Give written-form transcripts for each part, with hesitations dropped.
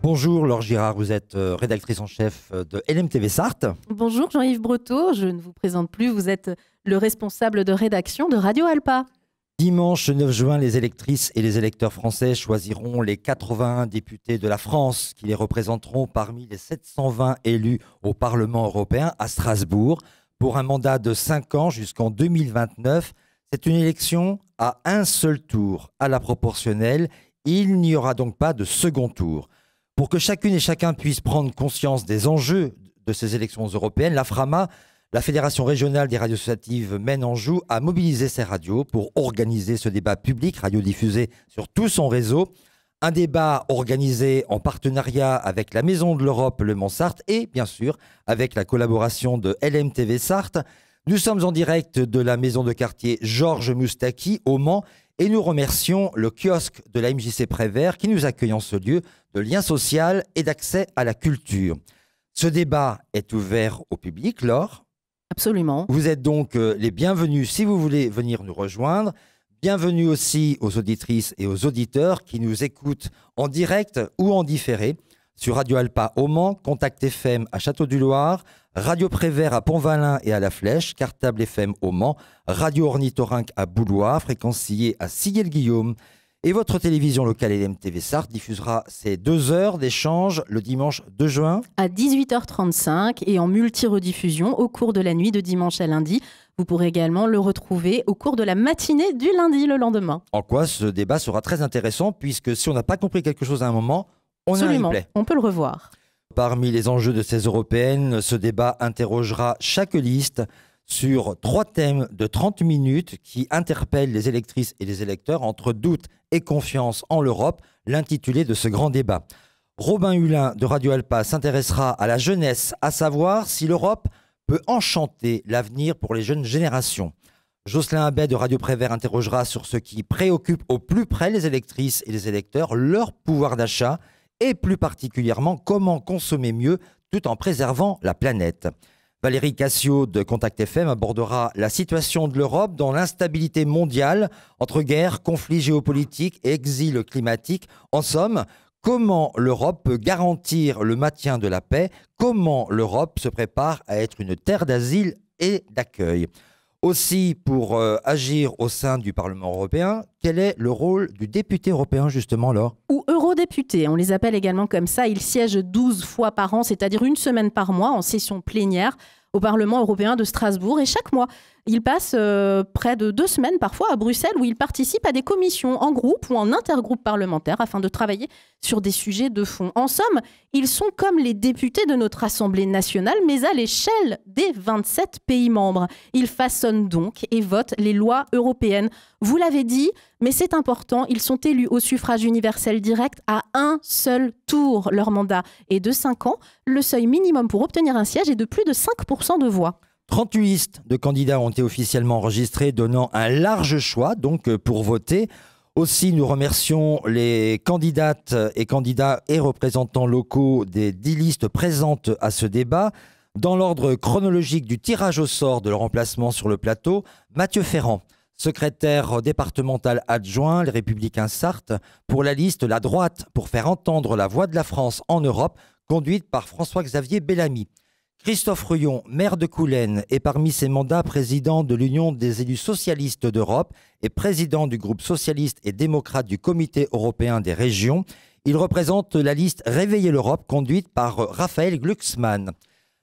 Bonjour Laure Girard, vous êtes rédactrice en chef de LMTV Sarthe. Bonjour Jean-Yves Breteau, je ne vous présente plus, vous êtes le responsable de rédaction de Radio Alpa. Dimanche 9 juin, les électrices et les électeurs français choisiront les 81 députés de la France qui les représenteront parmi les 720 élus au Parlement européen à Strasbourg pour un mandat de 5 ans jusqu'en 2029. C'est une élection à un seul tour, à la proportionnelle. Il n'y aura donc pas de second tour. Pour que chacune et chacun puisse prendre conscience des enjeux de ces élections européennes, la FRAMA, la Fédération régionale des radios associatives Maine-Anjou, a mobilisé ses radios pour organiser ce débat public radiodiffusé sur tout son réseau. Un débat organisé en partenariat avec la Maison de l'Europe Le Mans-Sarthe et bien sûr avec la collaboration de LMTV Sarthe. Nous sommes en direct de la maison de quartier Georges Moustaki au Mans et nous remercions le kiosque de la MJC Prévert qui nous accueille en ce lieu de lien social et d'accès à la culture. Ce débat est ouvert au public, Laure. Absolument. Vous êtes donc les bienvenus si vous voulez venir nous rejoindre. Bienvenue aussi aux auditrices et aux auditeurs qui nous écoutent en direct ou en différé sur Radio Alpa au Mans, Contact FM à Château-du-Loir, Radio Prévert à Pont-Valin et à La Flèche, Cartable FM au Mans, Radio Ornithorynque à Boulois, Fréquencier à Sillé-le-Guillaume. Et votre télévision locale LMTV Sarthe diffusera ces 2 heures d'échange le dimanche 2 juin à 18h35 et en multi-rediffusion au cours de la nuit de dimanche à lundi. Vous pourrez également le retrouver au cours de la matinée du lundi le lendemain. En quoi ce débat sera très intéressant puisque si on n'a pas compris quelque chose à un moment, on a un replay. On peut le revoir. Parmi les enjeux de ces européennes, ce débat interrogera chaque liste sur 3 thèmes de 30 minutes qui interpellent les électrices et les électeurs entre doute et confiance en l'Europe, l'intitulé de ce grand débat. Robin Hulin de Radio Alpa s'intéressera à la jeunesse, à savoir si l'Europe peut enchanter l'avenir pour les jeunes générations. Jocelyn Abet de Radio Prévert interrogera sur ce qui préoccupe au plus près les électrices et les électeurs, leur pouvoir d'achat et plus particulièrement comment consommer mieux tout en préservant la planète. Valérie Cassio de Contact FM abordera la situation de l'Europe dans l'instabilité mondiale entre guerre, conflits géopolitiques et exil climatique. En somme, comment l'Europe peut garantir le maintien de la paix, comment l'Europe se prépare à être une terre d'asile et d'accueil. Aussi, pour agir au sein du Parlement européen, quel est le rôle du député européen justement, Laure ? Ou eurodéputés, on les appelle également comme ça. Ils siègent 12 fois par an, c'est-à-dire 1 semaine par mois en session plénière au Parlement européen de Strasbourg. Et chaque mois, ils passent près de 2 semaines parfois à Bruxelles où ils participent à des commissions en groupe ou en intergroupe parlementaire afin de travailler sur des sujets de fond. En somme, ils sont comme les députés de notre Assemblée nationale, mais à l'échelle des 27 pays membres. Ils façonnent donc et votent les lois européennes. Vous l'avez dit, mais c'est important, ils sont élus au suffrage universel direct à un seul tour. Leur mandat est de 5 ans. Le seuil minimum pour obtenir un siège est de plus de 5% de voix. 38 listes de candidats ont été officiellement enregistrées, donnant un large choix donc pour voter. Aussi, nous remercions les candidates et candidats et représentants locaux des 10 listes présentes à ce débat. Dans l'ordre chronologique du tirage au sort de leur emplacement sur le plateau, Mathieu Ferrand, secrétaire départemental adjoint, les Républicains Sarthe, pour la liste La Droite pour faire entendre la voix de la France en Europe, conduite par François-Xavier Bellamy. Christophe Ruyon, maire de Coulennes, est parmi ses mandats président de l'Union des élus socialistes d'Europe et président du groupe socialiste et démocrate du Comité européen des régions. Il représente la liste Réveiller l'Europe, conduite par Raphaël Glucksmann.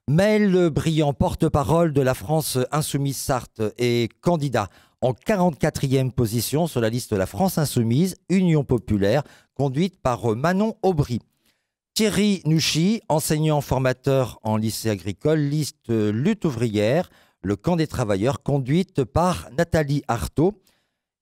Maël Briand, porte-parole de la France Insoumise Sarthe, est candidat en 44e position sur la liste de la France Insoumise, Union populaire, conduite par Manon Aubry. Thierry Nouchy, enseignant formateur en lycée agricole, liste Lutte ouvrière, le camp des travailleurs, conduite par Nathalie Artaud.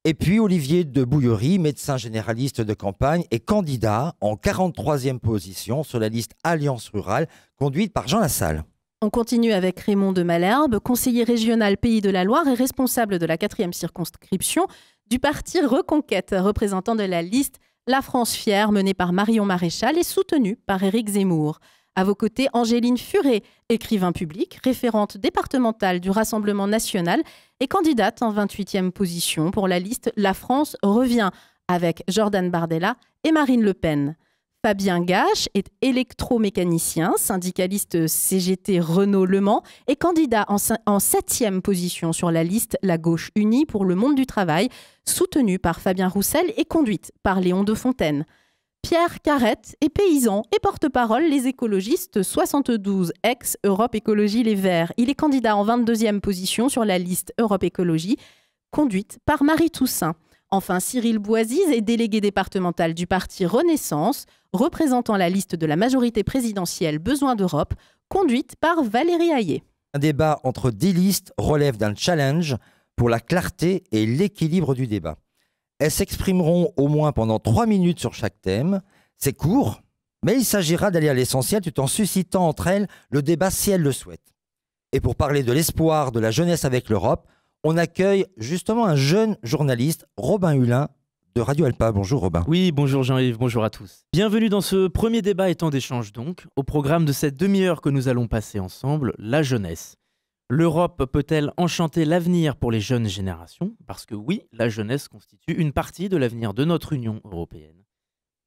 Et puis Olivier de Bouillerie, médecin généraliste de campagne et candidat en 43e position sur la liste Alliance Rurale, conduite par Jean Lassalle. On continue avec Raymond de Malherbe, conseiller régional Pays de la Loire et responsable de la 4e circonscription du parti Reconquête, représentant de la liste La France fière, menée par Marion Maréchal et soutenue par Éric Zemmour. À vos côtés, Angéline Furet, écrivain public, référente départementale du Rassemblement national et candidate en 28e position pour la liste La France revient, avec Jordan Bardella et Marine Le Pen. Fabien Gache est électromécanicien, syndicaliste CGT Renault Le Mans et candidat en 7e position sur la liste La Gauche Unie pour le monde du travail, soutenue par Fabien Roussel et conduite par Léon de Fontaine. Pierre Carrette est paysan et porte-parole Les Écologistes 72, ex-Europe Écologie Les Verts. Il est candidat en 22e position sur la liste Europe Écologie, conduite par Marie Toussaint. Enfin, Cyril Boisiz est délégué départemental du parti Renaissance, représentant la liste de la majorité présidentielle Besoin d'Europe, conduite par Valérie Hayé. Un débat entre 10 listes relève d'un challenge pour la clarté et l'équilibre du débat. Elles s'exprimeront au moins pendant 3 minutes sur chaque thème. C'est court, mais il s'agira d'aller à l'essentiel tout en suscitant entre elles le débat si elles le souhaitent. Et pour parler de l'espoir de la jeunesse avec l'Europe, on accueille justement un jeune journaliste, Robin Hulin, de Radio Alpa. Bonjour Robin. Oui, bonjour Jean-Yves, bonjour à tous. Bienvenue dans ce premier débat et temps d'échange donc. Au programme de cette demi-heure que nous allons passer ensemble, la jeunesse. L'Europe peut-elle enchanter l'avenir pour les jeunes générations? Parce que oui, la jeunesse constitue une partie de l'avenir de notre Union européenne.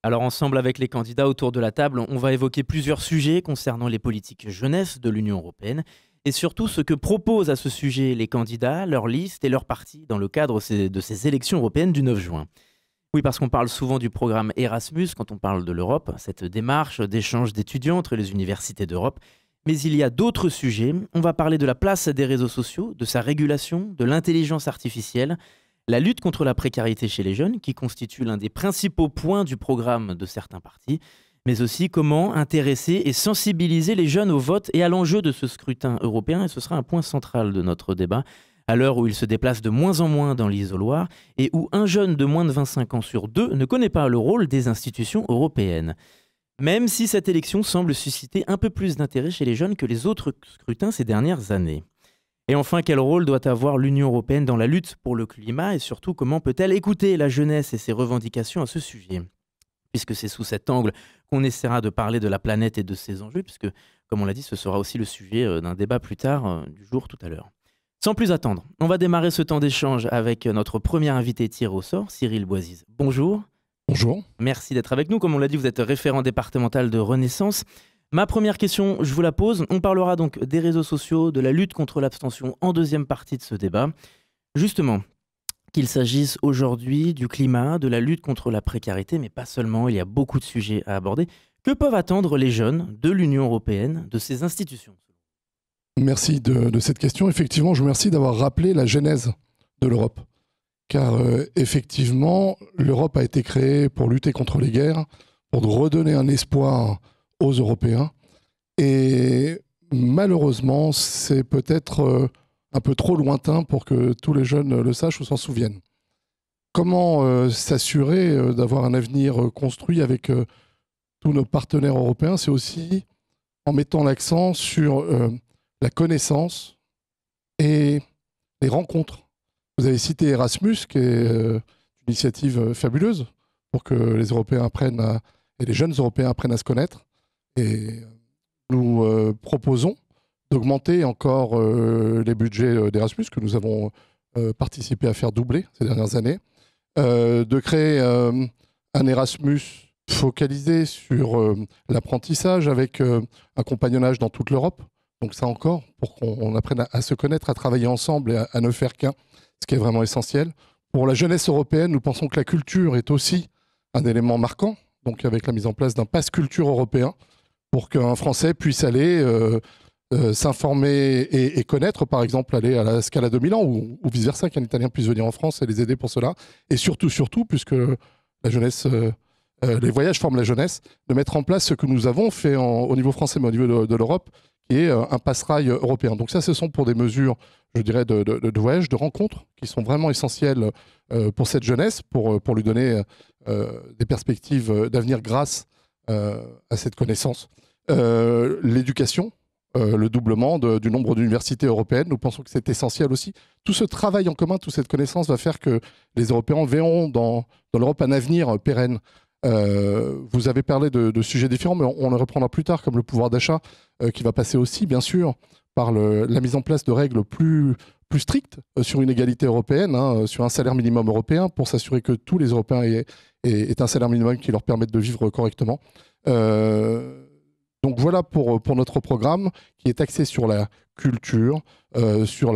Alors ensemble avec les candidats autour de la table, on va évoquer plusieurs sujets concernant les politiques jeunesse de l'Union européenne et surtout ce que proposent à ce sujet les candidats, leurs listes et leurs partis dans le cadre de ces élections européennes du 9 juin. Oui, parce qu'on parle souvent du programme Erasmus quand on parle de l'Europe, cette démarche d'échange d'étudiants entre les universités d'Europe. Mais il y a d'autres sujets. On va parler de la place des réseaux sociaux, de sa régulation, de l'intelligence artificielle, la lutte contre la précarité chez les jeunes, qui constitue l'un des principaux points du programme de certains partis, mais aussi comment intéresser et sensibiliser les jeunes au vote et à l'enjeu de ce scrutin européen. Et ce sera un point central de notre débat, à l'heure où il se déplace de moins en moins dans l'isoloir et où un jeune de moins de 25 ans sur 2 ne connaît pas le rôle des institutions européennes. Même si cette élection semble susciter un peu plus d'intérêt chez les jeunes que les autres scrutins ces dernières années. Et enfin, quel rôle doit avoir l'Union européenne dans la lutte pour le climat et surtout comment peut-elle écouter la jeunesse et ses revendications à ce sujet? Puisque c'est sous cet angle qu'on essaiera de parler de la planète et de ses enjeux, puisque, comme on l'a dit, ce sera aussi le sujet d'un débat plus tard du jour tout à l'heure. Sans plus attendre, on va démarrer ce temps d'échange avec notre premier invité tiré au sort, Cyril Boisiz. Bonjour. Bonjour. Merci d'être avec nous. Comme on l'a dit, vous êtes référent départemental de Renaissance. Ma première question, je vous la pose. On parlera donc des réseaux sociaux, de la lutte contre l'abstention en deuxième partie de ce débat. Justement, qu'il s'agisse aujourd'hui du climat, de la lutte contre la précarité, mais pas seulement, il y a beaucoup de sujets à aborder. Que peuvent attendre les jeunes de l'Union européenne, de ses institutions? Merci de cette question. Effectivement, je vous remercie d'avoir rappelé la genèse de l'Europe. Car effectivement, l'Europe a été créée pour lutter contre les guerres, pour redonner un espoir aux Européens. Et malheureusement, c'est peut-être un peu trop lointain pour que tous les jeunes le sachent ou s'en souviennent. Comment s'assurer d'avoir un avenir construit avec tous nos partenaires européens? C'est aussi en mettant l'accent sur la connaissance et les rencontres. Vous avez cité Erasmus, qui est une initiative fabuleuse pour que les Européens apprennent et les jeunes Européens apprennent à se connaître. Et nous proposons d'augmenter encore les budgets d'Erasmus, que nous avons participé à faire doubler ces dernières années, de créer un Erasmus focalisé sur l'apprentissage avec un compagnonnage dans toute l'Europe. Donc ça encore, pour qu'on apprenne à se connaître, à travailler ensemble et à ne faire qu'un, ce qui est vraiment essentiel. Pour la jeunesse européenne, nous pensons que la culture est aussi un élément marquant, donc avec la mise en place d'un pass culture européen, pour qu'un Français puisse aller s'informer et connaître, par exemple, aller à la Scala de Milan ou vice-versa, qu'un Italien puisse venir en France et les aider pour cela. Et surtout, puisque la jeunesse, les voyages forment la jeunesse, de mettre en place ce que nous avons fait au niveau français, mais au niveau de l'Europe, qui est un passe-rail européen. Donc ça, ce sont pour des mesures, je dirais, de voyage, de rencontres, qui sont vraiment essentielles pour cette jeunesse, pour lui donner des perspectives d'avenir grâce à cette connaissance. L'éducation, le doublement du nombre d'universités européennes, nous pensons que c'est essentiel aussi. Tout ce travail en commun, toute cette connaissance va faire que les Européens verront dans l'Europe un avenir pérenne. Vous avez parlé de sujets différents, mais on les reprendra plus tard, comme le pouvoir d'achat, qui va passer aussi, bien sûr, par la mise en place de règles plus strictes sur une égalité européenne, sur un salaire minimum européen, pour s'assurer que tous les Européens aient un salaire minimum qui leur permette de vivre correctement. Donc voilà pour notre programme qui est axé sur la culture, sur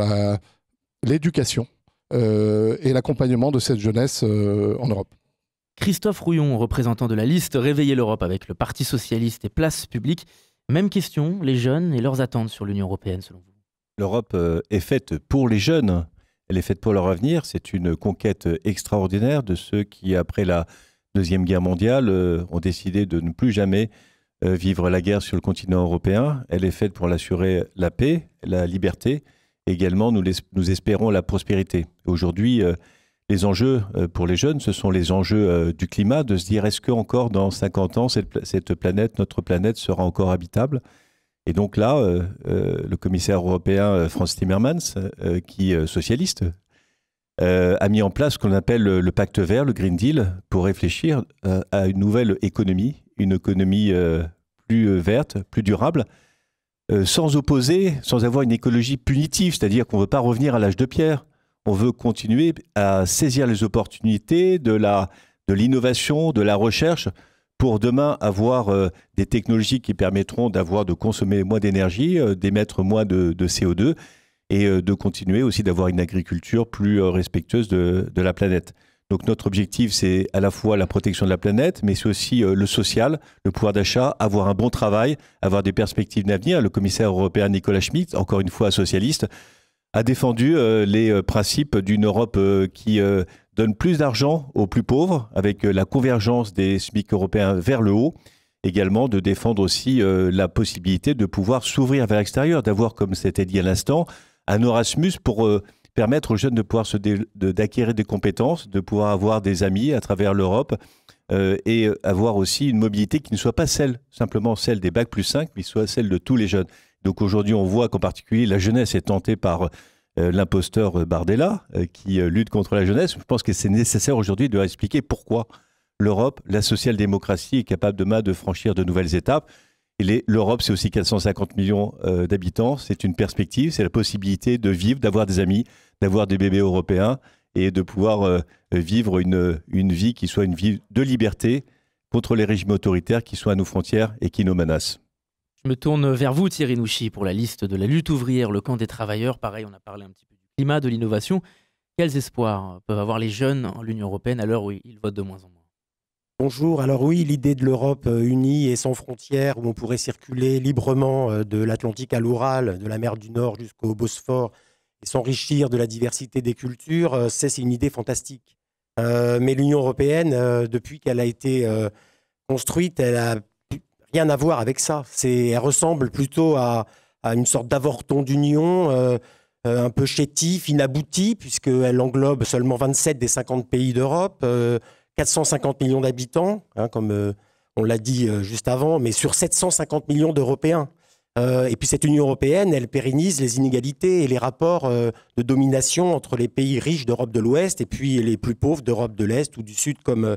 l'éducation et l'accompagnement de cette jeunesse en Europe. Christophe Rouillon, représentant de la liste Réveiller l'Europe avec le Parti Socialiste et Place Publique. Même question, les jeunes et leurs attentes sur l'Union européenne selon vous? L'Europe est faite pour les jeunes, elle est faite pour leur avenir. C'est une conquête extraordinaire de ceux qui, après la Deuxième Guerre mondiale, ont décidé de ne plus jamais vivre la guerre sur le continent européen. Elle est faite pour l'assurer la paix, la liberté. Également, nous espérons la prospérité. Aujourd'hui, les enjeux pour les jeunes, ce sont les enjeux du climat, de se dire est-ce qu'encore dans 50 ans, cette planète, notre planète, sera encore habitable? Et donc là, le commissaire européen Frans Timmermans, qui est socialiste, a mis en place ce qu'on appelle le pacte vert, le Green Deal, pour réfléchir à une nouvelle économie, une économie plus verte, plus durable, sans opposer, sans avoir une écologie punitive, c'est-à-dire qu'on ne veut pas revenir à l'âge de pierre. On veut continuer à saisir les opportunités de l'innovation, de la recherche, pour demain avoir des technologies qui permettront de consommer moins d'énergie, d'émettre moins de CO2 et de continuer aussi d'avoir une agriculture plus respectueuse de la planète. Donc notre objectif, c'est à la fois la protection de la planète, mais c'est aussi le social, le pouvoir d'achat, avoir un bon travail, avoir des perspectives d'avenir. Le commissaire européen Nicolas Schmit, encore une fois socialiste, a défendu les principes d'une Europe qui donne plus d'argent aux plus pauvres, avec la convergence des SMIC européens vers le haut. Également de défendre aussi la possibilité de pouvoir s'ouvrir vers l'extérieur, d'avoir, comme c'était dit à l'instant, un Erasmus pour permettre aux jeunes de pouvoir d'acquérir des compétences, de pouvoir avoir des amis à travers l'Europe et avoir aussi une mobilité qui ne soit pas simplement celle des Bac+5, mais soit celle de tous les jeunes. Donc aujourd'hui, on voit qu'en particulier, la jeunesse est tentée par l'imposteur Bardella qui lutte contre la jeunesse. Je pense que c'est nécessaire aujourd'hui de leur expliquer pourquoi l'Europe, la social-démocratie est capable demain de franchir de nouvelles étapes. Et l'Europe, c'est aussi 450 millions d'habitants. C'est une perspective, c'est la possibilité de vivre, d'avoir des amis, d'avoir des bébés européens et de pouvoir vivre une vie qui soit une vie de liberté contre les régimes autoritaires qui sont à nos frontières et qui nous menacent. Je me tourne vers vous, Thierry Nouchy, pour la liste de la lutte ouvrière, le camp des travailleurs. Pareil, on a parlé un petit peu du climat, de l'innovation. Quels espoirs peuvent avoir les jeunes en l'Union européenne à l'heure où ils votent de moins en moins? Bonjour, alors oui, l'idée de l'Europe unie et sans frontières, où on pourrait circuler librement de l'Atlantique à l'Oural, de la mer du Nord jusqu'au Bosphore, et s'enrichir de la diversité des cultures, c'est une idée fantastique. Mais l'Union européenne, depuis qu'elle a été construite, elle a rien à voir avec ça. Elle ressemble plutôt à une sorte d'avorton d'union, un peu chétif, inabouti, puisqu'elle englobe seulement 27 des 50 pays d'Europe, 450 millions d'habitants, hein, comme on l'a dit juste avant, mais sur 750 millions d'Européens. Et puis cette Union européenne, elle pérennise les inégalités et les rapports de domination entre les pays riches d'Europe de l'Ouest et puis les plus pauvres d'Europe de l'Est ou du Sud, comme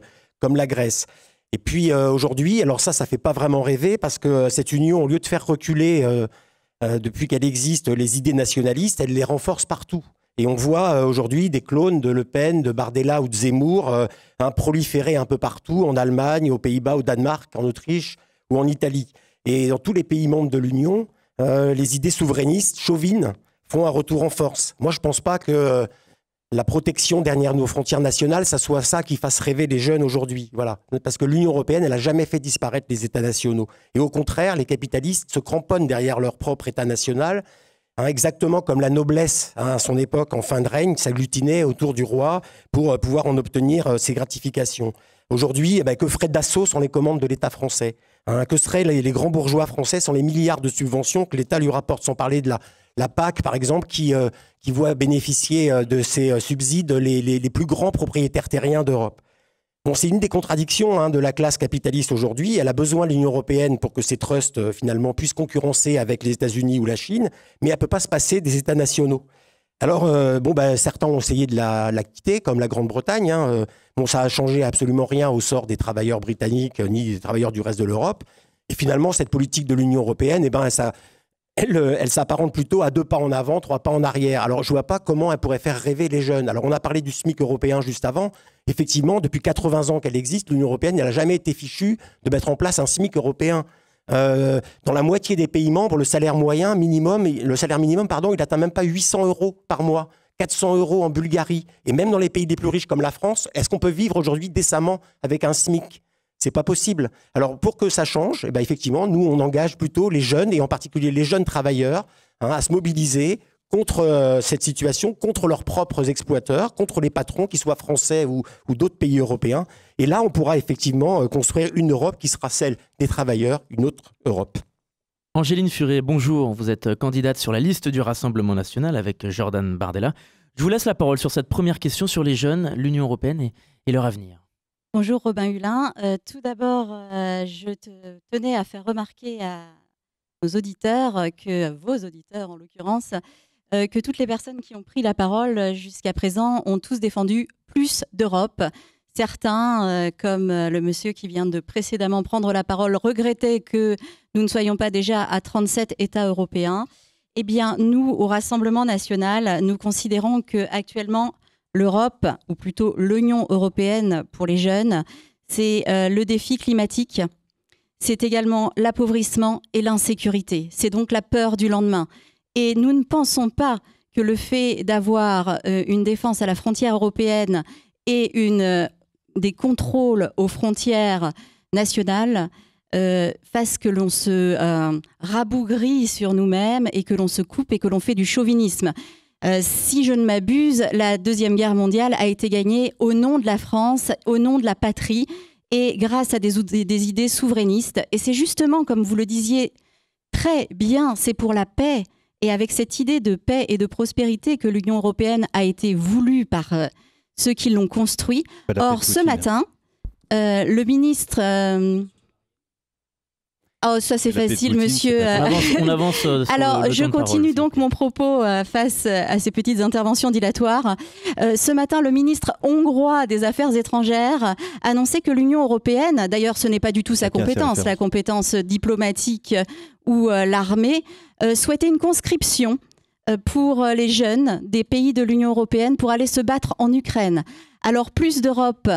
la Grèce. Et puis aujourd'hui, alors ça fait pas vraiment rêver, parce que cette Union, au lieu de faire reculer, depuis qu'elle existe, les idées nationalistes, elle les renforce partout. Et on voit aujourd'hui des clones de Le Pen, de Bardella ou de Zemmour proliférer un peu partout, en Allemagne, aux Pays-Bas, au Danemark, en Autriche ou en Italie. Et dans tous les pays membres de l'Union, les idées souverainistes, chauvines, font un retour en force. Moi, je ne pense pas que la protection derrière nos frontières nationales, ça soit ça qui fasse rêver les jeunes aujourd'hui. Voilà. Parce que l'Union européenne, elle n'a jamais fait disparaître les États nationaux. Et au contraire, les capitalistes se cramponnent derrière leur propre État national, exactement comme la noblesse, à son époque, en fin de règne, s'agglutinait autour du roi pour pouvoir en obtenir ses gratifications. Aujourd'hui, que ferait Dassault sans les commandes de l'État français? Que seraient les grands bourgeois français sans les milliards de subventions que l'État lui rapporte, sans parler de la PAC, par exemple, qui voit bénéficier de ces subsides les plus grands propriétaires terriens d'Europe. Bon, c'est une des contradictions de la classe capitaliste aujourd'hui. Elle a besoin de l'Union européenne pour que ses trusts, finalement, puissent concurrencer avec les États-Unis ou la Chine, mais elle ne peut pas se passer des États nationaux. Alors, certains ont essayé de la quitter, comme la Grande-Bretagne. Ça n'a changé absolument rien au sort des travailleurs britanniques, ni des travailleurs du reste de l'Europe. Et finalement, cette politique de l'Union européenne, elle s'apparente plutôt à 2 pas en avant, 3 pas en arrière. Alors, je ne vois pas comment elle pourrait faire rêver les jeunes. Alors, on a parlé du SMIC européen juste avant. Effectivement, depuis 80 ans qu'elle existe, l'Union européenne n'a jamais été fichue de mettre en place un SMIC européen. Dans la moitié des pays membres, le salaire minimum, il n'atteint même pas 800 € par mois, 400 € en Bulgarie. Et même dans les pays les plus riches comme la France, est-ce qu'on peut vivre aujourd'hui décemment avec un SMIC ? C'est pas possible. Alors, pour que ça change, eh ben, effectivement, nous, on engage plutôt les jeunes, et en particulier les jeunes travailleurs, à se mobiliser contre cette situation, contre leurs propres exploiteurs, contre les patrons, qu'ils soient français ou d'autres pays européens. Et là, on pourra effectivement construire une Europe qui sera celle des travailleurs, une autre Europe. Angéline Furet, bonjour. Vous êtes candidate sur la liste du Rassemblement national avec Jordan Bardella. Je vous laisse la parole sur cette première question sur les jeunes, l'Union européenne et leur avenir. Bonjour Robin Hulin. Tout d'abord, je tenais à faire remarquer à nos auditeurs, vos auditeurs en l'occurrence, que toutes les personnes qui ont pris la parole jusqu'à présent ont tous défendu plus d'Europe. Certains, comme le monsieur qui vient de précédemment prendre la parole, regrettaient que nous ne soyons pas déjà à 37 États européens. Eh bien, nous, au Rassemblement national, nous considérons qu'actuellement, l'Europe, ou plutôt l'Union européenne pour les jeunes, c'est le défi climatique, c'est également l'appauvrissement et l'insécurité. C'est donc la peur du lendemain. Et nous ne pensons pas que le fait d'avoir une défense à la frontière européenne et des contrôles aux frontières nationales fasse que l'on se rabougrit sur nous-mêmes et que l'on se coupe et que l'on fait du chauvinisme. Si je ne m'abuse, la Deuxième Guerre mondiale a été gagnée au nom de la France, au nom de la patrie et grâce à des idées souverainistes. Et c'est justement, comme vous le disiez très bien, c'est pour la paix. Et avec cette idée de paix et de prospérité que l'Union européenne a été voulue par ceux qui l'ont construit. Or, ce matin, le ministre... Oh, ça c'est facile, monsieur. On avance Alors, je continue donc mon propos face à ces petites interventions dilatoires. Ce matin, le ministre hongrois des Affaires étrangères annonçait que l'Union européenne, d'ailleurs ce n'est pas du tout sa compétence, la compétence diplomatique ou l'armée, souhaitait une conscription pour les jeunes des pays de l'Union européenne pour aller se battre en Ukraine. Alors, plus d'Europe...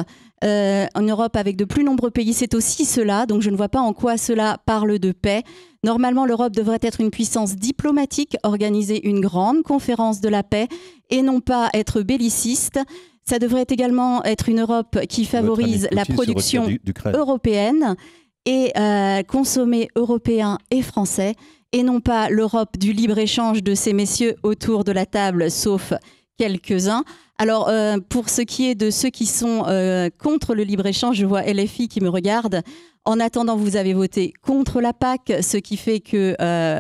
en Europe avec de plus nombreux pays, c'est aussi cela, donc je ne vois pas en quoi cela parle de paix. Normalement, l'Europe devrait être une puissance diplomatique, organiser une grande conférence de la paix et non pas être belliciste. Ça devrait également être une Europe qui favorise la production européenne et consommer européen et français et non pas l'Europe du libre-échange de ces messieurs autour de la table, sauf quelques-uns. Alors, pour ce qui est de ceux qui sont contre le libre-échange, je vois LFI qui me regarde. En attendant, vous avez voté contre la PAC, ce qui fait que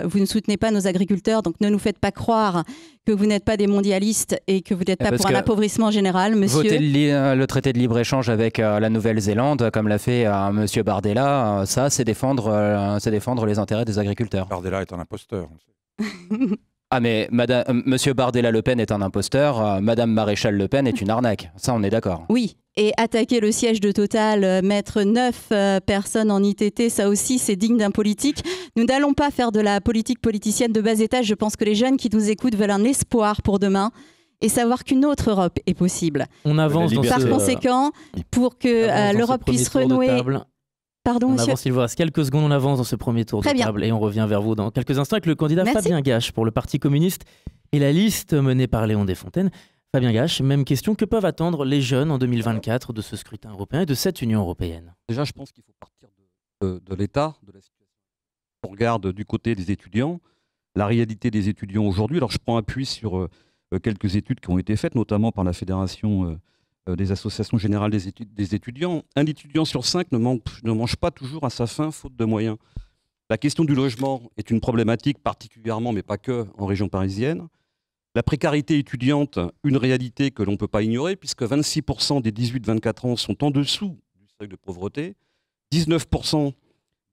vous ne soutenez pas nos agriculteurs. Donc, ne nous faites pas croire que vous n'êtes pas des mondialistes et que vous n'êtes pas pour un appauvrissement général, monsieur. Voter le traité de libre-échange avec la Nouvelle-Zélande, comme l'a fait monsieur Bardella, ça, c'est défendre les intérêts des agriculteurs. Bardella est un imposteur. Ah mais monsieur Bardella Le Pen est un imposteur, madame Maréchal Le Pen est une arnaque, ça on est d'accord. Oui, et attaquer le siège de Total, mettre 9 personnes en ITT, ça aussi c'est digne d'un politique. Nous n'allons pas faire de la politique politicienne de bas étage, je pense que les jeunes qui nous écoutent veulent un espoir pour demain et savoir qu'une autre Europe est possible. On avance Par conséquent, pour que l'Europe puisse renouer... Pardon, on monsieur. avance, il vous reste quelques secondes, on avance dans ce premier tour de table et on revient vers vous dans quelques instants avec le candidat Fabien Gache pour le Parti communiste et la liste menée par Léon Desfontaines. Fabien Gache, même question, que peuvent attendre les jeunes en 2024 de ce scrutin européen et de cette Union européenne? Déjà, je pense qu'il faut partir de l'état, de la situation. On regarde du côté des étudiants, la réalité des étudiants aujourd'hui. Alors, je prends appui sur quelques études qui ont été faites, notamment par la Fédération des associations générales des étudiants. Un étudiant sur 5 ne mange pas toujours à sa faim, faute de moyens. La question du logement est une problématique particulièrement, mais pas que, en région parisienne. La précarité étudiante, une réalité que l'on ne peut pas ignorer, puisque 26% des 18-24 ans sont en dessous du seuil de pauvreté, 19%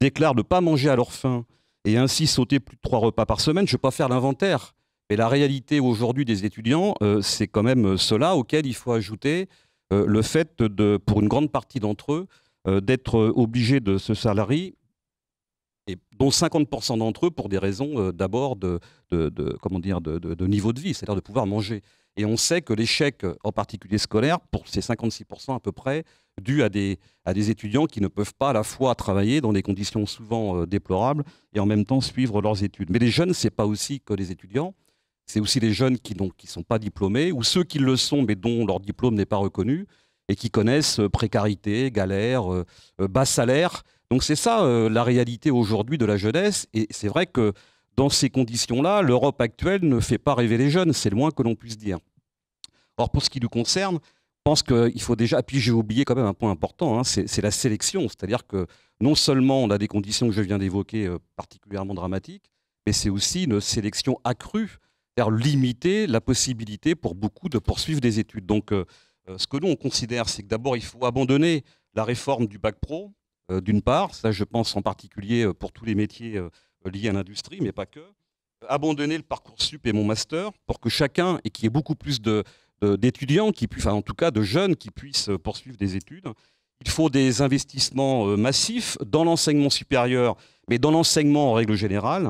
déclarent ne pas manger à leur faim et ainsi sauter plus de 3 repas par semaine. Je ne vais pas faire l'inventaire, mais la réalité aujourd'hui des étudiants, c'est quand même cela auquel il faut ajouter le fait, pour une grande partie d'entre eux, d'être obligés de se salarier, et dont 50% d'entre eux pour des raisons d'abord de niveau de vie, c'est-à-dire de pouvoir manger. Et on sait que l'échec, en particulier scolaire, pour ces 56% à peu près, dû à des étudiants qui ne peuvent pas à la fois travailler dans des conditions souvent déplorables et en même temps suivre leurs études. Mais les jeunes, ce n'est pas aussi que les étudiants, c'est aussi les jeunes qui ne sont pas diplômés, ou ceux qui le sont mais dont leur diplôme n'est pas reconnu, et qui connaissent précarité, galère, bas salaire. Donc c'est ça la réalité aujourd'hui de la jeunesse, et c'est vrai que dans ces conditions-là, l'Europe actuelle ne fait pas rêver les jeunes, c'est le moins que l'on puisse dire. Or, pour ce qui nous concerne, je pense qu'il faut déjà... Puis j'ai oublié quand même un point important, hein, c'est la sélection. C'est-à-dire que non seulement on a des conditions que je viens d'évoquer particulièrement dramatiques, mais c'est aussi une sélection accrue, c'est-à-dire limiter la possibilité pour beaucoup de poursuivre des études. Donc, ce que nous, on considère, c'est que d'abord, il faut abandonner la réforme du bac pro, d'une part. Ça, je pense en particulier pour tous les métiers liés à l'industrie, mais pas que. Abandonner le Parcoursup et mon master pour que chacun, et qu'il y ait beaucoup plus d'étudiants, enfin en tout cas de jeunes qui puissent poursuivre des études. Il faut des investissements massifs dans l'enseignement supérieur, mais dans l'enseignement en règle générale.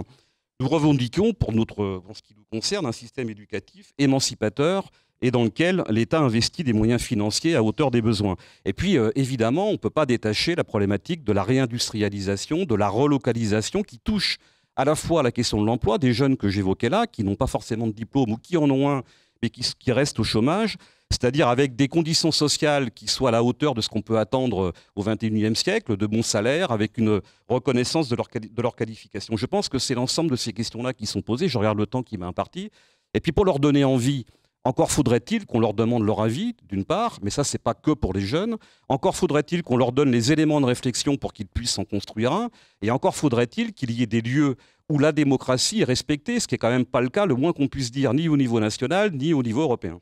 Nous revendiquons, pour ce qui nous concerne, un système éducatif émancipateur et dans lequel l'État investit des moyens financiers à hauteur des besoins. Et puis, évidemment, on ne peut pas détacher la problématique de la réindustrialisation, de la relocalisation qui touche à la fois la question de l'emploi des jeunes que j'évoquais là, qui n'ont pas forcément de diplôme ou qui en ont un, mais qui restent au chômage, c'est-à-dire avec des conditions sociales qui soient à la hauteur de ce qu'on peut attendre au XXIe siècle, de bons salaires, avec une reconnaissance de leur qualification. Je pense que c'est l'ensemble de ces questions-là qui sont posées. Je regarde le temps qui m'a imparti. Et puis pour leur donner envie, encore faudrait-il qu'on leur demande leur avis, d'une part, mais ça, c'est pas que pour les jeunes. Encore faudrait-il qu'on leur donne les éléments de réflexion pour qu'ils puissent en construire un. Et encore faudrait-il qu'il y ait des lieux où la démocratie est respectée, ce qui n'est quand même pas le cas, le moins qu'on puisse dire, ni au niveau national, ni au niveau européen.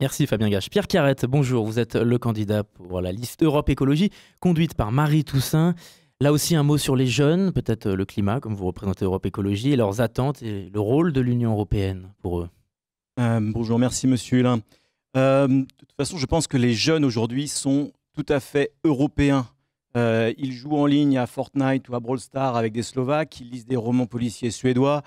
Merci Fabien Gache. Pierre Carrette, bonjour, vous êtes le candidat pour la liste Europe Écologie, conduite par Marie Toussaint. Là aussi, un mot sur les jeunes, peut-être le climat, comme vous représentez Europe Écologie, et leurs attentes et le rôle de l'Union européenne pour eux. Bonjour, merci Monsieur Hulin. De toute façon, je pense que les jeunes aujourd'hui sont tout à fait européens. Ils jouent en ligne à Fortnite ou à Brawl Stars avec des Slovaques, ils lisent des romans policiers suédois,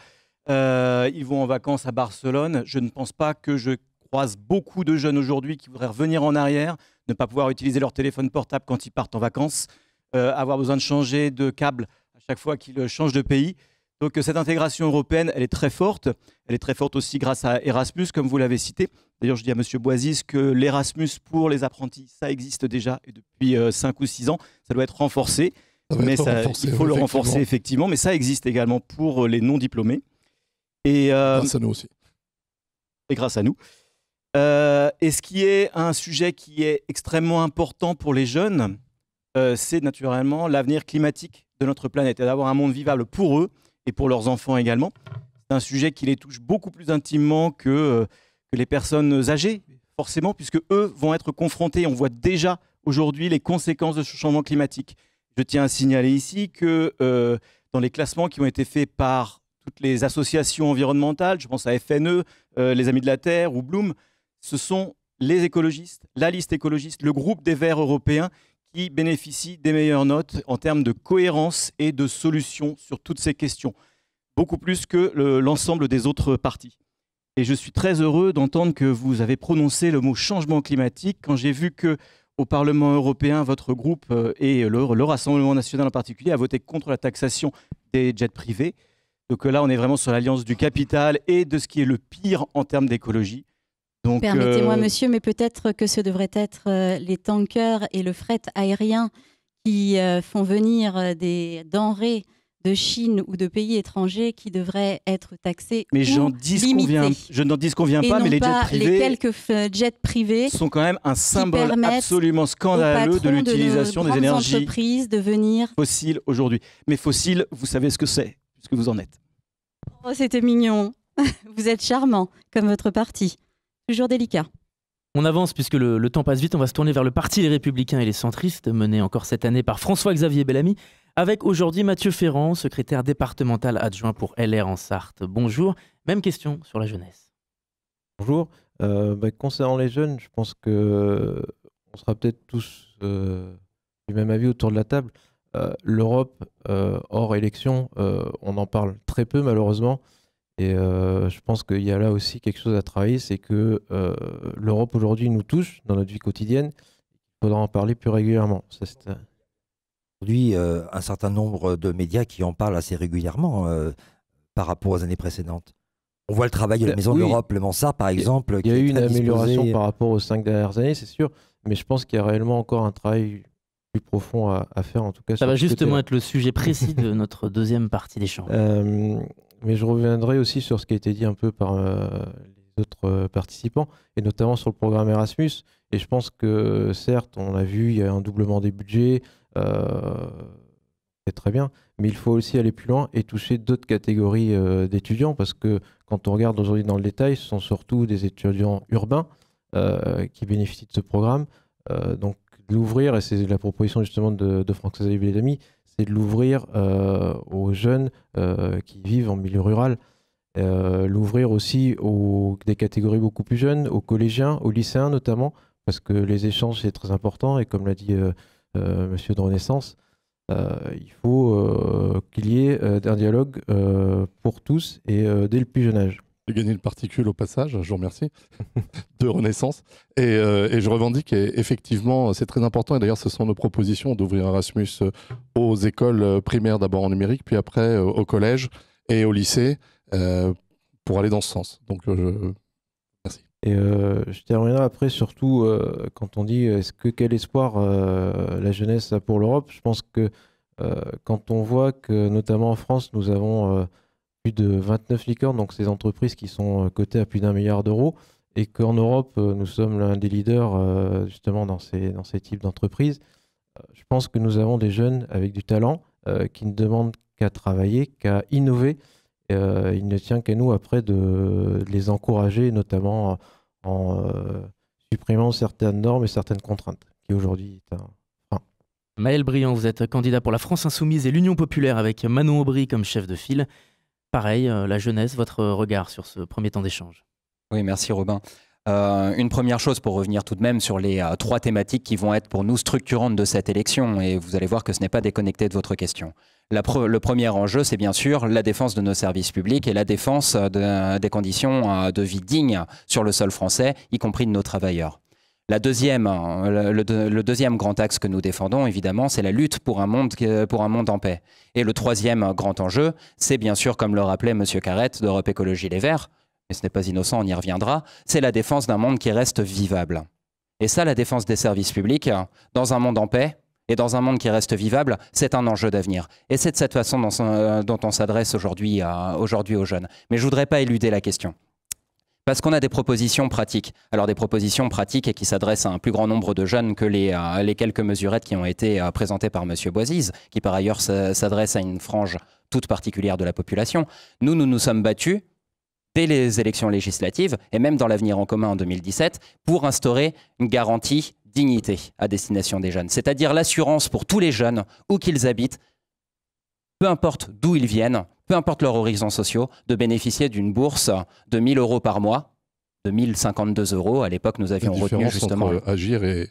ils vont en vacances à Barcelone. Je ne pense pas que je croise beaucoup de jeunes aujourd'hui qui voudraient revenir en arrière, ne pas pouvoir utiliser leur téléphone portable quand ils partent en vacances, avoir besoin de changer de câble à chaque fois qu'ils changent de pays. Donc cette intégration européenne, elle est très forte. Elle est très forte aussi grâce à Erasmus, comme vous l'avez cité. D'ailleurs, je dis à M. Boisis que l'Erasmus pour les apprentis, ça existe déjà et depuis 5 ou 6 ans. Ça doit être renforcé. Il faut le renforcer, effectivement. Mais ça existe également pour les non-diplômés. Grâce à nous aussi. Et grâce à nous. Et ce qui est un sujet qui est extrêmement important pour les jeunes, c'est naturellement l'avenir climatique de notre planète et d'avoir un monde vivable pour eux et pour leurs enfants également. C'est un sujet qui les touche beaucoup plus intimement que les personnes âgées, forcément, puisque eux vont être confrontés. On voit déjà aujourd'hui les conséquences de ce changement climatique. Je tiens à signaler ici que dans les classements qui ont été faits par toutes les associations environnementales, je pense à FNE, les Amis de la Terre ou Bloom, ce sont les écologistes, la liste écologiste, le groupe des Verts européens qui bénéficient des meilleures notes en termes de cohérence et de solutions sur toutes ces questions, beaucoup plus que l'ensemble des autres partis. Et je suis très heureux d'entendre que vous avez prononcé le mot changement climatique quand j'ai vu qu'au Parlement européen, votre groupe et le Rassemblement national en particulier a voté contre la taxation des jets privés. Donc là, on est vraiment sur l'alliance du capital et de ce qui est le pire en termes d'écologie. Permettez-moi, monsieur, mais peut-être que ce devrait être les tankers et le fret aérien qui font venir des denrées de Chine ou de pays étrangers qui devraient être taxés mais ou limités. Je n'en dis qu'on vient pas, mais les jets privés, les quelques jets privés sont quand même un symbole absolument scandaleux de l'utilisation des énergies entreprises de venir fossiles aujourd'hui. Mais fossiles, vous savez ce que c'est, puisque vous en êtes. Oh, c'était mignon. Vous êtes charmant, comme votre parti. Toujours délicat. On avance puisque le temps passe vite, on va se tourner vers le Parti Les Républicains et les Centristes, mené encore cette année par François-Xavier Bellamy, avec aujourd'hui Mathieu Ferrand, secrétaire départemental adjoint pour LR en Sarthe. Bonjour, même question sur la jeunesse. Bonjour, concernant les jeunes, je pense qu'on sera peut-être tous du même avis autour de la table. L'Europe, hors élection, on en parle très peu malheureusement. Et je pense qu'il y a là aussi quelque chose à travailler, c'est que l'Europe aujourd'hui nous touche dans notre vie quotidienne. Il faudra en parler plus régulièrement. Aujourd'hui, un certain nombre de médias qui en parlent assez régulièrement par rapport aux années précédentes. On voit le travail de la Maison de l'Europe, le Mansart par exemple. Il y a eu une amélioration par rapport aux 5 dernières années, c'est sûr, mais je pense qu'il y a réellement encore un travail plus profond à faire, en tout cas. Ça va justement être le sujet précis de notre deuxième partie d'échange. Mais je reviendrai aussi sur ce qui a été dit un peu par les autres participants, et notamment sur le programme Erasmus. Et je pense que certes, on l'a vu, il y a un doublement des budgets, c'est très bien, mais il faut aussi aller plus loin et toucher d'autres catégories d'étudiants, parce que quand on regarde aujourd'hui dans le détail, ce sont surtout des étudiants urbains qui bénéficient de ce programme. Donc l'ouvrir, et c'est la proposition justement de Franck-Xavier Bellamy, c'est de l'ouvrir aux jeunes qui vivent en milieu rural, l'ouvrir aussi aux des catégories beaucoup plus jeunes, aux collégiens, aux lycéens notamment, parce que les échanges c'est très important, et comme l'a dit Monsieur de Renaissance, il faut qu'il y ait un dialogue pour tous et dès le plus jeune âge. J'ai gagné le particule au passage, je vous remercie, de Renaissance. Et je revendique, et effectivement, c'est très important. Et d'ailleurs, ce sont nos propositions d'ouvrir Erasmus aux écoles primaires, d'abord en numérique, puis après au collège et au lycée, pour aller dans ce sens. Donc, merci. Et je terminerai après, surtout, quand on dit quel espoir la jeunesse a pour l'Europe. Je pense que quand on voit que, notamment en France, nous avons plus de 29 licornes, donc ces entreprises qui sont cotées à plus d'1 milliard d'euros, et qu'en Europe, nous sommes l'un des leaders justement dans ces types d'entreprises. Je pense que nous avons des jeunes avec du talent qui ne demandent qu'à travailler, qu'à innover. Il ne tient qu'à nous après de les encourager, notamment en supprimant certaines normes et certaines contraintes, qui aujourd'hui est un frein. Maël Briand, vous êtes candidat pour la France Insoumise et l'Union Populaire avec Manon Aubry comme chef de file. Pareil, la jeunesse, votre regard sur ce premier temps d'échange. Oui, merci Robin. Une première chose pour revenir tout de même sur les 3 thématiques qui vont être pour nous structurantes de cette élection, et vous allez voir que ce n'est pas déconnecté de votre question. Le premier enjeu, c'est bien sûr la défense de nos services publics et la défense des conditions de vie dignes sur le sol français, y compris de nos travailleurs. Le deuxième grand axe que nous défendons, évidemment, c'est la lutte pour un monde en paix. Et le troisième grand enjeu, c'est bien sûr, comme le rappelait M. Carrette d'Europe Écologie Les Verts, mais ce n'est pas innocent, on y reviendra, c'est la défense d'un monde qui reste vivable. Et ça, la défense des services publics, dans un monde en paix et dans un monde qui reste vivable, c'est un enjeu d'avenir. Et c'est de cette façon dont on s'adresse aujourd'hui aux jeunes. Mais je ne voudrais pas éluder la question. Parce qu'on a des propositions pratiques. Alors des propositions pratiques et qui s'adressent à un plus grand nombre de jeunes que les quelques mesurettes qui ont été présentées par M. Boisise, qui par ailleurs s'adresse à une frange toute particulière de la population. Nous sommes battus dès les élections législatives et même dans l'avenir en commun en 2017 pour instaurer une garantie dignité à destination des jeunes. C'est-à-dire l'assurance pour tous les jeunes, où qu'ils habitent, peu importe d'où ils viennent, peu importe leurs horizons sociaux, de bénéficier d'une bourse de 1 000 € par mois, de 1 052 €. À l'époque, nous avions retenu justement... Entre agir et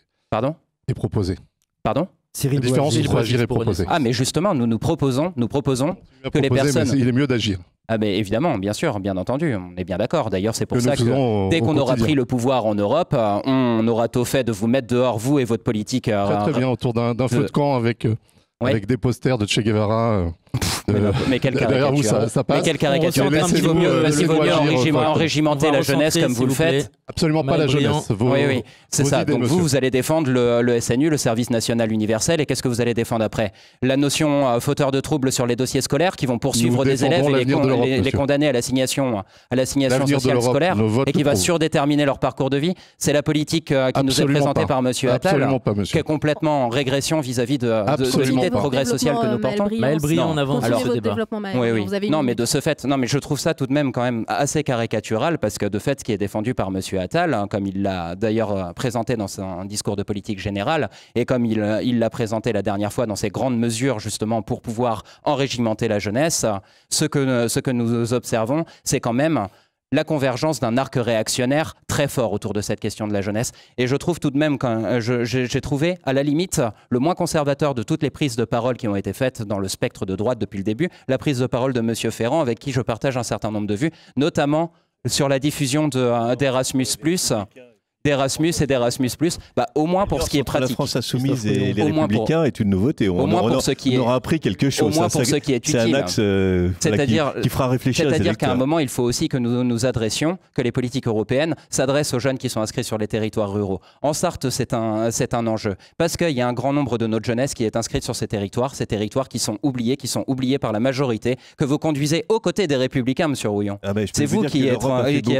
proposer. Pardon ? La différence entre agir et proposer. Ah, mais justement, nous proposons que les personnes... Mais il est mieux d'agir. Ah mais évidemment, bien sûr, bien entendu, on est bien d'accord. D'ailleurs, c'est pour ça que dès qu'on aura pris le pouvoir en Europe, on aura tôt fait de vous mettre dehors, vous et votre politique. Très bien, autour d'un feu de camp avec des posters de Che Guevara. Mais quelle caricature. Ça passe. Mais quelle caricature. Il vaut mieux enrégimenter la jeunesse comme vous le faites. Absolument pas la jeunesse. Oui, c'est ça. Donc vous allez défendre le SNU, le Service National Universel, et qu'est-ce que vous allez défendre après? La notion fauteur de troubles sur les dossiers scolaires qui vont poursuivre des élèves et les condamner à l'assignation sociale scolaire et qui va surdéterminer leur parcours de vie. C'est la politique qui nous est présentée par M. Attal, qui est complètement en régression vis-à-vis de l'idée de progrès social que nous portons. Maël Briand, on avance sur ce débat. Non, mais de ce fait, je trouve ça tout de même quand même assez caricatural, parce que de fait, ce qui est défendu par M. Attal, comme il l'a d'ailleurs présenté dans son discours de politique générale, et comme il l'a présenté la dernière fois dans ses grandes mesures justement pour pouvoir enrégimenter la jeunesse, ce que nous observons, c'est quand même la convergence d'un arc réactionnaire très fort autour de cette question de la jeunesse. Et je trouve tout de même, j'ai trouvé à la limite le moins conservateur de toutes les prises de parole qui ont été faites dans le spectre de droite depuis le début, la prise de parole de M. Ferrand, avec qui je partage un certain nombre de vues, notamment sur la diffusion d'Erasmus+, et d'Erasmus+, au moins pour ce qui est pratique. La France insoumise et les Républicains est une nouveauté. On aura appris quelque chose. Au moins pour ce qui est utile. C'est un axe qui fera réfléchir. C'est-à-dire qu'à un moment, il faut aussi que nous nous adressions, que les politiques européennes s'adressent aux jeunes qui sont inscrits sur les territoires ruraux. En Sarthe, c'est un enjeu. Parce qu'il y a un grand nombre de notre jeunesse qui est inscrite sur ces territoires qui sont oubliés par la majorité, que vous conduisez aux côtés des Républicains, M. Rouillon. C'est vous qui êtes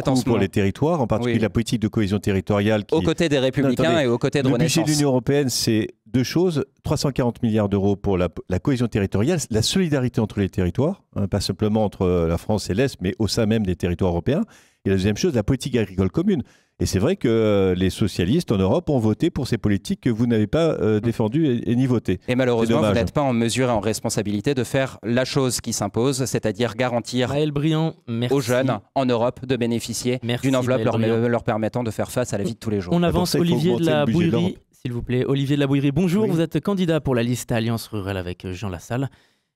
en ce moment. Pour les territoires, en particulier la politique de cohésion territoriale. Aux côtés des Républicains et aux côtés de Renaissance. Le budget de l'Union européenne, c'est deux choses. 340 milliards d'euros pour la cohésion territoriale, la solidarité entre les territoires, pas simplement entre la France et l'Est, mais au sein même des territoires européens. Et la deuxième chose, la politique agricole commune. Et c'est vrai que les socialistes en Europe ont voté pour ces politiques que vous n'avez pas défendues et ni votées. Et malheureusement, vous n'êtes pas en mesure et en responsabilité de faire la chose qui s'impose, c'est-à-dire garantir aux jeunes en Europe de bénéficier d'une enveloppe leur permettant de faire face à la vie de tous les jours. On avance. Olivier de la Bouillerie, s'il vous plaît. Olivier de la Bouillerie, bonjour. Oui. Vous êtes candidat pour la liste Alliance Rurale avec Jean Lassalle.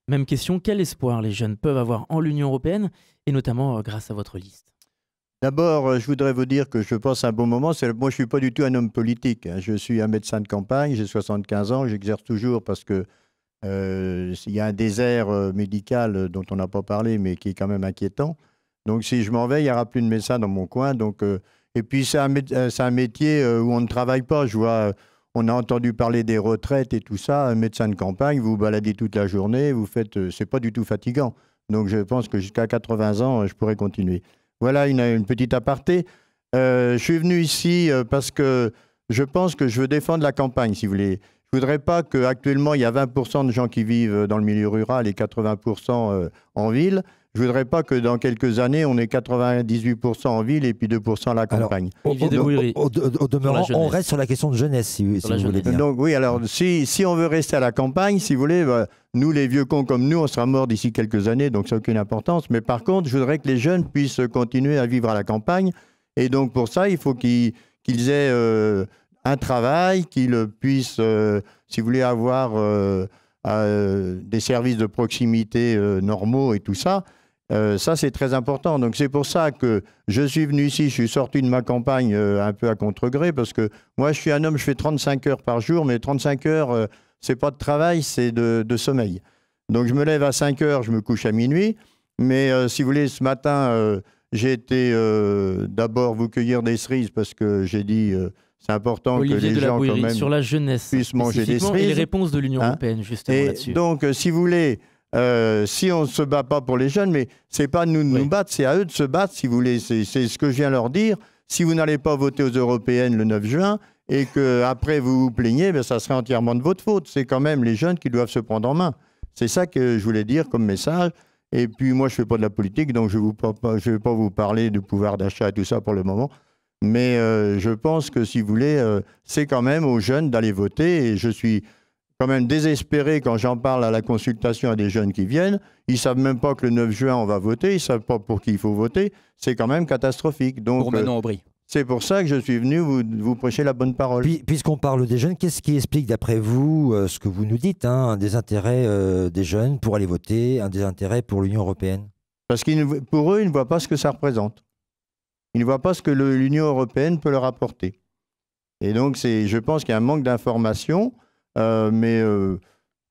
Même question, quel espoir les jeunes peuvent avoir en l'Union européenne et notamment grâce à votre liste? D'abord, je voudrais vous dire que je pense à un bon moment. Moi, je ne suis pas du tout un homme politique. Je suis un médecin de campagne, j'ai 75 ans, j'exerce toujours parce que il y a un désert médical dont on n'a pas parlé, mais qui est quand même inquiétant. Donc, si je m'en vais, il n'y aura plus de médecins dans mon coin. Donc, et puis, c'est un métier où on ne travaille pas. Je vois, on a entendu parler des retraites et tout ça. Un médecin de campagne, vous vous baladez toute la journée, vous faites, c'est pas du tout fatigant. Donc, je pense que jusqu'à 80 ans, je pourrais continuer. Voilà une petite aparté. Je suis venu ici parce que je pense que je veux défendre la campagne, si vous voulez. Je ne voudrais pas qu'actuellement, il y a 20% de gens qui vivent dans le milieu rural et 80% en ville. Je ne voudrais pas que dans quelques années, on ait 98% en ville et puis 2% à la campagne. Au demeurant, on reste sur la question de jeunesse, si vous voulez bien. Donc oui, alors si on veut rester à la campagne, si vous voulez, nous, les vieux cons comme nous, on sera morts d'ici quelques années, donc ça n'a aucune importance. Mais par contre, je voudrais que les jeunes puissent continuer à vivre à la campagne. Et donc pour ça, il faut qu'ils aient un travail, qu'ils puissent, si vous voulez, avoir des services de proximité normaux et tout ça. Ça, c'est très important. Donc, c'est pour ça que je suis venu ici. Je suis sorti de ma campagne un peu à contre-gré parce que moi, je suis un homme, je fais 35 heures par jour, mais 35 heures, c'est pas de travail, c'est de sommeil. Donc, je me lève à 5 heures, je me couche à minuit. Mais si vous voulez, ce matin, j'ai été d'abord vous cueillir des cerises parce que j'ai dit c'est important Olivier que les gens quand même sur la jeunesse puissent manger des cerises. Et les réponses de l'Union européenne, justement, là-dessus. Donc, si vous voulez... si on ne se bat pas pour les jeunes, mais ce n'est pas nous de nous battre, c'est à eux de se battre, si vous voulez. C'est ce que je viens leur dire. Si vous n'allez pas voter aux européennes le 9 juin et qu'après vous vous plaignez, ben, ça serait entièrement de votre faute. C'est quand même les jeunes qui doivent se prendre en main. C'est ça que je voulais dire comme message. Et puis moi, je ne fais pas de la politique, donc je ne vais pas vous parler du pouvoir d'achat et tout ça pour le moment. Mais je pense que, si vous voulez, c'est quand même aux jeunes d'aller voter. Et je suis quand même désespéré quand j'en parle à la consultation à des jeunes qui viennent. Ils ne savent même pas que le 9 juin, on va voter. Ils ne savent pas pour qui il faut voter. C'est quand même catastrophique. Donc, pour Manon Aubry. C'est pour ça que je suis venu vous prêcher la bonne parole. Puisqu'on parle des jeunes, qu'est-ce qui explique, d'après vous, ce que vous nous dites, un désintérêt des jeunes pour aller voter, un désintérêt pour l'Union européenne? Parce que pour eux, ils ne voient pas ce que ça représente. Ils ne voient pas ce que l'Union européenne peut leur apporter. Et donc, je pense qu'il y a un manque d'information. Mais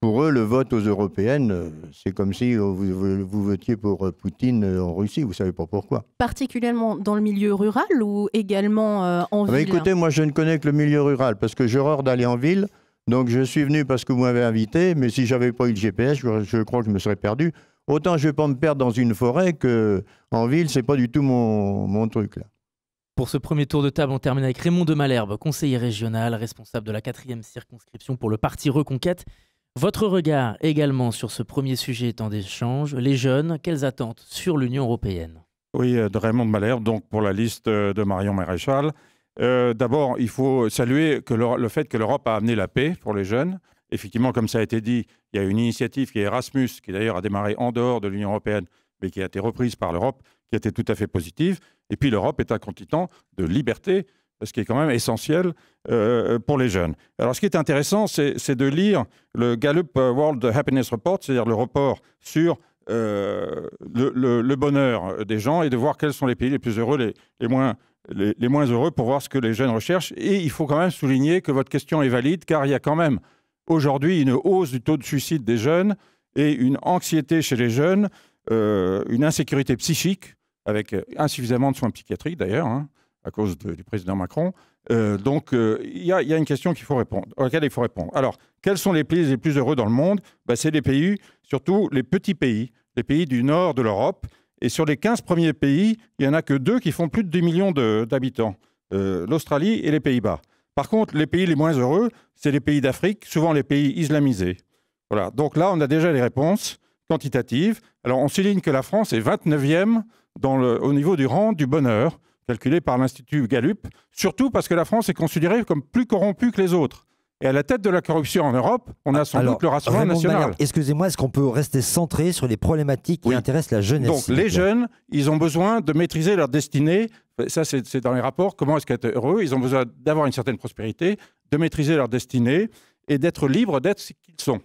pour eux, le vote aux européennes, c'est comme si vous votiez pour Poutine en Russie, vous ne savez pas pourquoi. Particulièrement dans le milieu rural ou également en ville? Écoutez, moi je ne connais que le milieu rural parce que j'ai horreur d'aller en ville. Donc je suis venu parce que vous m'avez invité, mais si je n'avais pas eu le GPS, je crois que je me serais perdu. Autant je ne vais pas me perdre dans une forêt qu'en ville, ce n'est pas du tout mon truc là. Pour ce premier tour de table, on termine avec Raymond de Malherbe, conseiller régional, responsable de la 4e circonscription pour le parti Reconquête. Votre regard également sur ce premier sujet temps d'échange, les jeunes, quelles attentes sur l'Union européenne? Oui, de Raymond de Malherbe, donc pour la liste de Marion Maréchal. D'abord, il faut saluer le fait que l'Europe a amené la paix pour les jeunes. Effectivement, comme ça a été dit, il y a une initiative qui est Erasmus, qui d'ailleurs a démarré en dehors de l'Union européenne, mais qui a été reprise par l'Europe, qui a été tout à fait positive. Et puis l'Europe est un continent de liberté, ce qui est quand même essentiel pour les jeunes. Alors ce qui est intéressant, c'est de lire le Gallup World Happiness Report, c'est-à-dire le rapport sur le bonheur des gens, et de voir quels sont les pays les plus heureux, les moins heureux, pour voir ce que les jeunes recherchent. Et il faut quand même souligner que votre question est valide, car il y a quand même aujourd'hui une hausse du taux de suicide des jeunes et une anxiété chez les jeunes, une insécurité psychique, avec insuffisamment de soins psychiatriques d'ailleurs, hein, à cause du président Macron. Donc il y a une question auquel il faut répondre. Alors, quels sont les pays les plus heureux dans le monde? C'est les pays, surtout les petits pays, les pays du nord de l'Europe. Et sur les 15 premiers pays, il n'y en a que 2 qui font plus de 10 millions d'habitants, l'Australie et les Pays-Bas. Par contre, les pays les moins heureux, c'est les pays d'Afrique, souvent les pays islamisés. Voilà. Donc là, on a déjà les réponses quantitatives. Alors, on souligne que la France est 29e au niveau du rang du bonheur, calculé par l'Institut Gallup, surtout parce que la France est considérée comme plus corrompue que les autres. Et à la tête de la corruption en Europe, on a sans doute le Rassemblement national. Excusez-moi, est-ce qu'on peut rester centré sur les problématiques qui intéressent la jeunesse? Donc les jeunes, ils ont besoin de maîtriser leur destinée. Ça, c'est dans les rapports. Comment est-ce qu'être heureux? Ils ont besoin d'avoir une certaine prospérité, de maîtriser leur destinée et d'être libres d'être ce qu'ils sont.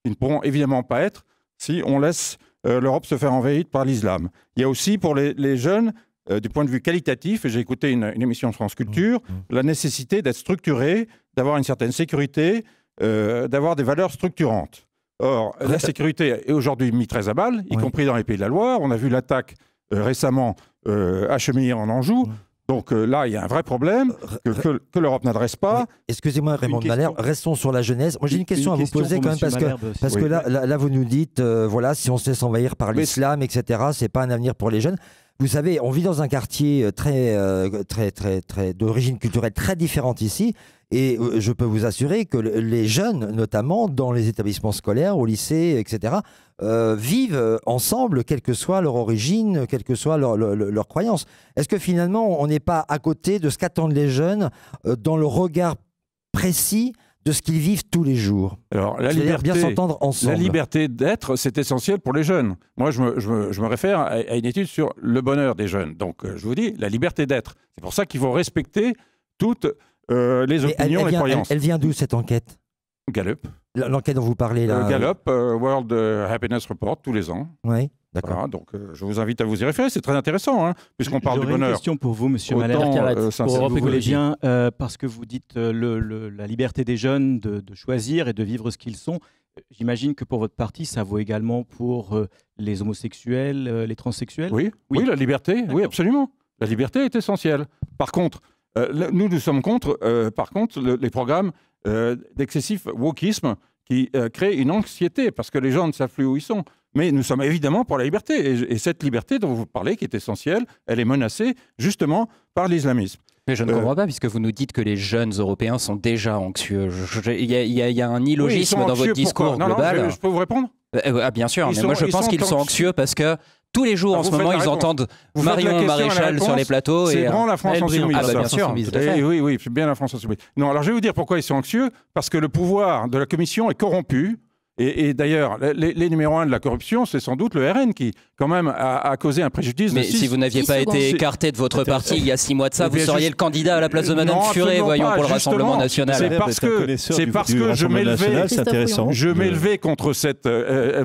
Ils ne pourront évidemment pas être si on laisse l'Europe se faire envahir par l'islam. Il y a aussi pour les jeunes, du point de vue qualitatif, et j'ai écouté une émission de France Culture, la nécessité d'être structuré, d'avoir une certaine sécurité, d'avoir des valeurs structurantes. Or, la sécurité est aujourd'hui mise très à balle, y compris dans les Pays de la Loire. On a vu l'attaque récemment à Chemillé en Anjou. Donc là, il y a un vrai problème que l'Europe n'adresse pas. Excusez-moi, Raymond de Malherbe, restons sur la jeunesse. Moi, j'ai une question à vous poser quand même, parce que là, vous nous dites, voilà, si on se laisse envahir par l'islam, etc., c'est pas un avenir pour les jeunes. Vous savez, on vit dans un quartier très d'origine culturelle très différente ici, et je peux vous assurer que les jeunes, notamment dans les établissements scolaires, au lycée, etc., vivent ensemble, quelle que soit leur origine, quelle que soit leur croyance. Est-ce que finalement, on n'est pas à côté de ce qu'attendent les jeunes dans le regard précis de ce qu'ils vivent tous les jours? Alors, la liberté, bien s'entendre ensemble. La liberté d'être, c'est essentiel pour les jeunes. Moi, je me réfère à une étude sur le bonheur des jeunes. Donc, je vous dis, la liberté d'être. C'est pour ça qu'il faut respecter toutes les opinions et croyances. Elle vient d'où, cette enquête? Gallup. L'enquête dont vous parlez là. Gallup, World Happiness Report, tous les ans. Oui, d'accord. Voilà, donc je vous invite à vous y référer, c'est très intéressant, hein, puisqu'on parle du bonheur. J'aurais une question pour vous, monsieur Malherbe, pour Europe Écologie, parce que vous dites la liberté des jeunes de choisir et de vivre ce qu'ils sont. J'imagine que pour votre parti, ça vaut également pour les homosexuels, les transsexuels? Oui, la liberté, oui, absolument. La liberté est essentielle. Par contre, nous sommes contre, les programmes d'excessif wokisme qui créent une anxiété parce que les gens ne savent plus où ils sont. Mais nous sommes évidemment pour la liberté. Et cette liberté dont vous parlez, qui est essentielle, elle est menacée justement par l'islamisme. Mais je ne comprends pas, puisque vous nous dites que les jeunes Européens sont déjà anxieux. Il y a un illogisme dans votre discours global. Non, je peux vous répondre? Bien sûr, mais moi je pense qu'ils sont anxieux parce que tous les jours en ce moment, ils entendent Marion Maréchal sur les plateaux. C'est grand la France insoumise. Bien sûr. Oui, c'est bien la France insoumise. Non, alors je vais vous dire pourquoi ils sont anxieux. Parce que le pouvoir de la Commission est corrompu. Et d'ailleurs, les numéros 1 de la corruption, c'est sans doute le RN qui, quand même, a causé un préjudice de 6. Mais si vous n'aviez pas été écarté de votre parti il y a 6 mois de ça, vous seriez le candidat à la place de Madame Furet, voyons, pour le Rassemblement national. C'est parce que je m'élevais contre cette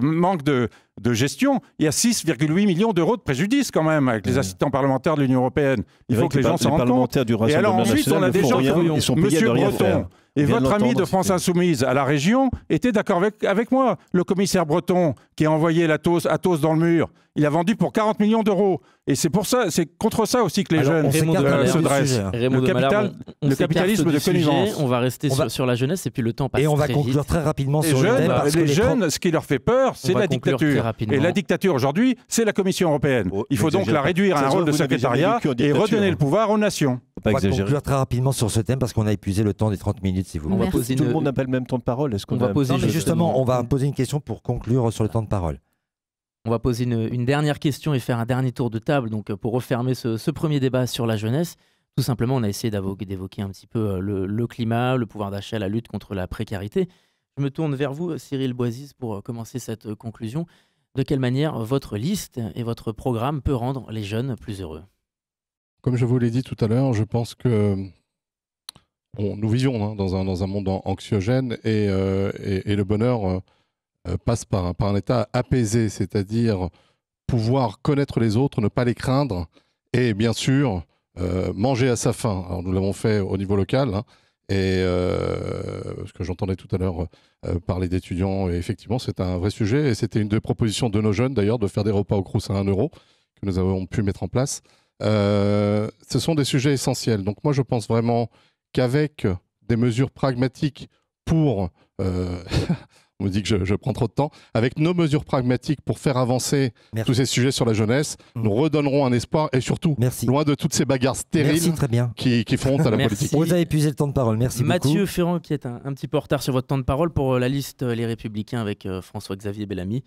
manque de gestion. Il y a 6,8 millions d'euros de préjudice quand même avec les assistants parlementaires de l'Union européenne. Il faut que les gens s'en rendent compte. Et alors ensuite, on a des gens comme Monsieur Breton. Et votre ami de France Insoumise à la région était d'accord avec moi. Le commissaire Breton qui a envoyé Athos dans le mur, il a vendu pour 40 millions d'euros. Et c'est pour ça, c'est contre ça aussi que les jeunes se dressent. Le capitalisme de connivence. On va rester sur la jeunesse et puis le temps passe. Et on va conclure très rapidement sur le thème. Les jeunes, ce qui leur fait peur, c'est la dictature. Et la dictature aujourd'hui, c'est la Commission européenne. Il faut donc la réduire à un rôle de secrétariat et redonner le pouvoir aux nations. On va conclure très rapidement sur ce thème parce qu'on a épuisé le temps des 30 minutes, si vous voulez. Tout le monde n'a pas le même temps de parole. Est-ce qu'on va poser justement, on va poser une question pour conclure sur le temps de parole. On va poser une dernière question et faire un dernier tour de table donc pour refermer ce premier débat sur la jeunesse. Tout simplement, on a essayé d'évoquer un petit peu le climat, le pouvoir d'achat, la lutte contre la précarité. Je me tourne vers vous, Cyril Boisis, pour commencer cette conclusion. De quelle manière votre liste et votre programme peut rendre les jeunes plus heureux? Comme je vous l'ai dit tout à l'heure, je pense que nous vivons dans un monde anxiogène et le bonheur passe par un état apaisé, c'est-à-dire pouvoir connaître les autres, ne pas les craindre et bien sûr manger à sa faim. Alors, nous l'avons fait au niveau local et ce que j'entendais tout à l'heure parler d'étudiants, et effectivement c'est un vrai sujet et c'était une des propositions de nos jeunes d'ailleurs de faire des repas au Crous à 1 € que nous avons pu mettre en place. Ce sont des sujets essentiels. Donc moi, je pense vraiment qu'avec des mesures pragmatiques pour... on me dit que je prends trop de temps. Avec nos mesures pragmatiques pour faire avancer tous ces sujets sur la jeunesse, nous redonnerons un espoir et surtout, loin de toutes ces bagarres stériles qui font honte à la politique. Vous avez épuisé le temps de parole. Merci beaucoup. Mathieu Ferrand, qui est un petit peu en retard sur votre temps de parole pour la liste Les Républicains avec François-Xavier Bellamy.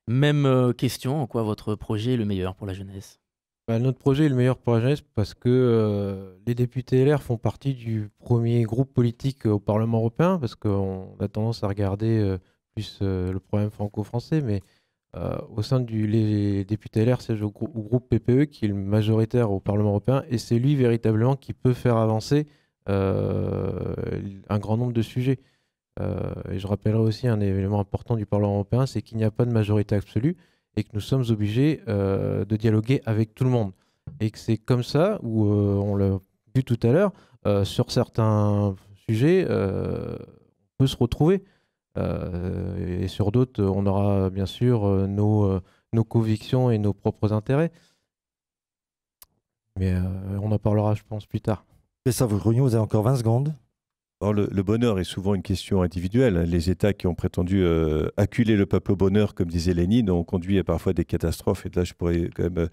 Même question, en quoi votre projet est le meilleur pour la jeunesse? Notre projet est le meilleur pour la jeunesse parce que les députés LR font partie du premier groupe politique au Parlement européen, parce qu'on a tendance à regarder plus le problème franco-français, mais au sein les députés LR siègent au groupe PPE qui est le majoritaire au Parlement européen, et c'est lui véritablement qui peut faire avancer un grand nombre de sujets. Et je rappellerai aussi un élément important du Parlement européen, c'est qu'il n'y a pas de majorité absolue et que nous sommes obligés de dialoguer avec tout le monde. Et que c'est comme ça, où on l'a vu tout à l'heure, sur certains sujets, on peut se retrouver. Et sur d'autres, on aura bien sûr nos convictions et nos propres intérêts. Mais on en parlera, je pense, plus tard. Et ça, vous avez encore 20 secondes. Alors, le bonheur est souvent une question individuelle. Les États qui ont prétendu acculer le peuple au bonheur, comme disait Lénine, ont conduit à parfois des catastrophes. Et là, je pourrais quand même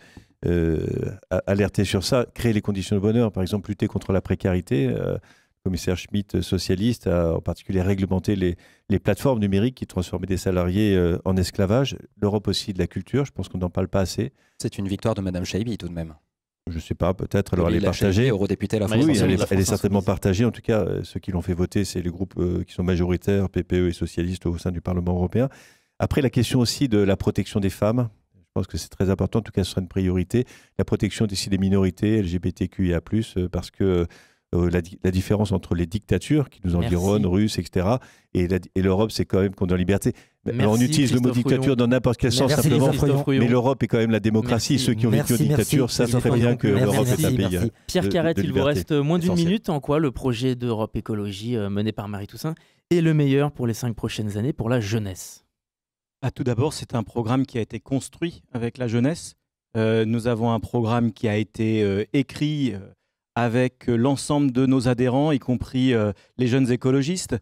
alerter sur ça. Créer les conditions de bonheur, par exemple, lutter contre la précarité. Le commissaire Schmitt, socialiste, a en particulier réglementé les plateformes numériques qui transformaient des salariés en esclavage. L'Europe aussi de la culture, je pense qu'on n'en parle pas assez. C'est une victoire de Mme Chaibi tout de même. Je ne sais pas, peut-être. Alors, elle est partagée. Eurodéputée, la France. Oui, elle est certainement partagée. En tout cas, ceux qui l'ont fait voter, c'est les groupes qui sont majoritaires, PPE et socialistes au sein du Parlement européen. Après, la question aussi de la protection des femmes. Je pense que c'est très important. En tout cas, ce sera une priorité. La protection aussi des minorités, LGBTQIA+, parce que la différence entre les dictatures qui nous environnent, russes, etc., et l'Europe, c'est quand même qu'on est en liberté. Alors, on utilise le mot dictature dans n'importe quel sens, simplement, mais l'Europe est quand même la démocratie. Ceux qui ont vécu en dictature savent très bien que l'Europe est un pays. Pierre Carrette, il vous reste moins d'une minute. En quoi le projet d'Europe Écologie mené par Marie Toussaint est le meilleur pour les 5 prochaines années pour la jeunesse? Tout d'abord, c'est un programme qui a été construit avec la jeunesse. Nous avons un programme qui a été écrit avec l'ensemble de nos adhérents, y compris les jeunes écologistes.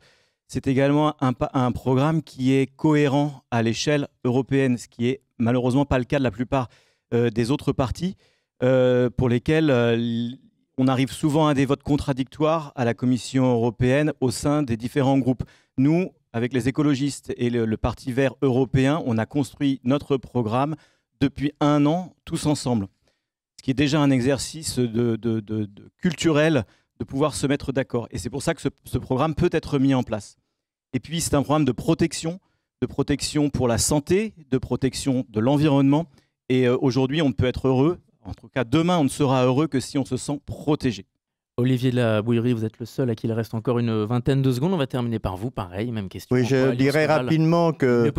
C'est également un programme qui est cohérent à l'échelle européenne, ce qui est malheureusement pas le cas de la plupart des autres partis, pour lesquels on arrive souvent à des votes contradictoires à la Commission européenne au sein des différents groupes. Nous, avec les écologistes et le Parti vert européen, on a construit notre programme depuis 1 an, tous ensemble. Ce qui est déjà un exercice culturel de pouvoir se mettre d'accord. Et c'est pour ça que ce programme peut être mis en place. Et puis, c'est un programme de protection pour la santé, de protection de l'environnement. Et aujourd'hui, on ne peut être heureux, en tout cas demain, on ne sera heureux que si on se sent protégé. Olivier de la Bouillerie, vous êtes le seul à qui il reste encore une vingtaine de secondes. On va terminer par vous, pareil, même question. Oui, je dirais rapidement que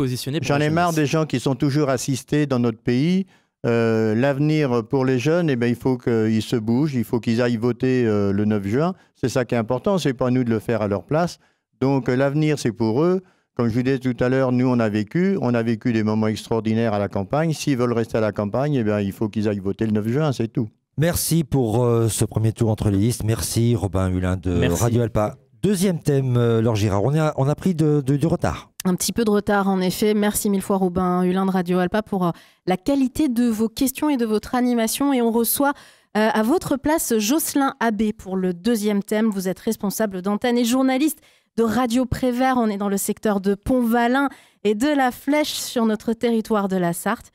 j'en ai marre des gens qui sont toujours assistés dans notre pays. L'avenir pour les jeunes, il faut qu'ils se bougent, il faut qu'ils aillent voter le 9 juin. C'est ça qui est important, c'est pas nous de le faire à leur place. Donc l'avenir, c'est pour eux. Comme je vous disais tout à l'heure, nous, on a vécu des moments extraordinaires à la campagne. S'ils veulent rester à la campagne, il faut qu'ils aillent voter le 9 juin, c'est tout. Merci pour ce premier tour entre les listes. Merci Robin Hulin de Radio Alpa. Deuxième thème, Laure Girard. On a pris du retard. Un petit peu de retard, en effet. Merci 1000 fois, Robin Hulin de Radio Alpa, pour la qualité de vos questions et de votre animation. Et on reçoit à votre place Jocelyn Abbé pour le deuxième thème. Vous êtes responsable d'antenne et journaliste de Radio Prévert. On est dans le secteur de Pont-Valin et de la Flèche sur notre territoire de la Sarthe.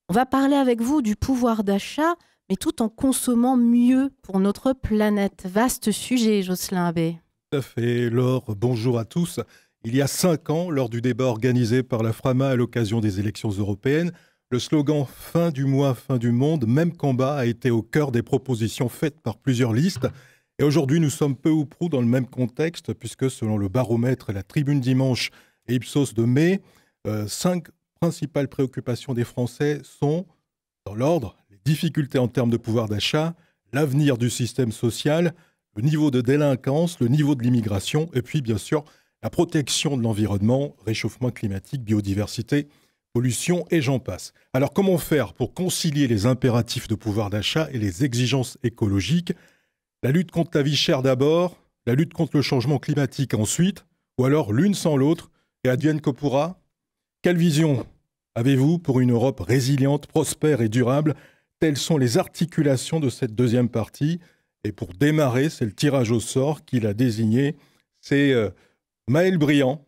On va parler avec vous du pouvoir d'achat, mais tout en consommant mieux pour notre planète. Vaste sujet, Jocelyn Abbé. Tout à fait, Laure. Bonjour à tous. Il y a 5 ans, lors du débat organisé par la Frama à l'occasion des élections européennes, le slogan « Fin du mois, fin du monde, même combat » a été au cœur des propositions faites par plusieurs listes. Et aujourd'hui, nous sommes peu ou prou dans le même contexte, puisque selon le baromètre La Tribune Dimanche et Ipsos de mai, 5 principales préoccupations des Français sont, dans l'ordre, les difficultés en termes de pouvoir d'achat, l'avenir du système social, le niveau de délinquance, le niveau de l'immigration, et puis bien sûr la protection de l'environnement, réchauffement climatique, biodiversité, pollution et j'en passe. Alors comment faire pour concilier les impératifs de pouvoir d'achat et les exigences écologiques? La lutte contre la vie chère d'abord, la lutte contre le changement climatique ensuite, ou alors l'une sans l'autre, et advienne que pourra? Quelle vision avez-vous pour une Europe résiliente, prospère et durable? Telles sont les articulations de cette deuxième partie. Et pour démarrer, c'est le tirage au sort qu'il a désigné. C'est Maël Briand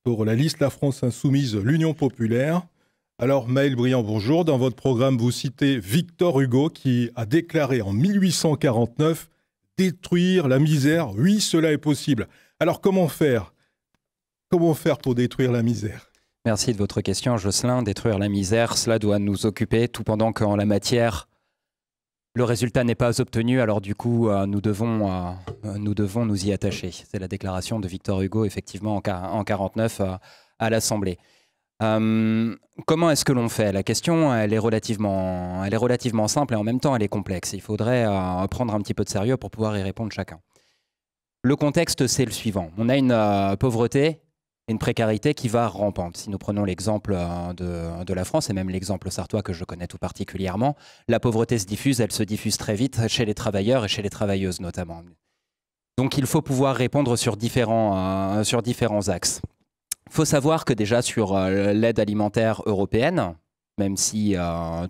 pour la liste La France Insoumise, l'Union Populaire. Alors Maël Briand, bonjour. Dans votre programme, vous citez Victor Hugo qui a déclaré en 1849 « Détruire la misère, oui, cela est possible ». Alors comment faire? Comment faire pour détruire la misère? Merci de votre question, Jocelyn. Détruire la misère, cela doit nous occuper, tout pendant qu'en la matière, le résultat n'est pas obtenu, alors du coup, nous devons nous y attacher. C'est la déclaration de Victor Hugo, effectivement, en 1949 à l'Assemblée. Comment est-ce que l'on fait? La question, elle est relativement simple et en même temps, elle est complexe. Il faudrait prendre un petit peu de sérieux pour pouvoir y répondre chacun. Le contexte, c'est le suivant. On a une pauvreté, une précarité qui va rampante. Si nous prenons l'exemple de la France, et même l'exemple sartois que je connais tout particulièrement, la pauvreté se diffuse, elle se diffuse très vite chez les travailleurs et chez les travailleuses notamment. Donc il faut pouvoir répondre sur différents axes. Il faut savoir que déjà sur l'aide alimentaire européenne, même si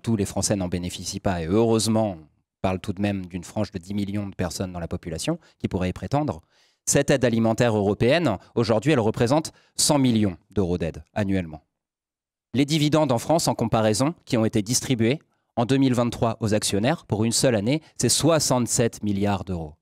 tous les Français n'en bénéficient pas, et heureusement, on parle tout de même d'une frange de 10 millions de personnes dans la population qui pourraient y prétendre, cette aide alimentaire européenne, aujourd'hui, elle représente 100 millions d'euros d'aide annuellement. Les dividendes en France, en comparaison, qui ont été distribués en 2023 aux actionnaires pour une seule année, c'est 67 milliards d'euros.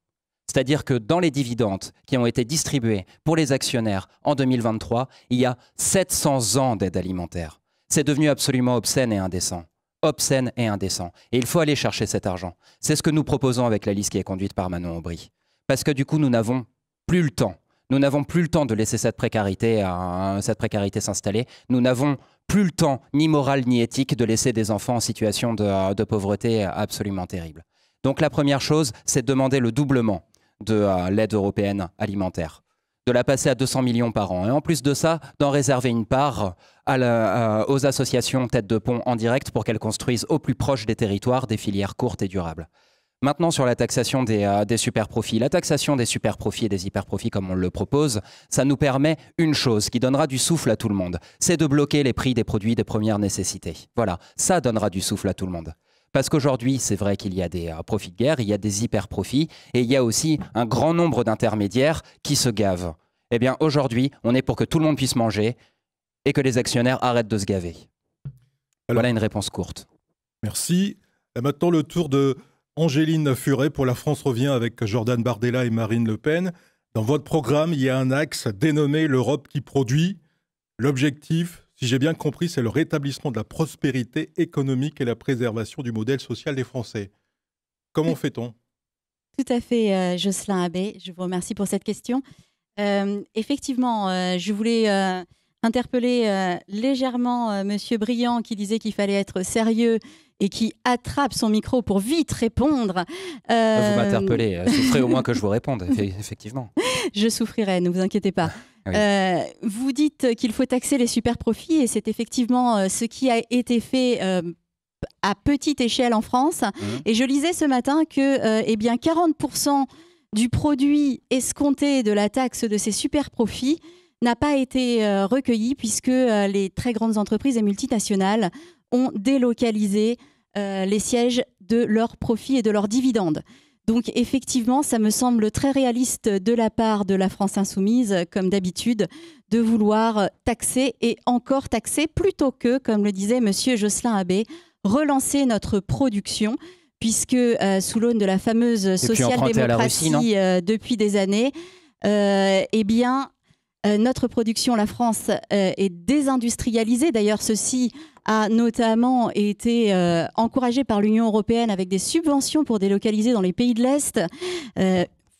C'est-à-dire que dans les dividendes qui ont été distribués pour les actionnaires en 2023, il y a 700 ans d'aide alimentaire. C'est devenu absolument obscène et indécent. Obscène et indécent. Et il faut aller chercher cet argent. C'est ce que nous proposons avec la liste qui est conduite par Manon Aubry. Parce que du coup, nous n'avons plus le temps. Nous n'avons plus le temps de laisser cette précarité s'installer. Nous n'avons plus le temps, ni moral ni éthique, de laisser des enfants en situation de pauvreté absolument terrible. Donc la première chose, c'est de demander le doublement de l'aide européenne alimentaire, de la passer à 200 millions par an. Et en plus de ça, d'en réserver une part aux associations tête de pont en direct pour qu'elles construisent au plus proche des territoires des filières courtes et durables. Maintenant, sur la taxation des super-profits. La taxation des super-profits et des hyper-profits, comme on le propose, ça nous permet une chose qui donnera du souffle à tout le monde. C'est de bloquer les prix des produits de première nécessité. Voilà, ça donnera du souffle à tout le monde. Parce qu'aujourd'hui, c'est vrai qu'il y a des profits de guerre, il y a des hyper-profits, et il y a aussi un grand nombre d'intermédiaires qui se gavent. Eh bien, aujourd'hui, on est pour que tout le monde puisse manger et que les actionnaires arrêtent de se gaver. Voilà une réponse courte. Merci. Et maintenant, le tour de Angéline Furet pour La France revient avec Jordan Bardella et Marine Le Pen. Dans votre programme, il y a un axe dénommé l'Europe qui produit. L'objectif, si j'ai bien compris, c'est le rétablissement de la prospérité économique et la préservation du modèle social des Français. Comment fait-on? Tout à fait, Jocelyn Abbé. Je vous remercie pour cette question. Effectivement, je voulais interpeller légèrement Monsieur Briand qui disait qu'il fallait être sérieux et qui attrape son micro pour vite répondre. Vous m'interpellez, souffrez au moins que je vous réponde, effectivement. Je souffrirai, ne vous inquiétez pas. Oui. Vous dites qu'il faut taxer les super-profits et c'est effectivement ce qui a été fait à petite échelle en France. Et je lisais ce matin que eh bien 40% du produit escompté de la taxe de ces super-profits n'a pas été recueilli puisque les très grandes entreprises et multinationales ont délocalisé les sièges de leurs profits et de leurs dividendes. Donc effectivement, ça me semble très réaliste de la part de la France Insoumise, comme d'habitude, de vouloir taxer et encore taxer plutôt que, comme le disait Monsieur Jocelyn Abbé, relancer notre production, puisque sous l'aune de la fameuse social-démocratie depuis des années, eh bien, Notre production, la France, est désindustrialisée. D'ailleurs, ceci a notamment été encouragé par l'Union européenne avec des subventions pour délocaliser dans les pays de l'Est.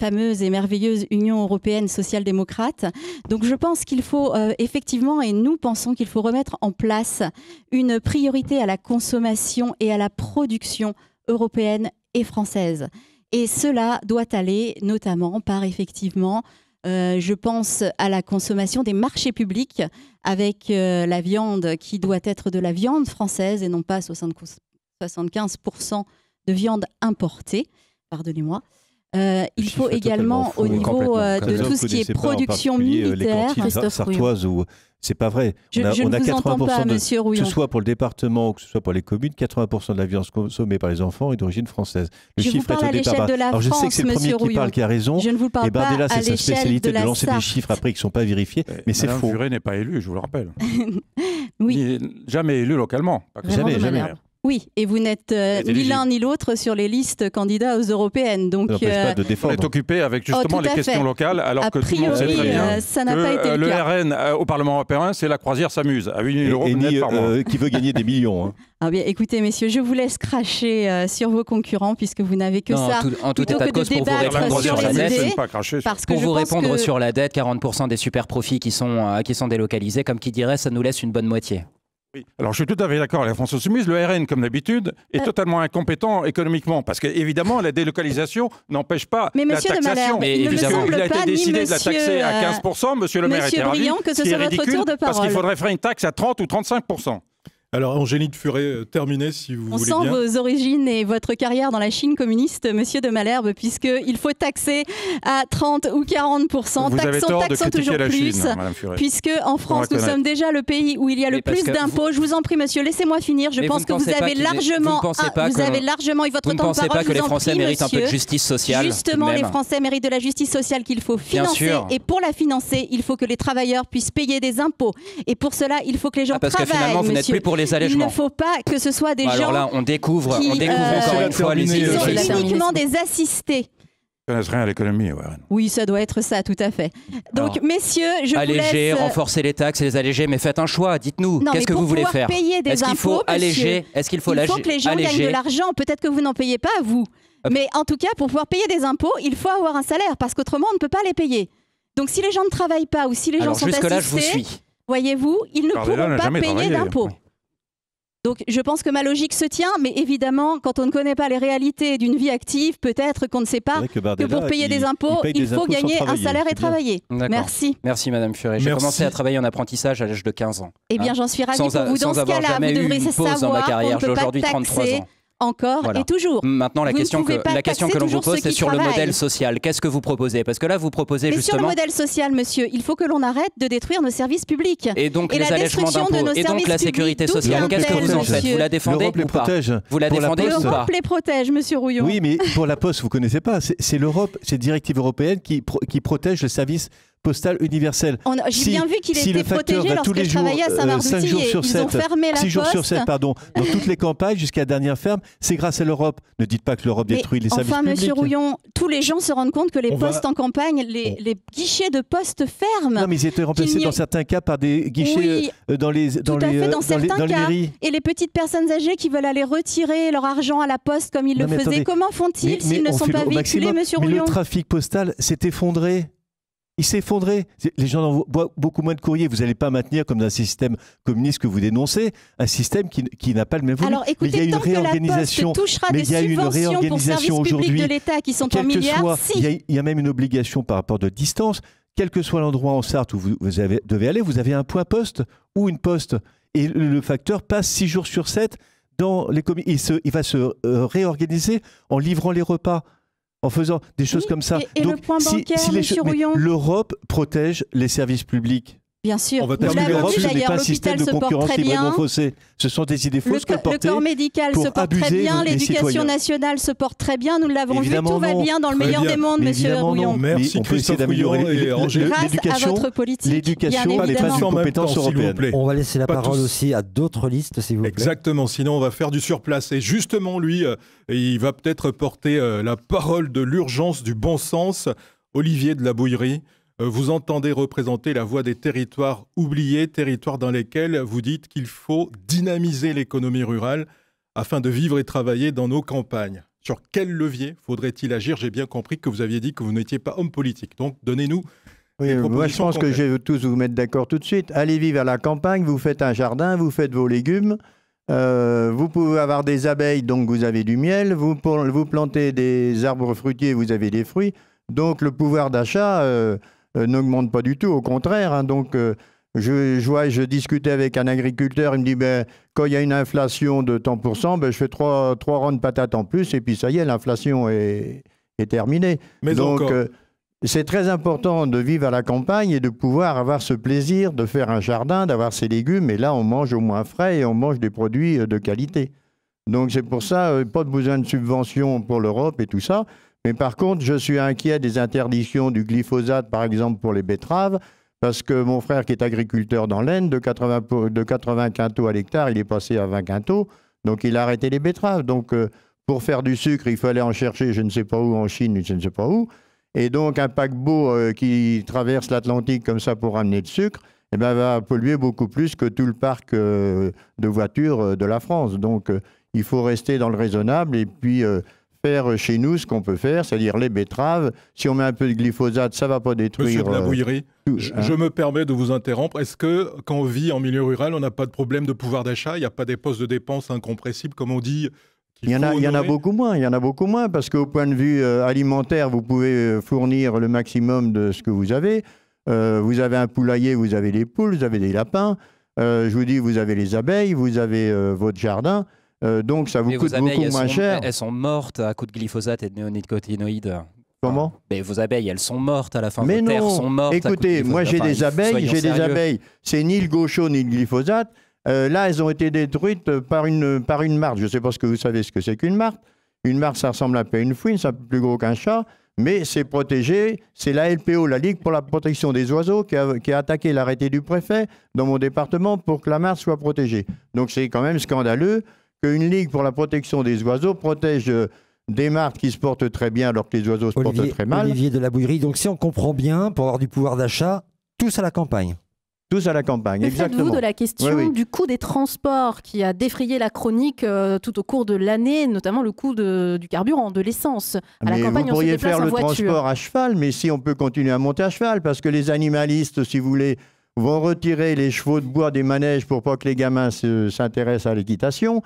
Fameuse et merveilleuse Union européenne social-démocrate. Donc je pense qu'il faut effectivement, et nous pensons qu'il faut remettre en place une priorité à la consommation et à la production européenne et française. Et cela doit aller notamment par effectivement, je pense à la consommation des marchés publics avec la viande qui doit être de la viande française et non pas 75% de viande importée, pardonnez-moi. Il faut également au niveau de tout ce qui est production militaire. Les cantines sartoises, c'est pas vrai. On a 80% que ce soit pour le département ou que ce soit pour les communes, 80% de la viande consommée par les enfants est d'origine française. Le chiffre est au départ. Alors je sais que c'est le premier qui parle qui a raison. Je ne vous parle pas Bardella, à c'est sa l'échelle spécialité de de lancer des chiffres après qui ne sont pas vérifiés, mais c'est faux. Madame Furet n'est pas élue, je vous le rappelle. Oui. Jamais élue localement. Jamais. Oui, et vous n'êtes ni l'un ni l'autre sur les listes candidats aux européennes. Donc, on est occupé avec justement les questions locales, alors que tout le monde sait très bien ça n'a pas été que le cas. RN au Parlement européen, c'est la croisière s'amuse, à 8 000 € net par mois. Qui veut gagner des millions. Ah bien, écoutez, messieurs, je vous laisse cracher sur vos concurrents, puisque vous n'avez que ça. En tout état de cause, pour vous répondre sur la dette, pour vous répondre sur la dette, 40% des super profits qui sont délocalisés, comme qui dirait, ça nous laisse une bonne moitié. Oui. Alors je suis tout à fait d'accord avec la France Insoumise. Le RN, comme d'habitude, est totalement incompétent économiquement. Parce qu'évidemment, la délocalisation n'empêche pas la taxation. Il a été décidé de la taxer à 15%. Monsieur le maire était ravi. Que ce soit votre tour de parole. Parce qu'il faudrait faire une taxe à 30 ou 35%. Alors, Angélique Furet, terminez si vous voulez bien. On sent vos origines et votre carrière dans la Chine communiste, monsieur de Malherbe, puisqu'il faut taxer à 30 ou 40%. Vous avez tort de critiquer la Chine, Madame Furet. Puisque en France, nous sommes déjà le pays où il y a le plus d'impôts. Je vous en prie, monsieur, laissez-moi finir. Je pense que vous avez largement eu votre temps de parole. Vous ne pensez pas que les Français méritent un peu de justice sociale? Justement, les Français méritent de la justice sociale qu'il faut financer. Et pour la financer, il faut que les travailleurs puissent payer des impôts. Et pour cela, il faut que les gens travaillent, parce que finalement, vous n'êtes plus pour les allègements. Il ne faut pas que ce soit des gens. Alors là, on découvre encore une fois les Ils sont uniquement des assistés. Ils ne connaissent rien à l'économie. Oui, ça doit être ça, tout à fait. Donc, messieurs, je alléger, vous laisse... renforcer les taxes et les alléger, mais faites un choix. Dites-nous, qu'est-ce que vous voulez faire? Est-ce qu'il faut alléger? Il faut que les gens gagnent de l'argent. Peut-être que vous n'en payez pas, vous. Mais en tout cas, pour pouvoir payer des impôts, il faut avoir un salaire, parce qu'autrement, on ne peut pas les payer. Donc, si les gens ne travaillent pas ou si les gens sont jusque-là, je vous assistés, suis. voyez-vous, ils ne pourront pas payer d'impôts. Donc je pense que ma logique se tient, mais évidemment, quand on ne connaît pas les réalités d'une vie active, peut-être qu'on ne sait pas que pour payer des impôts, il faut gagner un salaire et travailler. Merci. Merci Madame Furet. J'ai commencé à travailler en apprentissage à l'âge de 15 ans. Eh bien, j'en suis ravie pour vous. Dans ce cas-là, vous devrez savoir qu'on ne peut pas taxer encore et toujours. Maintenant, la question que l'on vous pose, c'est sur le modèle social. Qu'est-ce que vous proposez? Parce que là, vous proposez justement... Sur le modèle social, monsieur, il faut que l'on arrête de détruire nos services publics. Et donc les allègements d'impôts, et donc la sécurité sociale. Qu'est-ce que vous en faites? Vous la défendez ou pas? Vous la défendez ou pas? L'Europe les protège, monsieur Rouillon. Oui, mais pour la Poste, vous ne connaissez pas. C'est l'Europe, c'est une directive européenne qui protège le service postal universel. J'ai bien vu qu'il était protégé lorsque je travaillais à Saint-Mardoutille et ils ont fermé la 6 jours sur poste. 7, pardon, dans toutes les campagnes jusqu'à la dernière ferme, c'est grâce à l'Europe. Ne dites pas que l'Europe détruit les services publics. Enfin, monsieur Rouillon, tous les gens se rendent compte que les postes en campagne, les guichets de poste ferment. Non, mais ils étaient remplacés dans certains cas par des guichets dans les mairies. Et les petites personnes âgées qui veulent aller retirer leur argent à la poste comme ils le faisaient, comment font-ils s'ils ne sont pas véhiculés, monsieur Rouillon? Mais le trafic postal s'est effondré. Il s'est effondré. Les gens envoient beaucoup moins de courriers. Vous n'allez pas maintenir, comme dans un système communiste que vous dénoncez, un système qui n'a pas le même volume. Alors écoutez, tant que la Poste touchera des subventions pour services publics de l'État qui sont en milliards, il y a même une obligation par rapport de distance. Quel que soit l'endroit en Sarthe où vous devez aller, vous avez un point poste ou une poste. Et le facteur passe 6 jours sur 7 dans les communes. Il va se réorganiser en livrant les repas, en faisant des choses comme ça. Et donc, le point bancaire, monsieur Rouillon, l'Europe protège les services publics. Bien sûr, vous l'avez vu d'ailleurs, l'hôpital se porte très bien. Ce sont des idées fausses le corps médical se porte très bien, l'éducation nationale se porte très bien, nous l'avons vu, tout va bien dans le meilleur des mondes, monsieur Rouillon. Merci Christophe Rouillon et Angèle. Grâce à votre politique, l'éducation n'est pas une compétence européenne. On va laisser la parole aussi à d'autres listes, s'il vous plaît. Exactement, sinon on va faire du surplace. Et justement, lui, il va peut-être porter la parole de l'urgence, du bon sens. Olivier de la Bouillerie. vous entendez représenter la voix des territoires oubliés, territoires dans lesquels vous dites qu'il faut dynamiser l'économie rurale afin de vivre et travailler dans nos campagnes. Sur quel levier faudrait-il agir? J'ai bien compris que vous aviez dit que vous n'étiez pas homme politique. Donc, donnez-nous des propositions moi, je pense concrètes. que je vais tous vous mettre d'accord tout de suite. Allez vivre à la campagne, vous faites un jardin, vous faites vos légumes. Vous pouvez avoir des abeilles, donc vous avez du miel. Vous plantez des arbres fruitiers, vous avez des fruits. Donc, le pouvoir d'achat n'augmente pas du tout, au contraire. Hein. Donc, je discutais avec un agriculteur, il me dit quand il y a une inflation de tant %, je fais 3 rangs de patates en plus, et puis ça y est, l'inflation est terminée. Mais donc, encore. c'est très important de vivre à la campagne et de pouvoir avoir ce plaisir de faire un jardin, d'avoir ses légumes, et là, on mange au moins frais et on mange des produits de qualité. Donc, c'est pour ça, pas de besoin de subventions pour l'Europe et tout ça. Mais par contre, je suis inquiet des interdictions du glyphosate, par exemple, pour les betteraves, parce que mon frère qui est agriculteur dans l'Aisne, de 80 quintaux à l'hectare, il est passé à 20 quintaux, donc il a arrêté les betteraves. Donc pour faire du sucre, il fallait en chercher je ne sais pas où, en Chine, je ne sais pas où. Et donc un paquebot qui traverse l'Atlantique comme ça pour ramener le sucre, va polluer beaucoup plus que tout le parc de voitures de la France. Donc il faut rester dans le raisonnable et puis faire chez nous ce qu'on peut faire, c'est-à-dire les betteraves. Si on met un peu de glyphosate, ça ne va pas détruire... Monsieur de la Bouillerie, je me permets de vous interrompre. Est-ce que quand on vit en milieu rural, on n'a pas de problème de pouvoir d'achat? Il n'y a pas des postes de dépenses incompressibles, comme on dit? Il y en a beaucoup moins, parce qu'au point de vue alimentaire, vous pouvez fournir le maximum de ce que vous avez. Vous avez un poulailler, vous avez des poules, vous avez des lapins. Je vous dis, vous avez les abeilles, vous avez votre jardin. Donc ça vous coûte beaucoup moins cher. Elles sont mortes à cause de glyphosate et de néonicotinoïdes. Comment? Mais vos abeilles, elles sont mortes à la fin. Mais vos non, terres sont mortes. écoutez, moi j'ai des abeilles, c'est ni le gaucho ni le glyphosate. Là, elles ont été détruites par une martre. Je ne sais pas ce que vous savez ce que c'est qu'une martre. Une martre, ça ressemble un peu à une fouine, c'est un peu plus gros qu'un chat, mais c'est protégé. C'est la LPO, la Ligue pour la protection des oiseaux, qui a attaqué l'arrêté du préfet dans mon département pour que la martre soit protégée. Donc c'est quand même scandaleux qu'une Ligue pour la protection des oiseaux protège des martres qui se portent très bien alors que les oiseaux se portent très mal. Olivier de la Bouillerie, donc si on comprend bien, pour avoir du pouvoir d'achat, tous à la campagne. Tous à la campagne, Que exactement. faites-vous de la question du coût des transports qui a défrayé la chronique tout au cours de l'année, notamment le coût du carburant, de l'essence? À la campagne, vous pourriez on se déplace faire en le voiture. transport à cheval, mais si on peut continuer à monter à cheval, parce que les animalistes, si vous voulez, vont retirer les chevaux de bois des manèges pour pas que les gamins s'intéressent à l'équitation.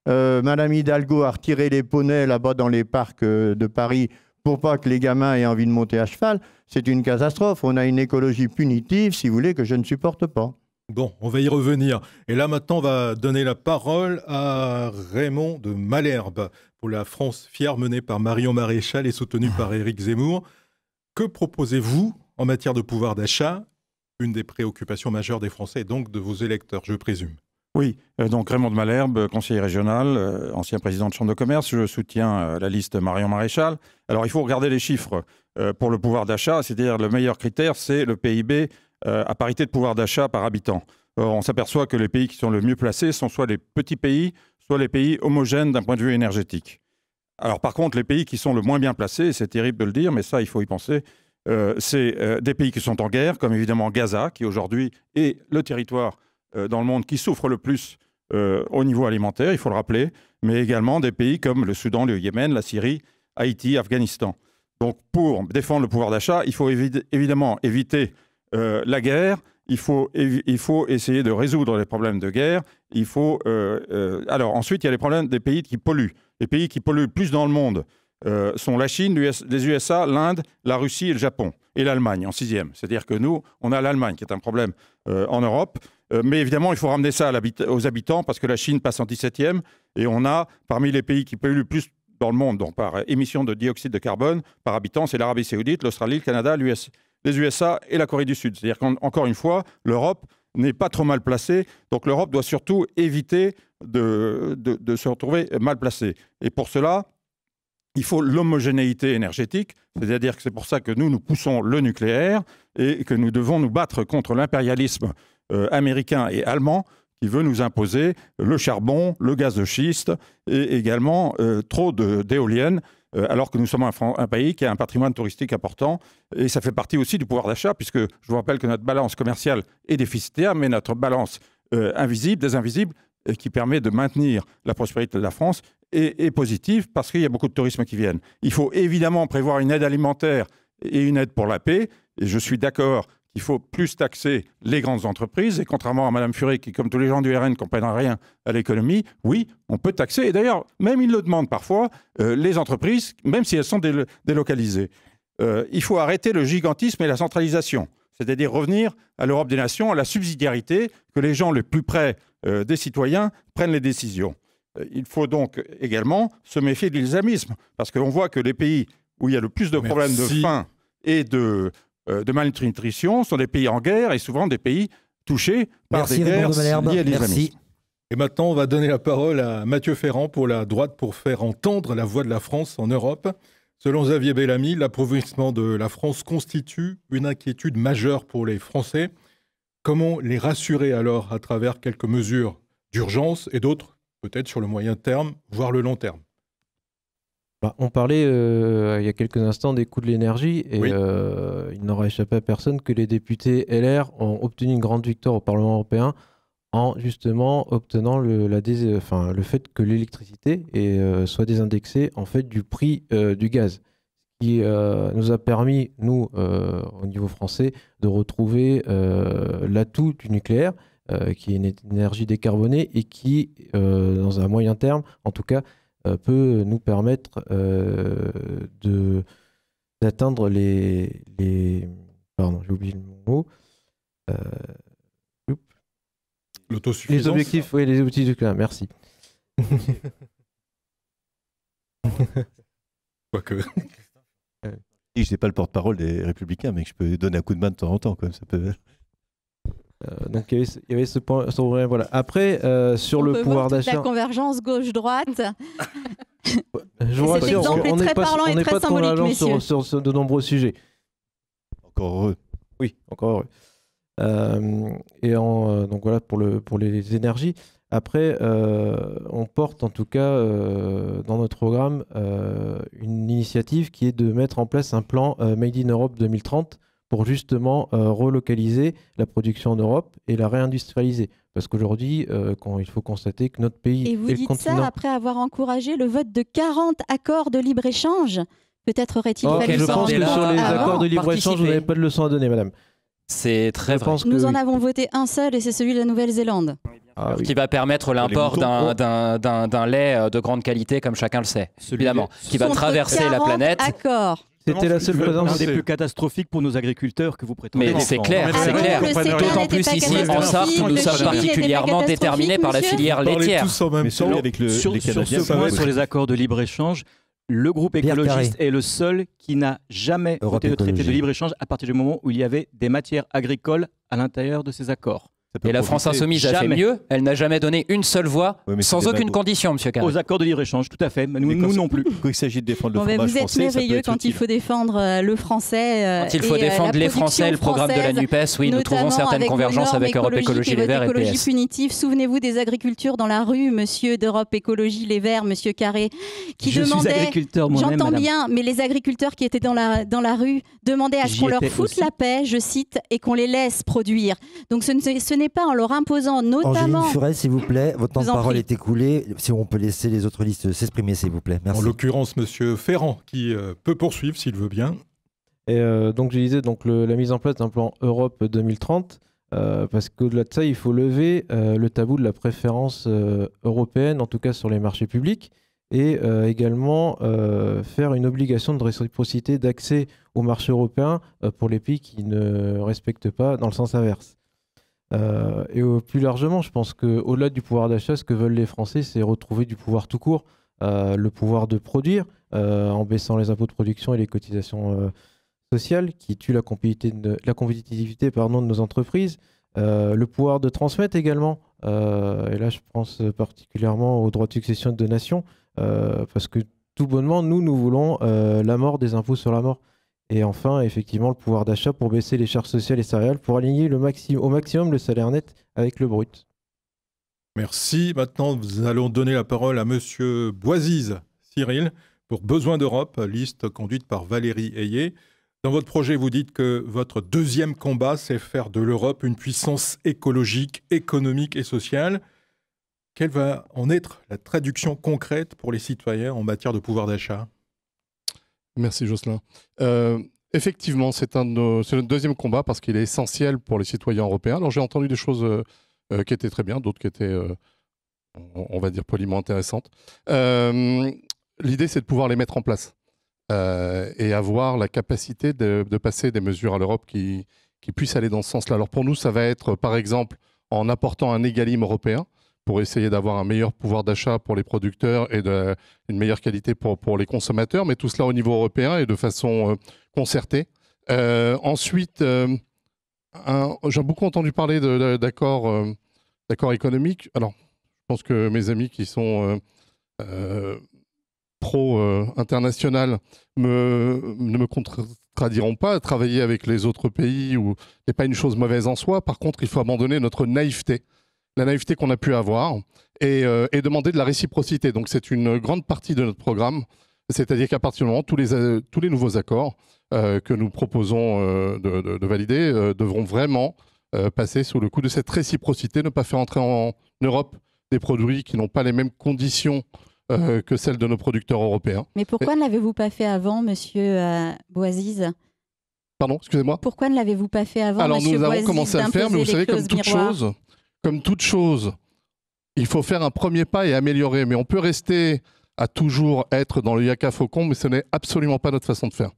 Madame Hidalgo a retiré les poneys là-bas dans les parcs de Paris pour pas que les gamins aient envie de monter à cheval. C'est une catastrophe. On a une écologie punitive, si vous voulez, que je ne supporte pas. Bon, on va y revenir. Et là, maintenant, on va donner la parole à Raymond de Malherbe pour la France fière menée par Marion Maréchal et soutenue par Éric Zemmour. Que proposez-vous en matière de pouvoir d'achat? Une des préoccupations majeures des Français et donc de vos électeurs, je présume. Oui, donc Raymond de Malherbe, conseiller régional, ancien président de Chambre de commerce, je soutiens la liste Marion Maréchal. Alors il faut regarder les chiffres pour le pouvoir d'achat, c'est-à-dire le meilleur critère, c'est le PIB à parité de pouvoir d'achat par habitant. Or, on s'aperçoit que les pays qui sont le mieux placés sont soit les petits pays, soit les pays homogènes d'un point de vue énergétique. Alors par contre, les pays qui sont le moins bien placés, c'est terrible de le dire, mais ça il faut y penser, c'est des pays qui sont en guerre, comme évidemment Gaza, qui aujourd'hui est le territoire dans le monde qui souffre le plus au niveau alimentaire, il faut le rappeler, mais également des pays comme le Soudan, le Yémen, la Syrie, Haïti, Afghanistan. Donc pour défendre le pouvoir d'achat, il faut évidemment éviter la guerre, il faut essayer de résoudre les problèmes de guerre. Alors ensuite, il y a les problèmes des pays qui polluent. Les pays qui polluent le plus dans le monde sont la Chine, les USA, l'Inde, la Russie et le Japon. Et l'Allemagne en 6e. C'est-à-dire que nous, on a l'Allemagne qui est un problème en Europe. Mais évidemment, il faut ramener ça aux habitants parce que la Chine passe en 17e. Et on a, parmi les pays qui polluent le plus dans le monde, donc par émission de dioxyde de carbone par habitant, c'est l'Arabie Saoudite, l'Australie, le Canada, les USA et la Corée du Sud. C'est-à-dire qu'encore une fois, l'Europe n'est pas trop mal placée. Donc l'Europe doit surtout éviter de se retrouver mal placée. Et pour cela, il faut l'homogénéité énergétique, c'est-à-dire que c'est pour ça que nous poussons le nucléaire et que nous devons nous battre contre l'impérialisme américain et allemand qui veut nous imposer le charbon, le gaz de schiste et également trop d'éoliennes alors que nous sommes un pays qui a un patrimoine touristique important. Et ça fait partie aussi du pouvoir d'achat, puisque je vous rappelle que notre balance commerciale est déficitaire, mais notre balance invisible, des invisibles, qui permet de maintenir la prospérité de la France, est positive parce qu'il y a beaucoup de tourisme qui viennent. Il faut évidemment prévoir une aide alimentaire et une aide pour la paix. Et je suis d'accord qu'il faut plus taxer les grandes entreprises. Et contrairement à Mme Furet, qui, comme tous les gens du RN, ne comprennent rien à l'économie, oui, on peut taxer. Et d'ailleurs, même ils le demandent parfois, les entreprises, même si elles sont délocalisées. Il faut arrêter le gigantisme et la centralisation. C'est-à-dire revenir à l'Europe des nations, à la subsidiarité, que les gens les plus près des citoyens prennent les décisions. Il faut donc également se méfier de l'islamisme, parce qu'on voit que les pays où il y a le plus de problèmes de faim et de malnutrition sont des pays en guerre et souvent des pays touchés par des guerres liées à l'islamisme. Et maintenant, on va donner la parole à Mathieu Ferrand pour la droite pour faire entendre la voix de la France en Europe. Selon Xavier Bellamy, l'appauvrissement de la France constitue une inquiétude majeure pour les Français. Comment les rassurer alors à travers quelques mesures d'urgence et d'autres peut-être sur le moyen terme, voire le long terme? On parlait il y a quelques instants des coûts de l'énergie et oui. Il n'aura échappé à personne que les députés LR ont obtenu une grande victoire au Parlement européen en justement obtenant le fait que l'électricité soit désindexée en fait du prix du gaz, ce qui nous a permis, nous, au niveau français, de retrouver l'atout du nucléaire, qui est une énergie décarbonée et qui, dans un moyen terme, en tout cas, peut nous permettre d'atteindre pardon, j'ai oublié le mot. L'autosuffisance. Les objectifs, oui, les outils du climat, merci. Quoique. Je n'ai pas le porte-parole des Républicains, mais je peux donner un coup de main de temps en temps. Quand même, ça peut... donc il y avait ce point. Voilà. Après, sur le pouvoir d'achat. La convergence gauche-droite. Je vous rassure, on n'est pas de convergence sur de nombreux sujets. Encore heureux. Oui, encore heureux. Donc voilà pour les énergies. Après, on porte en tout cas dans notre programme une initiative qui est de mettre en place un plan Made in Europe 2030 pour justement relocaliser la production en Europe et la réindustrialiser. Parce qu'aujourd'hui, il faut constater que notre pays et vous le dites continent... ça après avoir encouragé le vote de 40 accords de libre-échange. Peut-être aurait-il fallu je pense que sur les accords de libre-échange, vous n'avez pas de leçon à donner, madame. C'est très vrai. Nous en avons voté un seul et c'est celui de la Nouvelle-Zélande. Qui va permettre l'import d'un lait de grande qualité, comme chacun le sait, évidemment, qui va traverser la planète. Accords. C'était la seule présence. Un des plus catastrophiques pour nos agriculteurs que vous prétendez. Mais c'est clair, c'est clair. D'autant plus ici, en Sarthe, où nous sommes particulièrement déterminés par la filière laitière. Sur ce point, sur les accords de libre-échange, le groupe écologiste est le seul qui n'a jamais voté le traité de libre-échange à partir du moment où il y avait des matières agricoles à l'intérieur de ces accords. Et la France Insoumise a fait mieux, elle n'a jamais donné une seule voix, sans aucune condition, monsieur Carré. Aux accords de libre-échange, tout à fait, mais nous non plus. Quand il s'agit de défendre le fromage vous français, êtes merveilleux quand il faut défendre le français. Quand il faut défendre les Français, le programme de la NUPES, oui, nous trouvons certaines convergences avec Europe Écologie Les Verts et écologie PS. punitive. Souvenez-vous des agricultures dans la rue, monsieur d'Europe Écologie Les Verts, monsieur Carré, qui demandaient... Je suis agriculteur moi-même, j'entends madame. bien, mais les agriculteurs qui étaient dans la rue demandaient à ce qu'on leur foute la paix, je cite, et qu'on les laisse produire. Donc ce n'est pas en leur imposant notamment... Angéline Furet, s'il vous plaît, votre temps de parole est écoulé. Si on peut laisser les autres listes s'exprimer, s'il vous plaît. Merci. En l'occurrence, monsieur Ferrand, qui peut poursuivre s'il veut bien. Et donc je disais la mise en place d'un plan Europe 2030, parce qu'au-delà de ça, il faut lever le tabou de la préférence européenne, en tout cas sur les marchés publics, et également faire une obligation de réciprocité d'accès au marché européen pour les pays qui ne respectent pas dans le sens inverse. Et plus largement, je pense qu'au-delà du pouvoir d'achat, ce que veulent les Français, c'est retrouver du pouvoir tout court, le pouvoir de produire, en baissant les impôts de production et les cotisations sociales qui tuent la compétitivité de nos entreprises, le pouvoir de transmettre également, et là je pense particulièrement aux droits de succession et de donation, parce que tout bonnement, nous voulons la mort des impôts sur la mort. Et enfin, effectivement, le pouvoir d'achat pour baisser les charges sociales et salariales, pour aligner au maximum le salaire net avec le brut. Merci. Maintenant, nous allons donner la parole à monsieur Boisise Cyril pour Besoin d'Europe, liste conduite par Valérie Ayé. Dans votre projet, vous dites que votre deuxième combat, c'est faire de l'Europe une puissance écologique, économique et sociale. Quelle va en être la traduction concrète pour les citoyens en matière de pouvoir d'achat? Merci Jocelyn. Effectivement, c'est notre deuxième combat parce qu'il est essentiel pour les citoyens européens. Alors j'ai entendu des choses qui étaient très bien, d'autres qui étaient, on va dire, poliment intéressantes. L'idée, c'est de pouvoir les mettre en place et avoir la capacité de passer des mesures à l'Europe qui puissent aller dans ce sens-là. Alors pour nous, ça va être, par exemple, en apportant un égalime européen pour essayer d'avoir un meilleur pouvoir d'achat pour les producteurs et une meilleure qualité pour les consommateurs, mais tout cela au niveau européen et de façon concertée. Ensuite, j'ai beaucoup entendu parler d'accords économiques. Alors, je pense que mes amis qui sont pro-international ne me contrediront pas. Travailler avec les autres pays n'est pas une chose mauvaise en soi. Par contre, il faut abandonner notre naïveté. La naïveté qu'on a pu avoir et demander de la réciprocité. Donc c'est une grande partie de notre programme, c'est-à-dire qu'à partir du moment où tous les nouveaux accords que nous proposons de valider devront vraiment passer sous le coup de cette réciprocité, ne pas faire entrer en Europe des produits qui n'ont pas les mêmes conditions que celles de nos producteurs européens. Mais pourquoi ne l'avez-vous pas fait avant, monsieur Bouaziz? Pardon, excusez-moi. Pourquoi ne l'avez-vous pas fait avant, Alors monsieur nous avons Bouaziz, commencé à le faire, mais vous savez, comme toute chose, il faut faire un premier pas et améliorer. Mais on peut rester à toujours être dans le yaka faucon, mais ce n'est absolument pas notre façon de faire.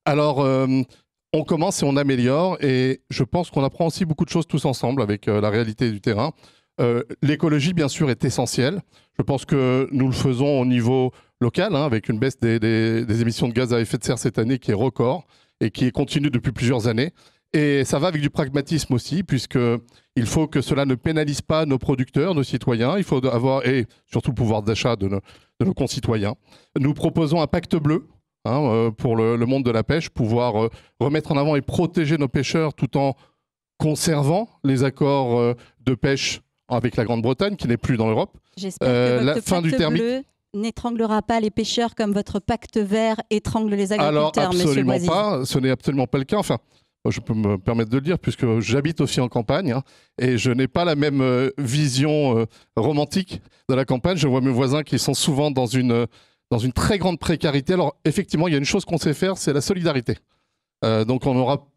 Alors, on commence et on améliore. Et je pense qu'on apprend aussi beaucoup de choses tous ensemble avec la réalité du terrain. L'écologie, bien sûr, est essentielle. Je pense que nous le faisons au niveau local, avec une baisse des émissions de gaz à effet de serre cette année qui est record et qui est continue depuis plusieurs années. Et ça va avec du pragmatisme aussi, puisqu'il faut que cela ne pénalise pas nos producteurs, nos citoyens. Il faut avoir, et surtout le pouvoir d'achat de nos concitoyens. Nous proposons un pacte bleu pour le monde de la pêche, pouvoir remettre en avant et protéger nos pêcheurs tout en conservant les accords de pêche avec la Grande-Bretagne, qui n'est plus dans l'Europe. J'espère que votre fin du pacte thermique bleu n'étranglera pas les pêcheurs comme votre pacte vert étrangle les agriculteurs, Alors, absolument monsieur pas. Ce n'est absolument pas le cas. Enfin, je peux me permettre de le dire, puisque j'habite aussi en campagne, et je n'ai pas la même vision romantique de la campagne. Je vois mes voisins qui sont souvent dans une très grande précarité. Alors, effectivement, il y a une chose qu'on sait faire, c'est la solidarité. Donc, on aura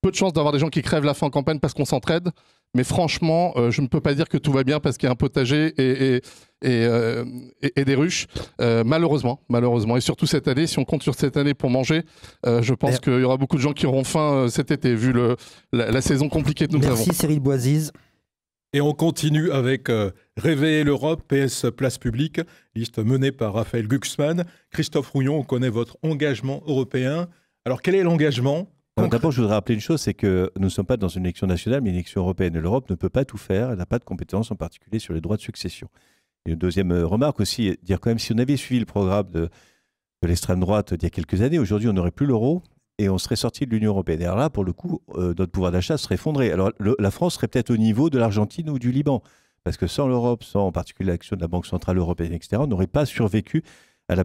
peu de chances d'avoir des gens qui crèvent la faim en campagne parce qu'on s'entraide. Mais franchement, je ne peux pas dire que tout va bien parce qu'il y a un potager et des ruches, malheureusement. Et surtout cette année, si on compte sur cette année pour manger, je pense qu'il y aura beaucoup de gens qui auront faim cet été, vu la saison compliquée que nous avons. Merci Cyril Bouaziz. Et on continue avec Réveiller l'Europe, PS Place Publique, liste menée par Raphaël Glucksmann. Christophe Rouillon, on connaît votre engagement européen. Alors quel est l'engagement ? D'abord, je voudrais rappeler une chose, c'est que nous ne sommes pas dans une élection nationale, mais une élection européenne. L'Europe ne peut pas tout faire, elle n'a pas de compétences, en particulier sur les droits de succession. Et une deuxième remarque aussi, dire quand même, si on avait suivi le programme de l'extrême droite d'il y a quelques années, aujourd'hui, on n'aurait plus l'euro et on serait sorti de l'Union européenne. Et alors là, pour le coup, notre pouvoir d'achat serait effondré. Alors la France serait peut-être au niveau de l'Argentine ou du Liban, parce que sans l'Europe, sans en particulier l'action de la Banque Centrale Européenne, etc., on n'aurait pas survécu à la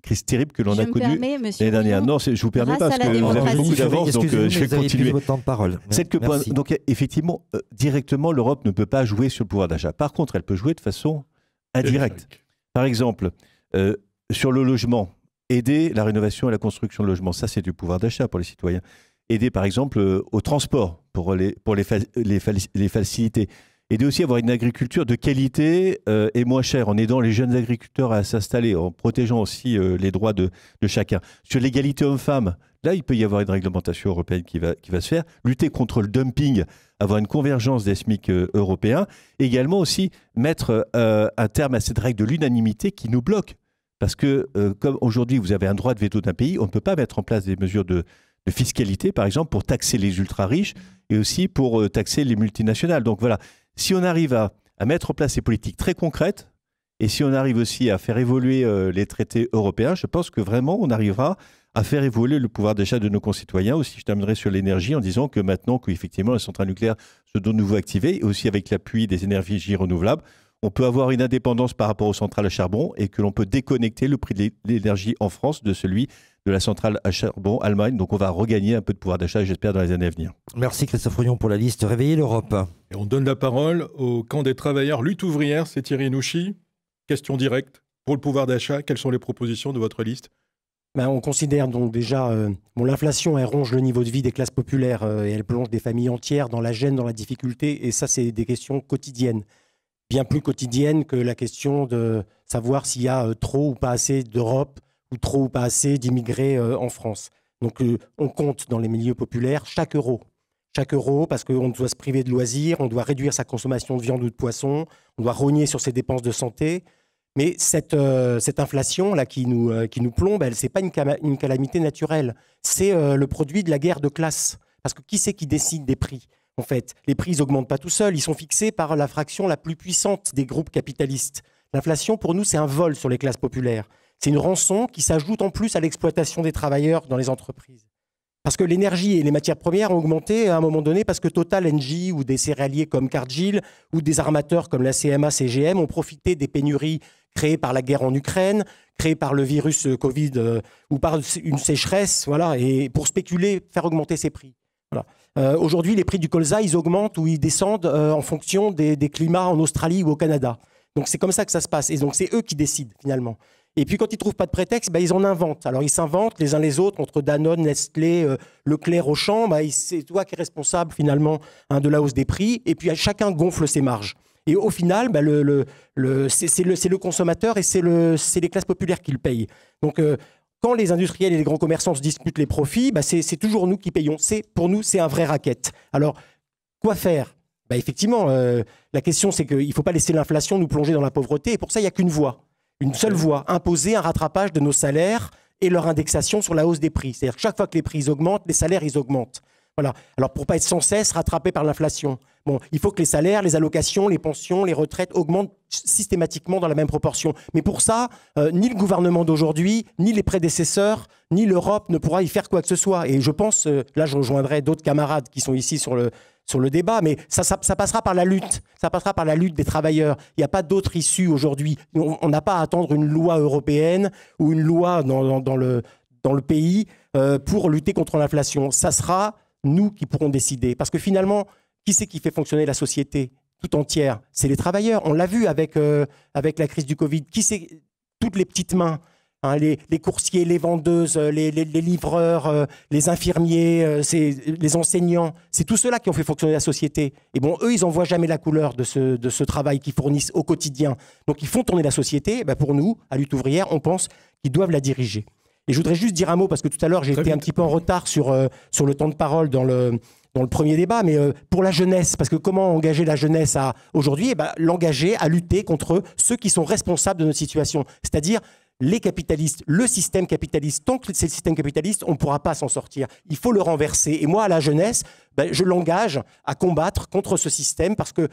crise terrible que l'on a connue l'année dernière. Non, je ne vous permets pas, parce que vous avez beaucoup d'avance, donc je vais continuer. Votre temps de parole. Donc effectivement, directement, l'Europe ne peut pas jouer sur le pouvoir d'achat. Par contre, elle peut jouer de façon indirecte. Par exemple, sur le logement, aider la rénovation et la construction de logements, ça c'est du pouvoir d'achat pour les citoyens. Aider par exemple au transport pour les facilités. Aider aussi à avoir une agriculture de qualité et moins chère, en aidant les jeunes agriculteurs à s'installer, en protégeant aussi les droits de chacun. Sur l'égalité homme-femme, là, il peut y avoir une réglementation européenne qui va se faire. Lutter contre le dumping, avoir une convergence des SMIC européens. Également aussi mettre un terme à cette règle de l'unanimité qui nous bloque. Parce que, comme aujourd'hui, vous avez un droit de veto d'un pays, on ne peut pas mettre en place des mesures de fiscalité, par exemple, pour taxer les ultra-riches et aussi pour taxer les multinationales. Donc voilà. Si on arrive à mettre en place ces politiques très concrètes et si on arrive aussi à faire évoluer les traités européens, je pense que vraiment on arrivera à faire évoluer le pouvoir d'achat de nos concitoyens. Aussi, je terminerai sur l'énergie en disant que maintenant qu'effectivement les centrales nucléaires se doivent de nouveau activer, et aussi avec l'appui des énergies renouvelables, on peut avoir une indépendance par rapport aux centrales à charbon et que l'on peut déconnecter le prix de l'énergie en France de celui de la centrale à charbon Allemagne. Donc on va regagner un peu de pouvoir d'achat, j'espère, dans les années à venir. Merci Christophe Rouillon pour la liste Réveiller l'Europe. Et on donne la parole au camp des travailleurs lutte ouvrière, c'est Thierry Nouchy. Question directe. Pour le pouvoir d'achat, quelles sont les propositions de votre liste ? On considère donc déjà, l'inflation, elle ronge le niveau de vie des classes populaires et elle plonge des familles entières dans la gêne, dans la difficulté. Et ça, c'est des questions quotidiennes. Bien plus quotidiennes que la question de savoir s'il y a trop ou pas assez d'Europe ou trop ou pas assez d'immigrés en France. Donc on compte dans les milieux populaires chaque euro. Chaque euro, parce qu'on doit se priver de loisirs, on doit réduire sa consommation de viande ou de poisson, on doit rogner sur ses dépenses de santé. Mais cette inflation-là qui nous plombe, ce n'est pas une calamité naturelle. C'est le produit de la guerre de classe. Parce que qui c'est qui décide des prix ? En fait, les prix n'augmentent pas tout seuls, ils sont fixés par la fraction la plus puissante des groupes capitalistes. L'inflation, pour nous, c'est un vol sur les classes populaires. C'est une rançon qui s'ajoute en plus à l'exploitation des travailleurs dans les entreprises. Parce que l'énergie et les matières premières ont augmenté à un moment donné parce que Total, Engie ou des céréaliers comme Cargill ou des armateurs comme la CMA, CGM ont profité des pénuries créées par la guerre en Ukraine, créées par le virus Covid ou par une sécheresse, voilà, et pour spéculer, faire augmenter ces prix. Voilà. Aujourd'hui, les prix du colza, ils augmentent ou ils descendent en fonction des climats en Australie ou au Canada. Donc c'est comme ça que ça se passe. Et donc c'est eux qui décident finalement. Et puis quand ils ne trouvent pas de prétexte, ils en inventent. Alors ils s'inventent les uns les autres, entre Danone, Nestlé, Leclerc, Auchan. C'est toi qui es responsable finalement de la hausse des prix. Et puis chacun gonfle ses marges. Et au final, c'est le consommateur et c'est les classes populaires qui le payent. Donc quand les industriels et les grands commerçants se disputent les profits, c'est toujours nous qui payons. Pour nous, c'est un vrai racket. Alors, quoi faire ? Effectivement, la question, c'est qu'il ne faut pas laisser l'inflation nous plonger dans la pauvreté. Et pour ça, il n'y a qu'une voie, une seule voie, imposer un rattrapage de nos salaires et leur indexation sur la hausse des prix. C'est-à-dire que chaque fois que les prix augmentent, les salaires, ils augmentent. Voilà. Alors, pour ne pas être sans cesse rattrapé par l'inflation, il faut que les salaires, les allocations, les pensions, les retraites augmentent systématiquement dans la même proportion. Mais pour ça, ni le gouvernement d'aujourd'hui, ni les prédécesseurs, ni l'Europe ne pourra y faire quoi que ce soit. Et je pense, là, je rejoindrai d'autres camarades qui sont ici sur le débat, mais ça passera par la lutte. Ça passera par la lutte des travailleurs. Il n'y a pas d'autre issue aujourd'hui. On n'a pas à attendre une loi européenne ou une loi dans le pays pour lutter contre l'inflation. Ça sera nous qui pourrons décider. Parce que finalement, qui c'est qui fait fonctionner la société tout entière ? C'est les travailleurs. On l'a vu avec la crise du Covid. Qui c'est ? Toutes les petites mains. Les coursiers, les vendeuses, les livreurs, les infirmiers, les enseignants, c'est tout cela qui ont fait fonctionner la société. Et eux, ils n'en voient jamais la couleur de ce travail qu'ils fournissent au quotidien. Donc, ils font tourner la société. Pour nous, à Lutte ouvrière, on pense qu'ils doivent la diriger. Et je voudrais juste dire un mot, parce que tout à l'heure, j'ai été un petit peu en retard sur le temps de parole dans le premier débat, mais pour la jeunesse, parce que comment engager la jeunesse aujourd'hui ? L'engager à lutter contre ceux qui sont responsables de notre situation, c'est-à-dire les capitalistes, le système capitaliste. Tant que c'est le système capitaliste, on ne pourra pas s'en sortir. Il faut le renverser. Et moi, à la jeunesse, je l'engage à combattre contre ce système parce que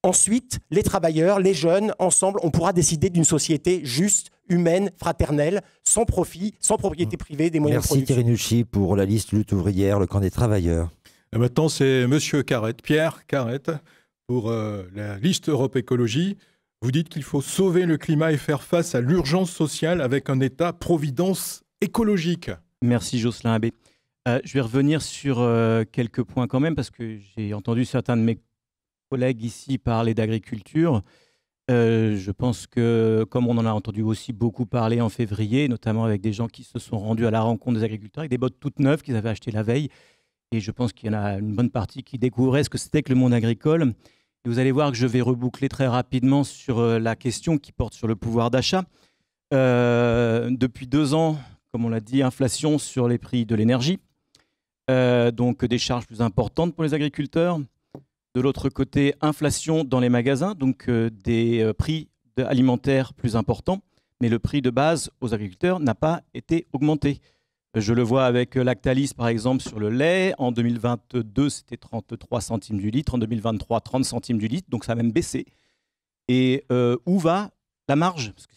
ensuite, les travailleurs, les jeunes, ensemble, on pourra décider d'une société juste, humaine, fraternelle, sans profit, sans propriété privée, des moyens de production. Merci Thierry Nouchy pour la liste Lutte ouvrière, le camp des travailleurs. Et maintenant, c'est Monsieur Carrette, Pierre Carrette, pour la liste Europe Écologie. Vous dites qu'il faut sauver le climat et faire face à l'urgence sociale avec un État-providence écologique. Merci Jocelyn Abbé. Je vais revenir sur quelques points quand même, parce que j'ai entendu certains de mes collègues ici parler d'agriculture. Je pense que, comme on en a entendu aussi beaucoup parler en février, notamment avec des gens qui se sont rendus à la rencontre des agriculteurs avec des bottes toutes neuves qu'ils avaient achetées la veille, et je pense qu'il y en a une bonne partie qui découvraient ce que c'était que le monde agricole. Et vous allez voir que je vais reboucler très rapidement sur la question qui porte sur le pouvoir d'achat. Depuis 2 ans, comme on l'a dit, inflation sur les prix de l'énergie, donc des charges plus importantes pour les agriculteurs. De l'autre côté, inflation dans les magasins, donc des prix alimentaires plus importants, mais le prix de base aux agriculteurs n'a pas été augmenté. Je le vois avec Lactalis, par exemple, sur le lait. En 2022, c'était 33 centimes du litre. En 2023, 30 centimes du litre. Donc, ça a même baissé. Et où va la marge ? Parce que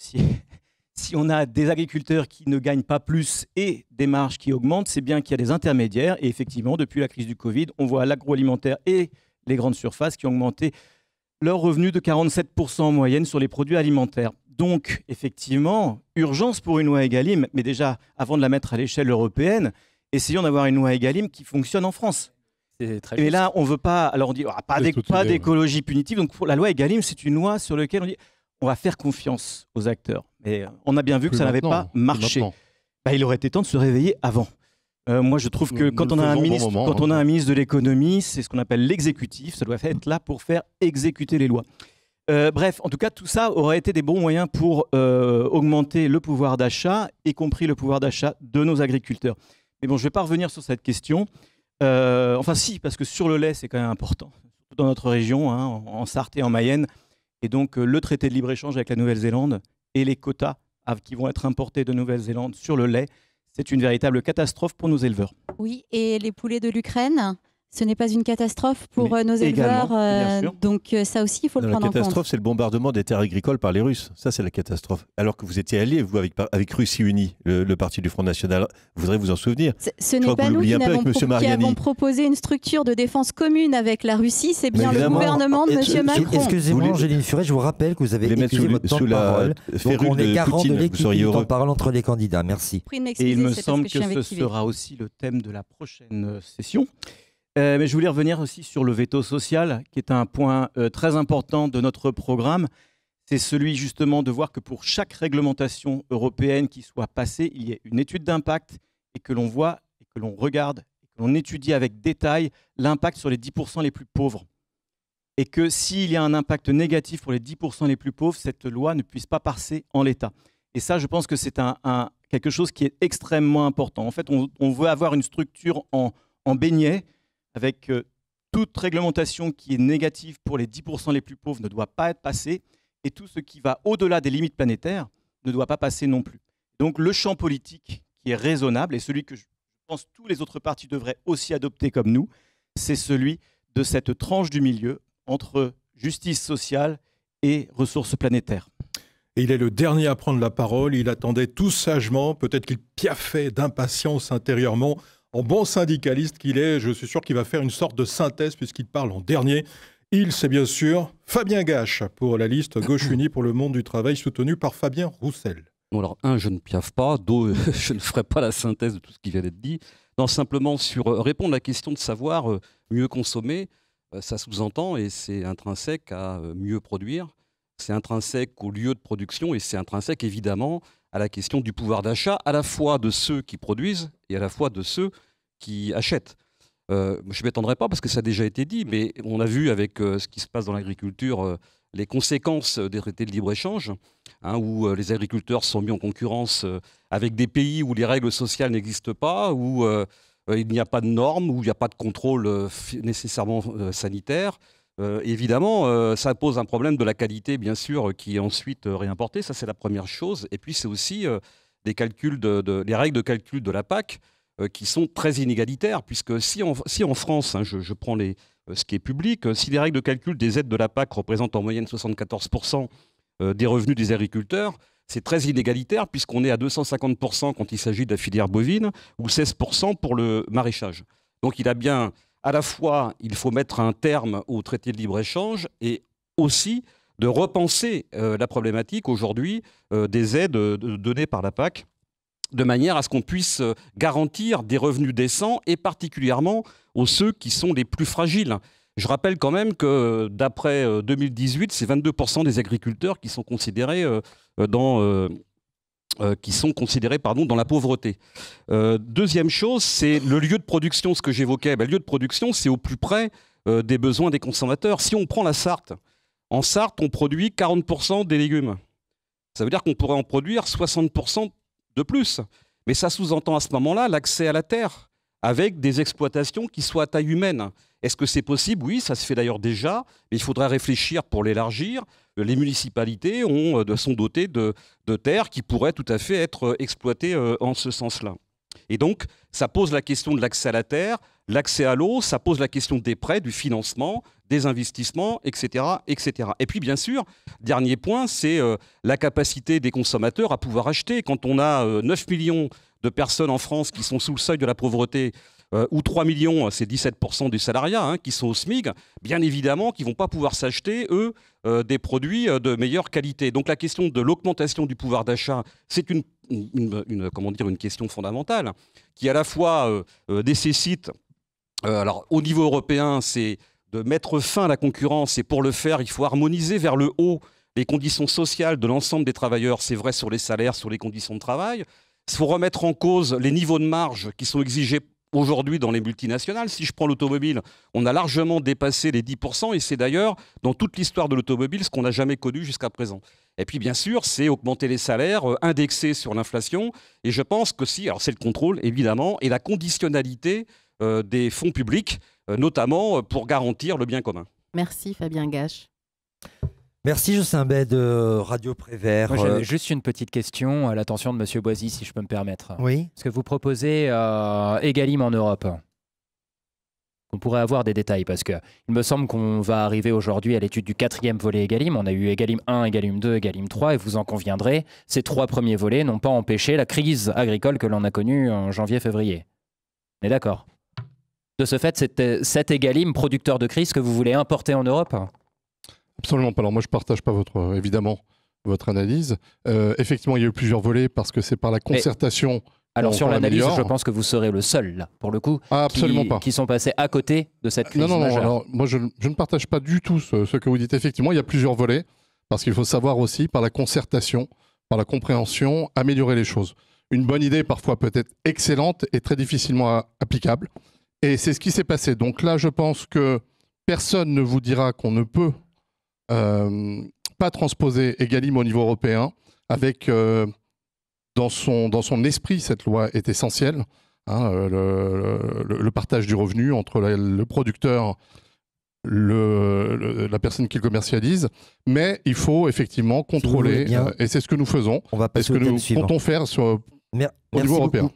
si on a des agriculteurs qui ne gagnent pas plus et des marges qui augmentent, c'est bien qu'il y a des intermédiaires. Et effectivement, depuis la crise du Covid, on voit l'agroalimentaire et les grandes surfaces qui ont augmenté leur revenu de 47% en moyenne sur les produits alimentaires. Donc, effectivement, urgence pour une loi Egalim, mais déjà, avant de la mettre à l'échelle européenne, essayons d'avoir une loi Egalim qui fonctionne en France. Et là, on veut pas. Alors, on dit pas d'écologie punitive. Donc, pour la loi Egalim, c'est une loi sur laquelle on dit on va faire confiance aux acteurs. Mais on a bien vu que ça n'avait pas marché. Il aurait été temps de se réveiller avant. Moi, je trouve que quand on a un ministre de l'économie, c'est ce qu'on appelle l'exécutif. Ça doit être là pour faire exécuter les lois. Bref, en tout cas, tout ça aurait été des bons moyens pour augmenter le pouvoir d'achat, y compris le pouvoir d'achat de nos agriculteurs. Mais bon, je ne vais pas revenir sur cette question. Enfin, si, parce que sur le lait, c'est quand même important. Surtout dans notre région, hein, en Sarthe et en Mayenne. Et donc, le traité de libre-échange avec la Nouvelle-Zélande et les quotas qui vont être importés de Nouvelle-Zélande sur le lait, c'est une véritable catastrophe pour nos éleveurs. Oui, et les poulets de l'Ukraine, ce n'est pas une catastrophe pour nos éleveurs. Donc ça aussi, il faut le prendre en compte. La catastrophe, c'est le bombardement des terres agricoles par les Russes. Ça, c'est la catastrophe. Alors que vous étiez alliés, vous, avec Russie Unie, le parti du Front National. Vous voudrez vous en souvenir. Ce n'est pas nous qui avons proposé une structure de défense commune avec la Russie, c'est bien le gouvernement de M. Macron. Excusez-moi, Angéline Furet, je vous rappelle que vous avez épuisé votre temps de parole. Donc on est garant de l'équilibre du temps de parole entre les candidats. Merci. Et il me semble que ce sera aussi le thème de la prochaine session. Mais je voulais revenir aussi sur le veto social, qui est un point très important de notre programme. C'est celui justement de voir que pour chaque réglementation européenne qui soit passée, il y ait une étude d'impact et que l'on voit, et que l'on regarde, et que l'on étudie avec détail l'impact sur les 10% les plus pauvres. Et que s'il y a un impact négatif pour les 10% les plus pauvres, cette loi ne puisse pas passer en l'état. Et ça, je pense que c'est quelque chose qui est extrêmement important. En fait, on veut avoir une structure en beignet, avec toute réglementation qui est négative pour les 10% les plus pauvres ne doit pas être passée, et tout ce qui va au-delà des limites planétaires ne doit pas passer non plus. Donc le champ politique qui est raisonnable, et celui que je pense tous les autres partis devraient aussi adopter comme nous, c'est celui de cette tranche du milieu entre justice sociale et ressources planétaires. Et il est le dernier à prendre la parole, il attendait tout sagement, peut-être qu'il piaffait d'impatience intérieurement. En bon syndicaliste qu'il est, je suis sûr qu'il va faire une sorte de synthèse puisqu'il parle en dernier. C'est bien sûr Fabien Gache pour la liste Gauche Unie pour le monde du travail soutenue par Fabien Roussel. Bon, alors, je ne piaffe pas, je ne ferai pas la synthèse de tout ce qui vient d'être dit. Non, simplement sur répondre à la question de savoir mieux consommer, ça sous-entend, et c'est intrinsèque à mieux produire, c'est intrinsèque au lieu de production, et c'est intrinsèque évidemment à la question du pouvoir d'achat, à la fois de ceux qui produisent et à la fois de ceux qui achètent. Je ne m'étendrai pas parce que ça a déjà été dit, mais on a vu avec ce qui se passe dans l'agriculture les conséquences des traités de libre-échange, où les agriculteurs sont mis en concurrence avec des pays où les règles sociales n'existent pas, où il n'y a pas de normes, où il n'y a pas de contrôle nécessairement sanitaire. Évidemment, ça pose un problème de la qualité, bien sûr, qui est ensuite réimportée. Ça, c'est la première chose. Et puis, c'est aussi les règles de calcul de la PAC qui sont très inégalitaires, puisque si en France, je prends ce qui est public, si les règles de calcul des aides de la PAC représentent en moyenne 74% des revenus des agriculteurs, c'est très inégalitaire, puisqu'on est à 250% quand il s'agit de la filière bovine, ou 16% pour le maraîchage. Donc, il a bien... À la fois, il faut mettre un terme au traité de libre-échange et aussi de repenser la problématique aujourd'hui des aides données par la PAC de manière à ce qu'on puisse garantir des revenus décents et particulièrement aux ceux qui sont les plus fragiles. Je rappelle quand même que d'après 2018, c'est 22% des agriculteurs qui sont considérés dans la pauvreté. Deuxième chose, c'est le lieu de production, ce que j'évoquais. Le lieu de production, c'est au plus près des besoins des consommateurs. Si on prend la Sarthe, en Sarthe, on produit 40% des légumes. Ça veut dire qu'on pourrait en produire 60% de plus. Mais ça sous-entend à ce moment-là l'accès à la terre, avec des exploitations qui soient à taille humaine. Est-ce que c'est possible? Oui, ça se fait d'ailleurs déjà, mais il faudrait réfléchir pour l'élargir. Les municipalités sont dotées de terres qui pourraient tout à fait être exploitées en ce sens-là. Et donc, ça pose la question de l'accès à la terre, l'accès à l'eau, ça pose la question des prêts, du financement, des investissements, etc., etc. Et puis, bien sûr, dernier point, c'est la capacité des consommateurs à pouvoir acheter. Quand on a 9 millions de personnes en France qui sont sous le seuil de la pauvreté, ou 3 millions, c'est 17% du salariat, hein, qui sont au SMIC, bien évidemment, qui ne vont pas pouvoir s'acheter, eux, des produits de meilleure qualité. Donc la question de l'augmentation du pouvoir d'achat, c'est une question fondamentale, qui à la fois nécessite, alors au niveau européen, c'est de mettre fin à la concurrence, et pour le faire, il faut harmoniser vers le haut les conditions sociales de l'ensemble des travailleurs, c'est vrai sur les salaires, sur les conditions de travail. Il faut remettre en cause les niveaux de marge qui sont exigés aujourd'hui dans les multinationales. Si je prends l'automobile, on a largement dépassé les 10%, et c'est d'ailleurs, dans toute l'histoire de l'automobile, ce qu'on n'a jamais connu jusqu'à présent. Et puis, bien sûr, c'est augmenter les salaires, indexer sur l'inflation, et je pense que alors c'est le contrôle, évidemment, et la conditionnalité des fonds publics, notamment pour garantir le bien commun. Merci Fabien Gache. Merci Jocelyn Bay de Radio Prévert. Moi, j'avais juste une petite question à l'attention de Monsieur Boisy, si je peux me permettre. Oui. Parce que vous proposez Egalim en Europe. On pourrait avoir des détails, parce qu'il me semble qu'on va arriver aujourd'hui à l'étude du 4e volet Egalim. On a eu Egalim 1, Egalim 2, Egalim 3, et vous en conviendrez, ces 3 premiers volets n'ont pas empêché la crise agricole que l'on a connue en janvier-février. On est d'accord? De ce fait, c'est cet Egalim producteur de crise que vous voulez importer en Europe? Absolument pas. Alors moi, je ne partage pas évidemment votre analyse. Effectivement, il y a eu plusieurs volets parce que c'est par la concertation. Alors sur l'analyse, je pense que vous serez le seul, là, pour le coup, qui sont passés à côté de cette crise majeure. Alors, moi, je ne partage pas du tout ce que vous dites. Effectivement, il y a plusieurs volets parce qu'il faut savoir aussi, par la concertation, par la compréhension, améliorer les choses. Une bonne idée, parfois peut-être excellente, est très difficilement applicable. Et c'est ce qui s'est passé. Donc là, je pense que personne ne vous dira qu'on ne peut pas transposer Egalim au niveau européen, avec dans son esprit, cette loi est essentielle, hein, le partage du revenu entre le producteur, la personne qui le commercialise, mais il faut effectivement contrôler, et c'est ce que nous faisons, et ce que nous comptons faire au niveau européen.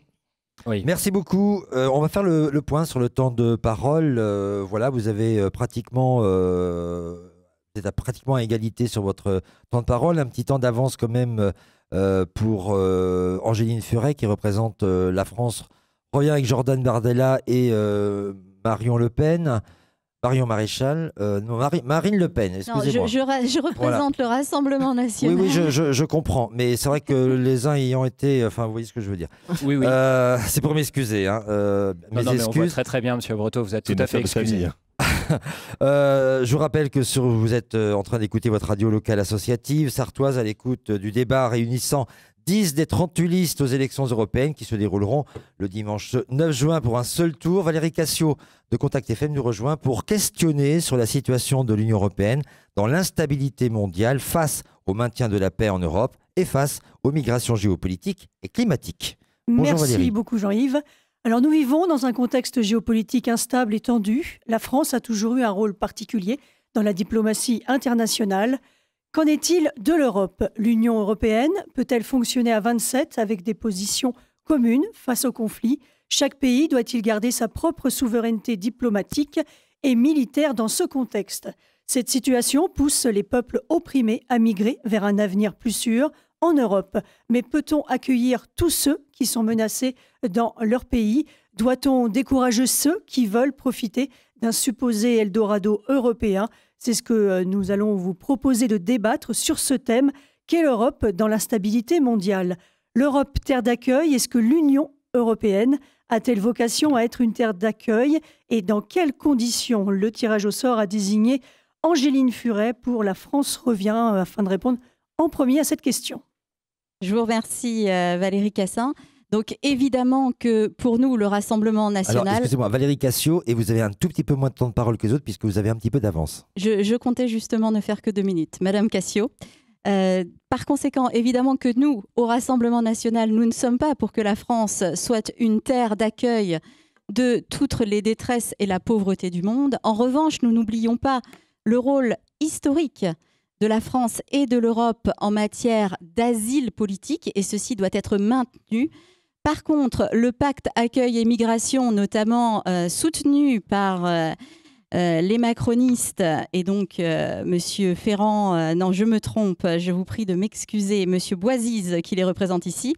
Oui. Merci beaucoup. On va faire le point sur le temps de parole. Voilà, vous avez pratiquement... Vous êtes pratiquement à égalité sur votre temps de parole. Un petit temps d'avance quand même pour Angéline Furet qui représente la France, revient avec Jordan Bardella et Marion Le Pen. Marion Maréchal, Marine Le Pen, excusez-moi. Je représente le Rassemblement national. Oui, je comprends. Mais c'est vrai que les uns ayant été... Enfin, vous voyez ce que je veux dire. Oui. C'est pour m'excuser. Hein. Mais on voit très très bien, Monsieur Breteau, vous êtes tout à fait excusé. Je vous rappelle que vous êtes en train d'écouter votre radio locale associative sartoise à l'écoute du débat réunissant 10 des 38 listes aux élections européennes qui se dérouleront le dimanche 9 juin pour un seul tour. Valérie Cassio de Contact FM nous rejoint pour questionner sur la situation de l'Union européenne dans l'instabilité mondiale face au maintien de la paix en Europe et face aux migrations géopolitiques et climatiques. Bonjour Merci Valérie. beaucoup Jean-Yves. Alors nous vivons dans un contexte géopolitique instable et tendu. La France a toujours eu un rôle particulier dans la diplomatie internationale. Qu'en est-il de l'Europe? L'Union européenne peut-elle fonctionner à 27 avec des positions communes face au conflit? Chaque pays doit-il garder sa propre souveraineté diplomatique et militaire dans ce contexte? Cette situation pousse les peuples opprimés à migrer vers un avenir plus sûr en Europe. Mais peut-on accueillir tous ceux qui sont menacés dans leur pays? Doit-on décourager ceux qui veulent profiter d'un supposé Eldorado européen? C'est ce que nous allons vous proposer de débattre sur ce thème qu'est l'Europe dans l'instabilité mondiale. L'Europe, terre d'accueil, est-ce que l'Union européenne a-t-elle vocation à être une terre d'accueil? Et dans quelles conditions? Le tirage au sort a désigné Angéline Furet pour La France revient afin de répondre en premier à cette question. Je vous remercie Valérie Cassin. Donc évidemment que pour nous, le Rassemblement national... Alors, excusez-moi, Valérie Cassio, et vous avez un tout petit peu moins de temps de parole que les autres puisque vous avez un petit peu d'avance. Je comptais justement ne faire que 2 minutes. Madame Cassio, par conséquent, évidemment que nous, au Rassemblement national, nous ne sommes pas pour que la France soit une terre d'accueil de toutes les détresses et la pauvreté du monde. En revanche, nous n'oublions pas le rôle historique de la France et de l'Europe en matière d'asile politique, et ceci doit être maintenu. Par contre, le pacte accueil et migration, notamment soutenu par les macronistes, et donc Monsieur Ferrand, non je me trompe, je vous prie de m'excuser, Monsieur Boisise qui les représente ici,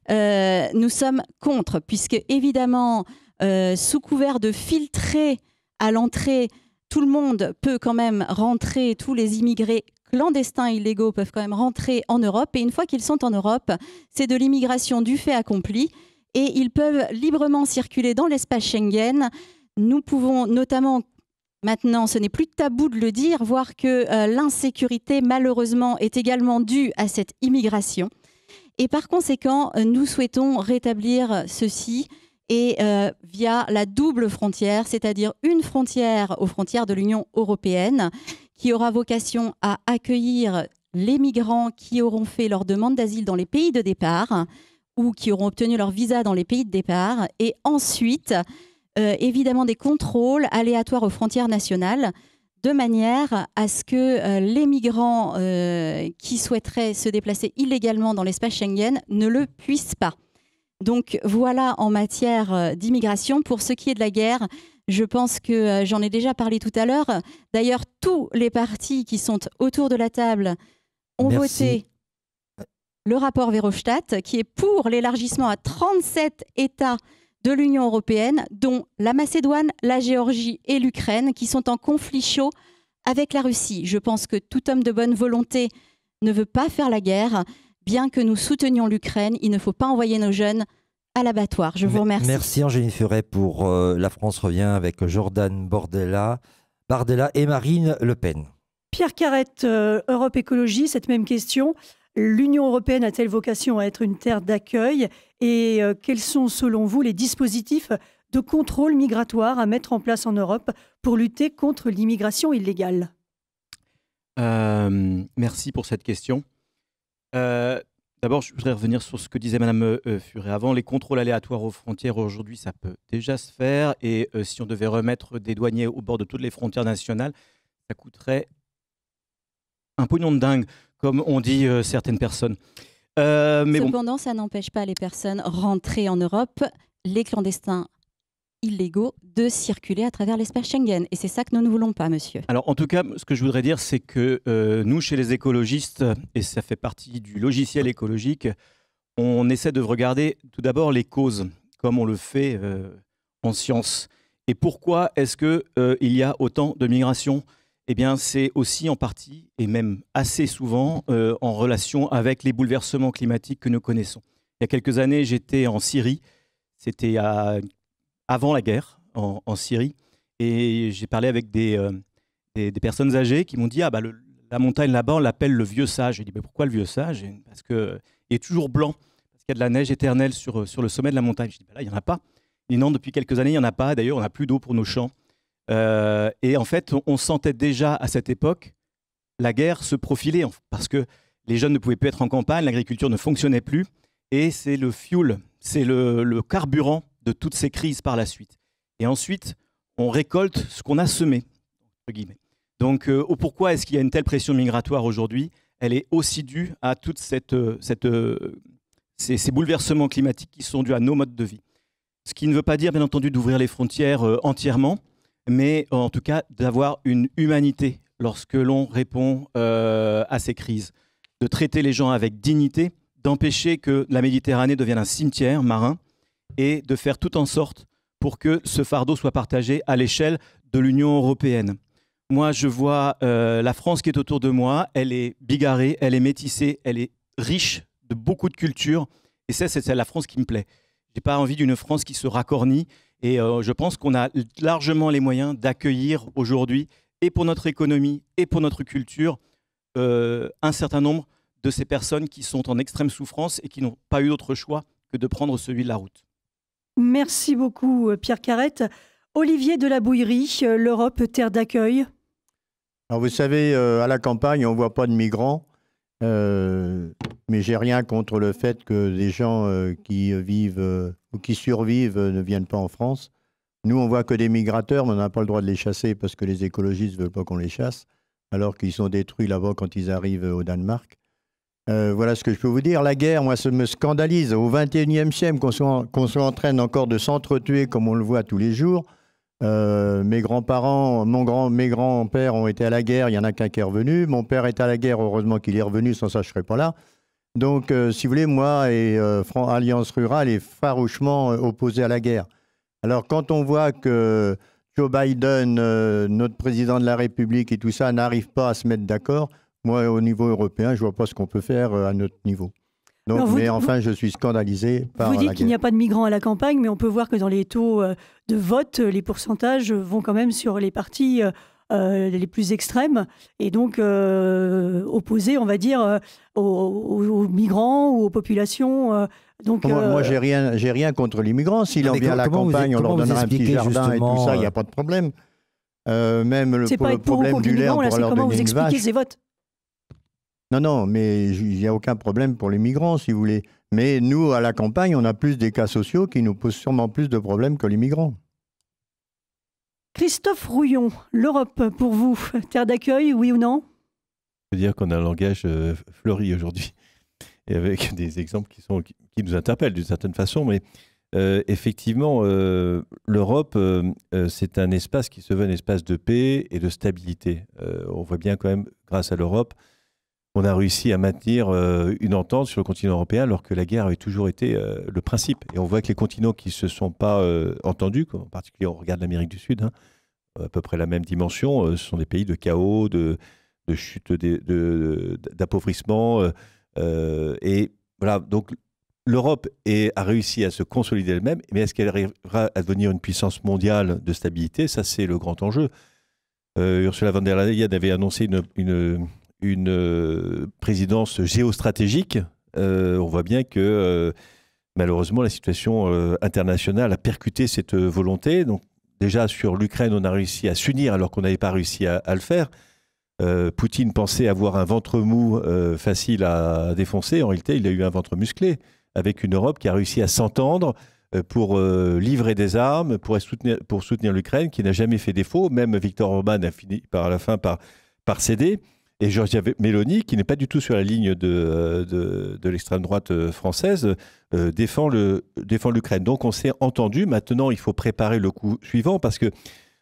nous sommes contre, puisque évidemment sous couvert de filtrer à l'entrée, tout le monde peut quand même rentrer, tous les immigrés clandestins illégaux peuvent quand même rentrer en Europe. Et une fois qu'ils sont en Europe, c'est de l'immigration du fait accompli. Et ils peuvent librement circuler dans l'espace Schengen. Nous pouvons notamment, maintenant, ce n'est plus tabou de le dire, voir que l'insécurité, malheureusement, est également due à cette immigration. Et par conséquent, nous souhaitons rétablir ceci et via la double frontière, c'est-à-dire une frontière aux frontières de l'Union européenne qui aura vocation à accueillir les migrants qui auront fait leur demande d'asile dans les pays de départ ou qui auront obtenu leur visa dans les pays de départ. Et ensuite, évidemment, des contrôles aléatoires aux frontières nationales de manière à ce que les migrants qui souhaiteraient se déplacer illégalement dans l'espace Schengen ne le puissent pas. Donc voilà en matière d'immigration. Pour ce qui est de la guerre, je pense que j'en ai déjà parlé tout à l'heure. D'ailleurs, tous les partis qui sont autour de la table ont voté le rapport Verhofstadt, qui est pour l'élargissement à 37 États de l'Union européenne, dont la Macédoine, la Géorgie et l'Ukraine, qui sont en conflit chaud avec la Russie. Je pense que tout homme de bonne volonté ne veut pas faire la guerre. Bien que nous soutenions l'Ukraine, il ne faut pas envoyer nos jeunes à l'abattoir. Je vous remercie. Merci Angéline Furet pour La France revient avec Jordan Bardella et Marine Le Pen. Pierre Carrette, Europe Écologie, cette même question. L'Union européenne a-t-elle vocation à être une terre d'accueil et quels sont selon vous les dispositifs de contrôle migratoire à mettre en place en Europe pour lutter contre l'immigration illégale? Merci pour cette question. D'abord, je voudrais revenir sur ce que disait Madame Furet avant. Les contrôles aléatoires aux frontières, aujourd'hui, ça peut déjà se faire. Et si on devait remettre des douaniers au bord de toutes les frontières nationales, ça coûterait un pognon de dingue, comme on dit certaines personnes. Cependant, ça n'empêche pas les personnes rentrées en Europe, les clandestins illégaux, de circuler à travers l'espace Schengen. Et c'est ça que nous ne voulons pas, monsieur. Alors, en tout cas, ce que je voudrais dire, c'est que nous, chez les écologistes, et ça fait partie du logiciel écologique, on essaie de regarder tout d'abord les causes, comme on le fait en science. Et pourquoi est-ce qu'il y a autant de migration ? Eh bien, c'est aussi en partie, et même assez souvent, en relation avec les bouleversements climatiques que nous connaissons. Il y a quelques années, j'étais en Syrie. C'était avant la guerre, en Syrie. Et j'ai parlé avec des personnes âgées qui m'ont dit « Ah, bah, la montagne là-bas, on l'appelle le vieux sage. » J'ai dit « Pourquoi le vieux sage ?» Parce qu'il est toujours blanc, parce qu'il y a de la neige éternelle sur le sommet de la montagne. Je dis bah, « Là, il n'y en a pas. » Il dit « Non, depuis quelques années, il n'y en a pas. D'ailleurs, on n'a plus d'eau pour nos champs. » Et en fait, on sentait déjà à cette époque la guerre se profiler, parce que les jeunes ne pouvaient plus être en campagne, l'agriculture ne fonctionnait plus, et c'est le fuel, c'est le carburant de toutes ces crises par la suite. Et ensuite, on récolte ce qu'on a semé, entre guillemets. Donc, pourquoi est-ce qu'il y a une telle pression migratoire aujourd'hui? Elle est aussi due à toutes ces bouleversements climatiques qui sont dus à nos modes de vie. Ce qui ne veut pas dire, bien entendu, d'ouvrir les frontières entièrement, mais en tout cas d'avoir une humanité lorsque l'on répond à ces crises, de traiter les gens avec dignité, d'empêcher que la Méditerranée devienne un cimetière marin et de faire tout en sorte pour que ce fardeau soit partagé à l'échelle de l'Union européenne. Moi, je vois la France qui est autour de moi, elle est bigarrée, elle est métissée, elle est riche de beaucoup de cultures, et c'est la France qui me plaît. Je n'ai pas envie d'une France qui se racornit. Et je pense qu'on a largement les moyens d'accueillir aujourd'hui, et pour notre économie, et pour notre culture, un certain nombre de ces personnes qui sont en extrême souffrance et qui n'ont pas eu d'autre choix que de prendre celui de la route. Merci beaucoup, Pierre Carrette. Olivier de la Bouillerie, l'Europe, terre d'accueil. Alors vous savez, à la campagne, on ne voit pas de migrants. Mais j'ai rien contre le fait que des gens qui vivent ou qui survivent ne viennent pas en France. Nous, on voit que des migrateurs, mais on n'a pas le droit de les chasser parce que les écologistes ne veulent pas qu'on les chasse, alors qu'ils sont détruits là-bas quand ils arrivent au Danemark. Voilà ce que je peux vous dire. La guerre, moi, ça me scandalise. Au XXIe siècle, qu'on soit en train encore de s'entretuer comme on le voit tous les jours. Mes grands-parents, mes grands-pères ont été à la guerre, il y en a qu'un qui est revenu. Mon père est à la guerre, heureusement qu'il est revenu, sans ça je ne serais pas là. Donc, si vous voulez, moi et Alliance Rurale est farouchement opposé à la guerre. Alors, quand on voit que Joe Biden, notre président de la République et tout ça, n'arrivent pas à se mettre d'accord, moi, au niveau européen, je ne vois pas ce qu'on peut faire à notre niveau. Donc, Alors, enfin, je suis scandalisé par Vous la dites guerre. qu'il n'y a pas de migrants à la campagne, mais on peut voir que dans les taux de vote, les pourcentages vont quand même sur les partis les plus extrêmes, et donc opposés, on va dire, aux migrants ou aux populations. Moi, j'ai rien contre les migrants. S'il en vient à la campagne, on leur donnera un petit jardin et tout ça, il n'y a pas de problème. Même le problème du lait, on pourra leur donner une vache. Ces votes. Non, mais il n'y a aucun problème pour les migrants, si vous voulez. Mais nous, à la campagne, on a plus des cas sociaux qui nous posent sûrement plus de problèmes que les migrants. Christophe Rouillon, l'Europe pour vous, terre d'accueil, oui ou non? Je veux dire qu'on a un langage fleuri aujourd'hui, et avec des exemples qui nous interpellent d'une certaine façon, mais effectivement, l'Europe, c'est un espace qui se veut un espace de paix et de stabilité. On voit bien quand même, grâce à l'Europe, on a réussi à maintenir une entente sur le continent européen alors que la guerre avait toujours été le principe. Et on voit que les continents qui ne se sont pas entendus, en particulier on regarde l'Amérique du Sud, à peu près la même dimension, ce sont des pays de chaos, de chute, d'appauvrissement. Et voilà, donc l'Europe a réussi à se consolider elle-même, mais est-ce qu'elle arrivera à devenir une puissance mondiale de stabilité? Ça, c'est le grand enjeu. Ursula von der Leyen avait annoncé une présidence géostratégique. On voit bien que malheureusement la situation internationale a percuté cette volonté. Donc déjà sur l'Ukraine, on a réussi à s'unir alors qu'on n'avait pas réussi à le faire. Poutine pensait avoir un ventre mou facile à défoncer. En réalité, il a eu un ventre musclé avec une Europe qui a réussi à s'entendre pour livrer des armes, pour soutenir l'Ukraine, qui n'a jamais fait défaut. Même Viktor Orban a fini à la fin par céder. Et Giorgia Meloni, qui n'est pas du tout sur la ligne de l'extrême droite française, défend l'Ukraine. Donc on s'est entendu. Maintenant, il faut préparer le coup suivant parce que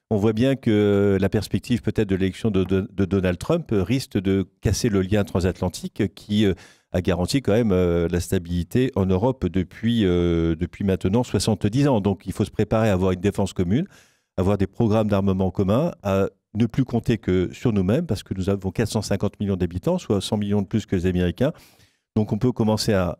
on voit bien que la perspective peut-être de l'élection de Donald Trump risque de casser le lien transatlantique qui a garanti quand même la stabilité en Europe depuis maintenant 70 ans. Donc il faut se préparer à avoir une défense commune, avoir des programmes d'armement communs, à ne plus compter que sur nous-mêmes, parce que nous avons 450 millions d'habitants, soit 100 millions de plus que les Américains. Donc on peut commencer à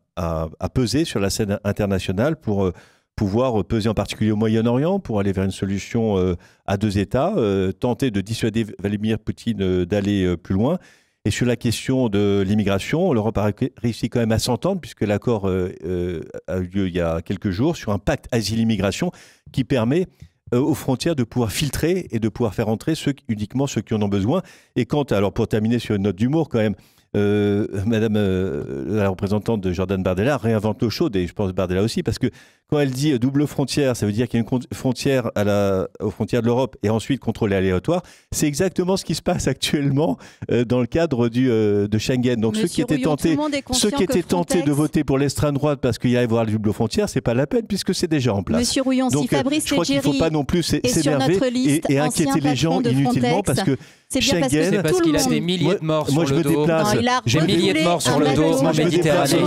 peser sur la scène internationale pour pouvoir peser en particulier au Moyen-Orient, pour aller vers une solution à deux États, tenter de dissuader Vladimir Poutine d'aller plus loin. Et sur la question de l'immigration, l'Europe a réussi quand même à s'entendre, puisque l'accord a eu lieu il y a quelques jours, sur un pacte asile-immigration qui permet aux frontières de pouvoir filtrer et de pouvoir faire entrer uniquement ceux qui en ont besoin. Et alors pour terminer sur une note d'humour quand même, Madame la représentante de Jordan Bardella réinvente l'eau chaude, et je pense Bardella aussi, parce que quand elle dit double frontière, ça veut dire qu'il y a une frontière aux frontières de l'Europe et ensuite contrôle aléatoire. C'est exactement ce qui se passe actuellement dans le cadre de Schengen. Donc ceux qui étaient tentés de voter pour l'extrême droite parce qu'il y allait avoir la double frontière, c'est pas la peine puisque c'est déjà en place. Monsieur Rouillon, donc, si Fabrice je crois qu'il ne faut pas non plus s'énerver et inquiéter les gens inutilement parce que Schengen, c'est parce qu'il a des milliers de morts sur le dos. J'ai milliers de morts sur le dos en Méditerranée.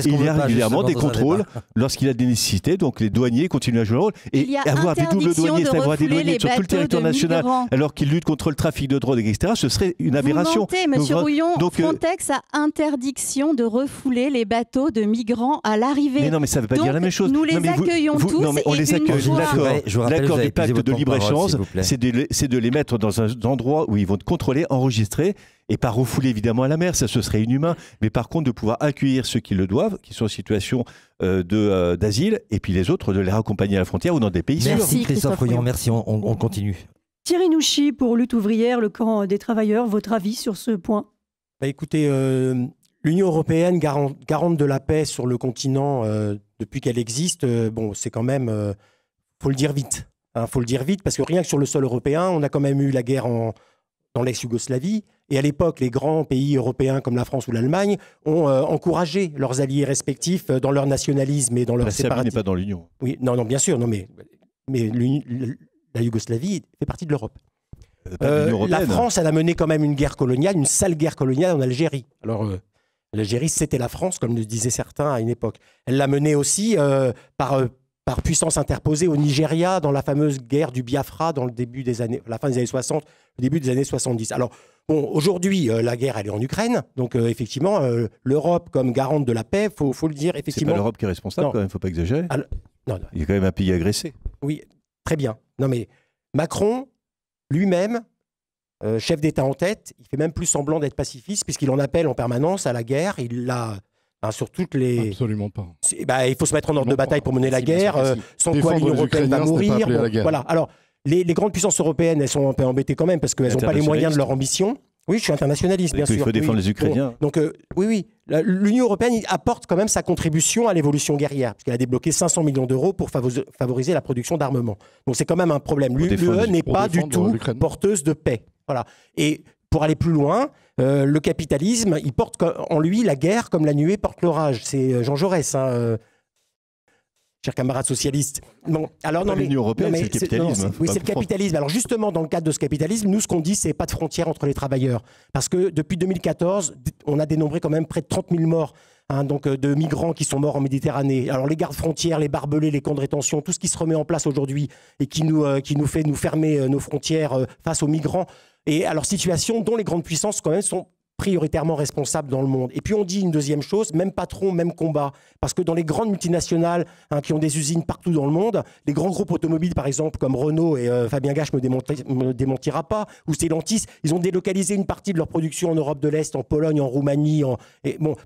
Il y a régulièrement des contrôles lorsqu'il a des nécessités. Donc les douaniers continuent à jouer le rôle. Et avoir des doubles douaniers, c'est avoir des douaniers sur tout le territoire national alors qu'ils luttent contre le trafic de drogue, etc. Ce serait une aberration. Vous mentez, Monsieur Rouillon, Frontex a interdiction de refouler les bateaux de migrants à l'arrivée. Mais non, mais ça ne veut pas dire la même chose. Nous les accueillons tous. Non, mais on les accueille. L'accord du pacte de libre-échange, c'est de les mettre dans un endroit où ils vont te contrôler, enregistrer, et pas refouler évidemment à la mer, ça ce serait inhumain, mais par contre de pouvoir accueillir ceux qui le doivent, qui sont en situation d'asile, et puis les autres de les raccompagner à la frontière ou dans des pays sûrs. Merci Christophe Rouillon, merci, on continue. Thierry Nouchy pour Lutte ouvrière, le camp des travailleurs, votre avis sur ce point? Écoutez, l'Union européenne, garante de la paix sur le continent depuis qu'elle existe, c'est quand même, faut le dire vite. Faut le dire vite, parce que rien que sur le sol européen, on a quand même eu la guerre dans l'ex-Yougoslavie. Et à l'époque, les grands pays européens comme la France ou l'Allemagne ont encouragé leurs alliés respectifs dans leur nationalisme et dans leur séparatisme. La Serbie n'est pas dans l'Union. Oui, non, bien sûr, mais la Yougoslavie fait partie de l'Europe. La France, elle a mené quand même une guerre coloniale, une sale guerre coloniale en Algérie. Alors, l'Algérie, c'était la France, comme le disaient certains à une époque. Elle l'a menée aussi par par puissance interposée au Nigeria dans la fameuse guerre du Biafra dans la fin des années 60, le début des années 70. Alors, bon, aujourd'hui, la guerre, elle est en Ukraine. Donc, effectivement, l'Europe, comme garante de la paix, faut le dire, effectivement. C'est pas l'Europe qui est responsable, quand même, il ne faut pas exagérer. Non. Il y a quand même un pays agressé. Oui, très bien. Non, mais Macron, lui-même, chef d'État en tête, il fait même plus semblant d'être pacifiste, puisqu'il en appelle en permanence à la guerre. Il l'a... sur toutes les... Absolument pas. Il faut se mettre en ordre de bataille pour mener la guerre, sans quoi l'Union européenne va mourir. Voilà. Alors, les grandes puissances européennes, elles sont un peu embêtées quand même parce qu'elles n'ont pas les moyens de leur ambition. Oui, je suis internationaliste, bien sûr. Il faut défendre les Ukrainiens. Donc, oui. L'Union européenne apporte quand même sa contribution à l'évolution guerrière, puisqu'elle a débloqué 500 millions d'euros pour favoriser la production d'armement. Donc, c'est quand même un problème. L'UE n'est pas du tout porteuse de paix. Voilà. Et pour aller plus loin, le capitalisme, il porte en lui la guerre comme la nuée porte l'orage. C'est Jean Jaurès, chers camarades socialistes. Bon, alors non, l'Union européenne, c'est le capitalisme. Oui, c'est le capitalisme. Alors justement, dans le cadre de ce capitalisme, nous, ce qu'on dit, c'est pas de frontières entre les travailleurs. Parce que depuis 2014, on a dénombré quand même près de 30 000 morts. Donc de migrants qui sont morts en Méditerranée. Alors les gardes frontières, les barbelés, les camps de rétention, tout ce qui se remet en place aujourd'hui et qui nous fait nous fermer nos frontières face aux migrants et à leur situation dont les grandes puissances quand même sont prioritairement responsables dans le monde. Et puis on dit une deuxième chose, même patron, même combat. Parce que dans les grandes multinationales qui ont des usines partout dans le monde, les grands groupes automobiles par exemple comme Renault et Fabien Gache me démentira pas, ou Stellantis, ils ont délocalisé une partie de leur production en Europe de l'Est, en Pologne, en Roumanie,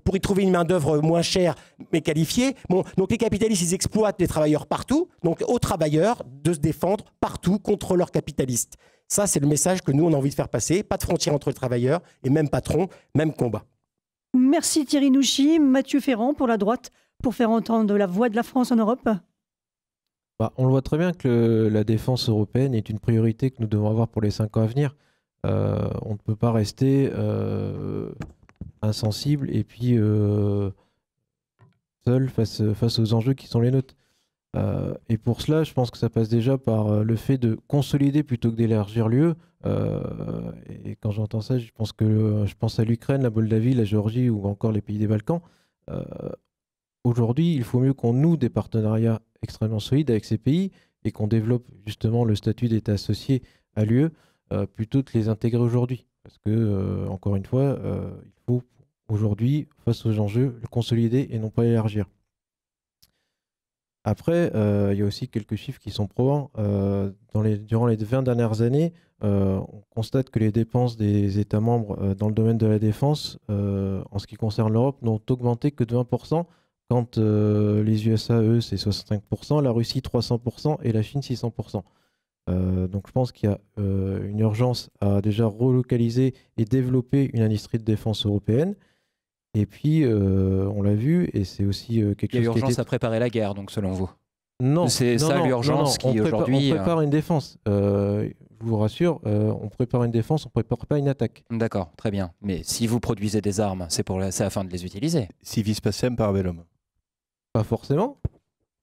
pour y trouver une main d'œuvre moins chère mais qualifiée. Donc les capitalistes, ils exploitent les travailleurs partout, donc aux travailleurs de se défendre partout contre leurs capitalistes. Ça, c'est le message que nous, on a envie de faire passer. Pas de frontières entre les travailleurs et même patron, même combat. Merci Thierry Nouchy. Mathieu Ferrand pour la droite, pour faire entendre la voix de la France en Europe. On le voit très bien que la défense européenne est une priorité que nous devons avoir pour les 5 ans à venir. On ne peut pas rester insensible et puis seul face aux enjeux qui sont les nôtres. Et pour cela, je pense que ça passe déjà par le fait de consolider plutôt que d'élargir l'UE. Et quand j'entends ça, je pense à l'Ukraine, la Moldavie, la Géorgie ou encore les pays des Balkans. Aujourd'hui, il faut mieux qu'on noue des partenariats extrêmement solides avec ces pays et qu'on développe justement le statut d'État associé à l'UE plutôt que les intégrer aujourd'hui. Parce que, encore une fois, il faut aujourd'hui, face aux enjeux, le consolider et non pas l'élargir. Après, il y a aussi quelques chiffres qui sont probants. Durant les 20 dernières années, on constate que les dépenses des États membres dans le domaine de la défense, en ce qui concerne l'Europe, n'ont augmenté que de 20%, quand les USA, eux, c'est 65%, la Russie 300% et la Chine 600%. Donc je pense qu'il y a une urgence à déjà relocaliser et développer une industrie de défense européenne. Et puis, on l'a vu, et c'est aussi quelque chose qui Il y a urgence à préparer la guerre, donc, selon vous? Non. C'est ça l'urgence qui, aujourd'hui... On prépare une défense. Je vous rassure, on prépare une défense, on ne prépare pas une attaque. D'accord, très bien. Mais si vous produisez des armes, c'est afin de les utiliser. Civis pacem parabellum. Pas forcément.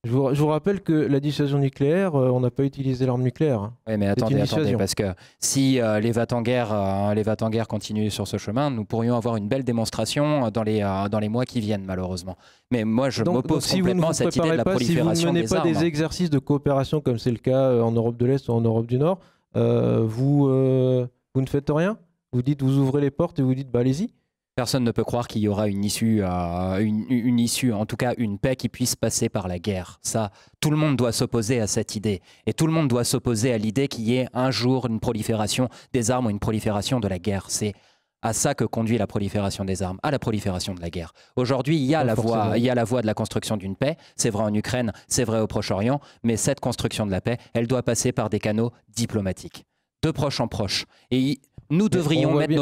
Je vous rappelle que la dissuasion nucléaire, on n'a pas utilisé l'arme nucléaire. Oui, mais attendez, parce que si les va-t-en-guerre continuent sur ce chemin, nous pourrions avoir une belle démonstration dans les mois qui viennent, malheureusement. Mais moi, je m'oppose complètement à cette idée de la prolifération des armes. Si vous ne menez pas des exercices de coopération, comme c'est le cas en Europe de l'Est ou en Europe du Nord, vous ne faites rien. Vous ouvrez les portes et vous dites, allez-y. Personne ne peut croire qu'il y aura une issue, en tout cas une paix qui puisse passer par la guerre. Ça, tout le monde doit s'opposer à cette idée. Et tout le monde doit s'opposer à l'idée qu'il y ait un jour une prolifération des armes ou une prolifération de la guerre. C'est à ça que conduit la prolifération des armes, à la prolifération de la guerre. Aujourd'hui, il y a la voie de la construction d'une paix. C'est vrai en Ukraine, c'est vrai au Proche-Orient, mais cette construction de la paix, elle doit passer par des canaux diplomatiques, de proche en proche. Et nous devrions mettre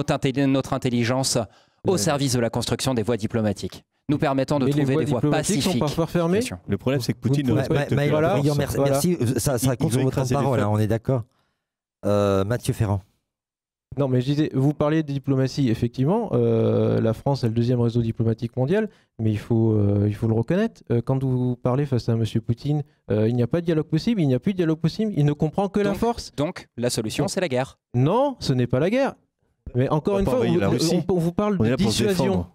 notre intelligence au service de la construction des voies diplomatiques, nous permettant de trouver des voies pacifiques. Sont parfois fermées. Le problème, c'est que Poutine ne respecte pas. Merci, ça compte sur votre temps de parole, on est d'accord. Mathieu Ferrand. Non, mais je disais, vous parliez de diplomatie, effectivement, la France est le deuxième réseau diplomatique mondial, mais il faut le reconnaître. Quand vous parlez face à M. Poutine, il n'y a pas de dialogue possible, il n'y a plus de dialogue possible, il ne comprend que la force. Donc, la solution, c'est la guerre. Non, ce n'est pas la guerre. Mais encore une fois, on vous parle de dissuasion.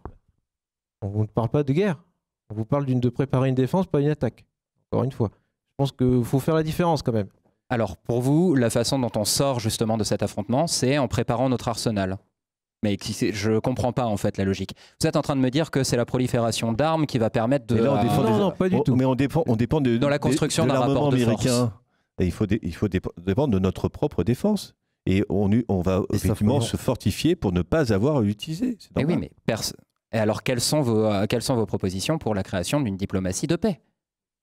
On ne parle pas de guerre. On vous parle de préparer une défense, pas une attaque. Encore une fois. Je pense qu'il faut faire la différence quand même. Alors, pour vous, la façon dont on sort justement de cet affrontement, c'est en préparant notre arsenal. Mais je ne comprends pas en fait la logique. Vous êtes en train de me dire que c'est la prolifération d'armes qui va permettre de... Non, pas du tout. Mais on dépend dans la construction d'un rapport de américain. Et il faut dépendre de notre propre défense. Et on va effectivement se fortifier pour ne pas avoir à l'utiliser. Mais oui, mais et alors quelles sont vos propositions pour la création d'une diplomatie de paix?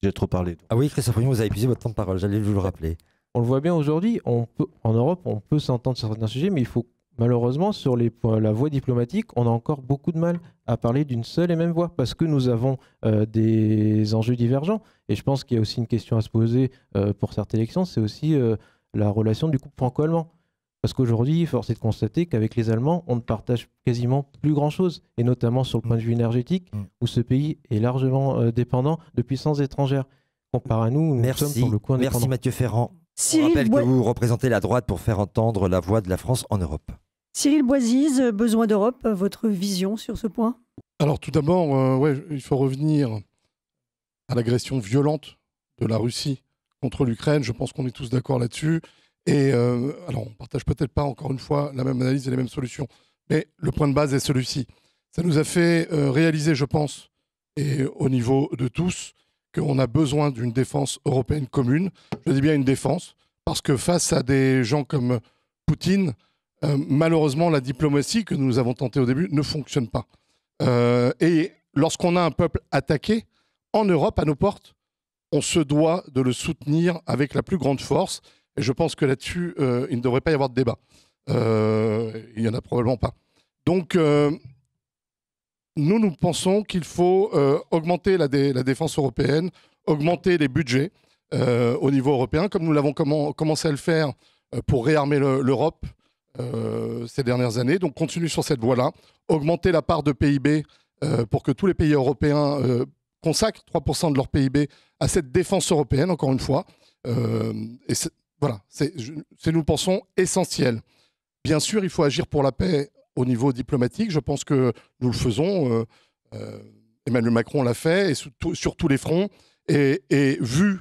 J'ai trop parlé. Ah oui, Christophe Rion, vous avez épuisé votre temps de parole, j'allais vous le rappeler. On le voit bien aujourd'hui, en Europe, on peut s'entendre sur certains sujets, mais il faut malheureusement, sur la voie diplomatique, on a encore beaucoup de mal à parler d'une seule et même voix, parce que nous avons des enjeux divergents. Et je pense qu'il y a aussi une question à se poser pour cette élection, c'est aussi la relation du couple franco-allemand. Parce qu'aujourd'hui, force est de constater qu'avec les Allemands, on ne partage quasiment plus grand-chose, et notamment sur le point de vue énergétique, où ce pays est largement dépendant de puissances étrangères. Comparé à nous, nous sommes sur le coin indépendant. Merci Mathieu Ferrand. Cyril On rappelle que vous représentez la droite pour faire entendre la voix de la France en Europe. Cyril Boisise, besoin d'Europe, votre vision sur ce point? Alors tout d'abord, il faut revenir à l'agression violente de la Russie contre l'Ukraine. Je pense qu'on est tous d'accord là-dessus. Et alors on ne partage peut-être pas encore une fois la même analyse et les mêmes solutions, mais le point de base est celui-ci. Ça nous a fait réaliser, je pense, et au niveau de tous, qu'on a besoin d'une défense européenne commune. Je dis bien une défense, parce que face à des gens comme Poutine, malheureusement, la diplomatie que nous avons tentée au début ne fonctionne pas. Et lorsqu'on a un peuple attaqué, en Europe, à nos portes, on se doit de le soutenir avec la plus grande force. Et je pense que là-dessus, il ne devrait pas y avoir de débat. Il n'y en a probablement pas. Donc, nous pensons qu'il faut augmenter la défense européenne, augmenter les budgets au niveau européen, comme nous l'avons commencé à le faire pour réarmer l'Europe ces dernières années. Donc, continuer sur cette voie-là, augmenter la part de PIB pour que tous les pays européens consacrent 3% de leur PIB à cette défense européenne, encore une fois. Voilà, c'est, nous pensons, essentiel. Bien sûr, il faut agir pour la paix au niveau diplomatique. Je pense que nous le faisons. Emmanuel Macron l'a fait, et sur tous les fronts. Et vu